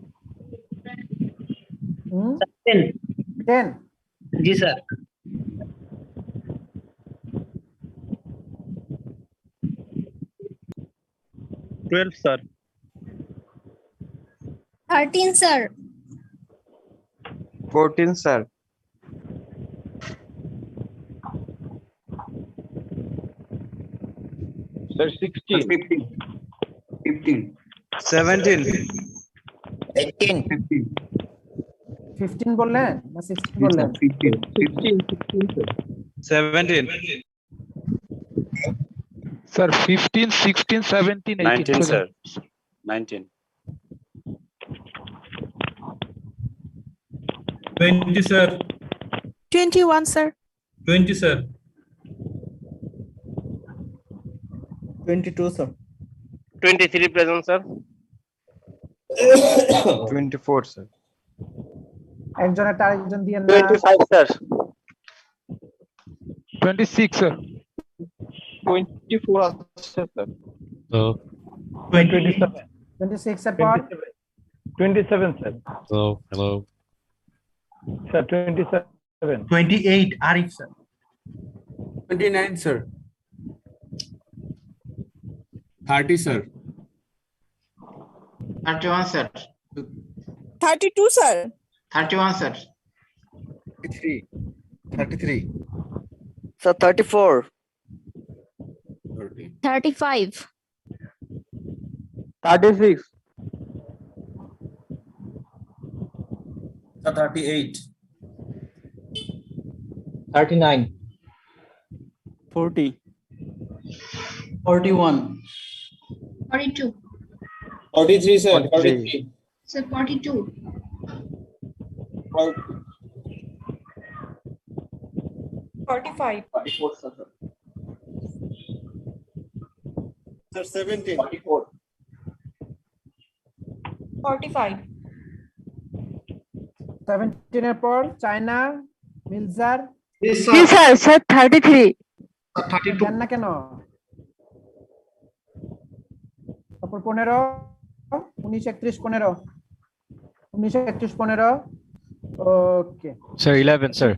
10 জি স্যার। 12 স্যার। 13 স্যার। 14 স্যার। 16 15 17 18 15 বললেন না 16 বললেন? 17 sir 15 16 17 18 sir 19 20 sir. 21 sir. 20 sir. 22 sir. 23 present sir. 24 sir. একজনের আরেকজন দিয়ে না। 25 স্যার। 26 স্যার। 24 আছে স্যার। 27 26 এর পর 27 sir. Hello sir 27 28 Arif sir. 29 sir. 30 sir. 31 sir. 32 sir. 31 sir. 33 sir 34 35 36 38 39 40 41 42 43 sir. 43 sir 42 45 44 sir. Sir 17 44 45 17 এর পর চায়না মিলজার জি স্যার। স্যার 33 দেন না কেন? তারপর 15 19 31 15 19 31 15 ওকে স্যার 11 স্যার।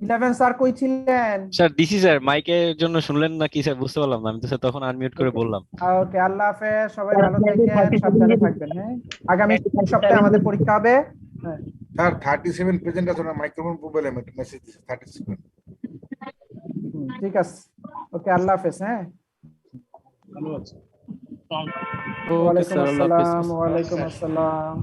11 স্যার কই ছিলেন? স্যার দিছি স্যার, মাইকের জন্য শুনলেন না কি স্যার? বুঝতে পারলাম না, আমি তো স্যার তখন আনমিউট করে বললাম। ওকে, আল্লাহ হাফেজ, সবাই ভালো থাকেন, সাবধানে থাকবেন। হ্যাঁ, আগামী সপ্তাহে আমাদের পরীক্ষা হবে। হ্যাঁ স্যার 37 প্রেজেন্ট আছে না, মাইক্রোফোন প্রবলেম, একটা মেসেজ দিছে 37। ঠিক আছে, ওকে, আল্লাহ হাফেজ। হ্যাঁ, ওকে স্যার, আল্লাহ হাফেজ। ওয়ালাইকুম আসসালাম।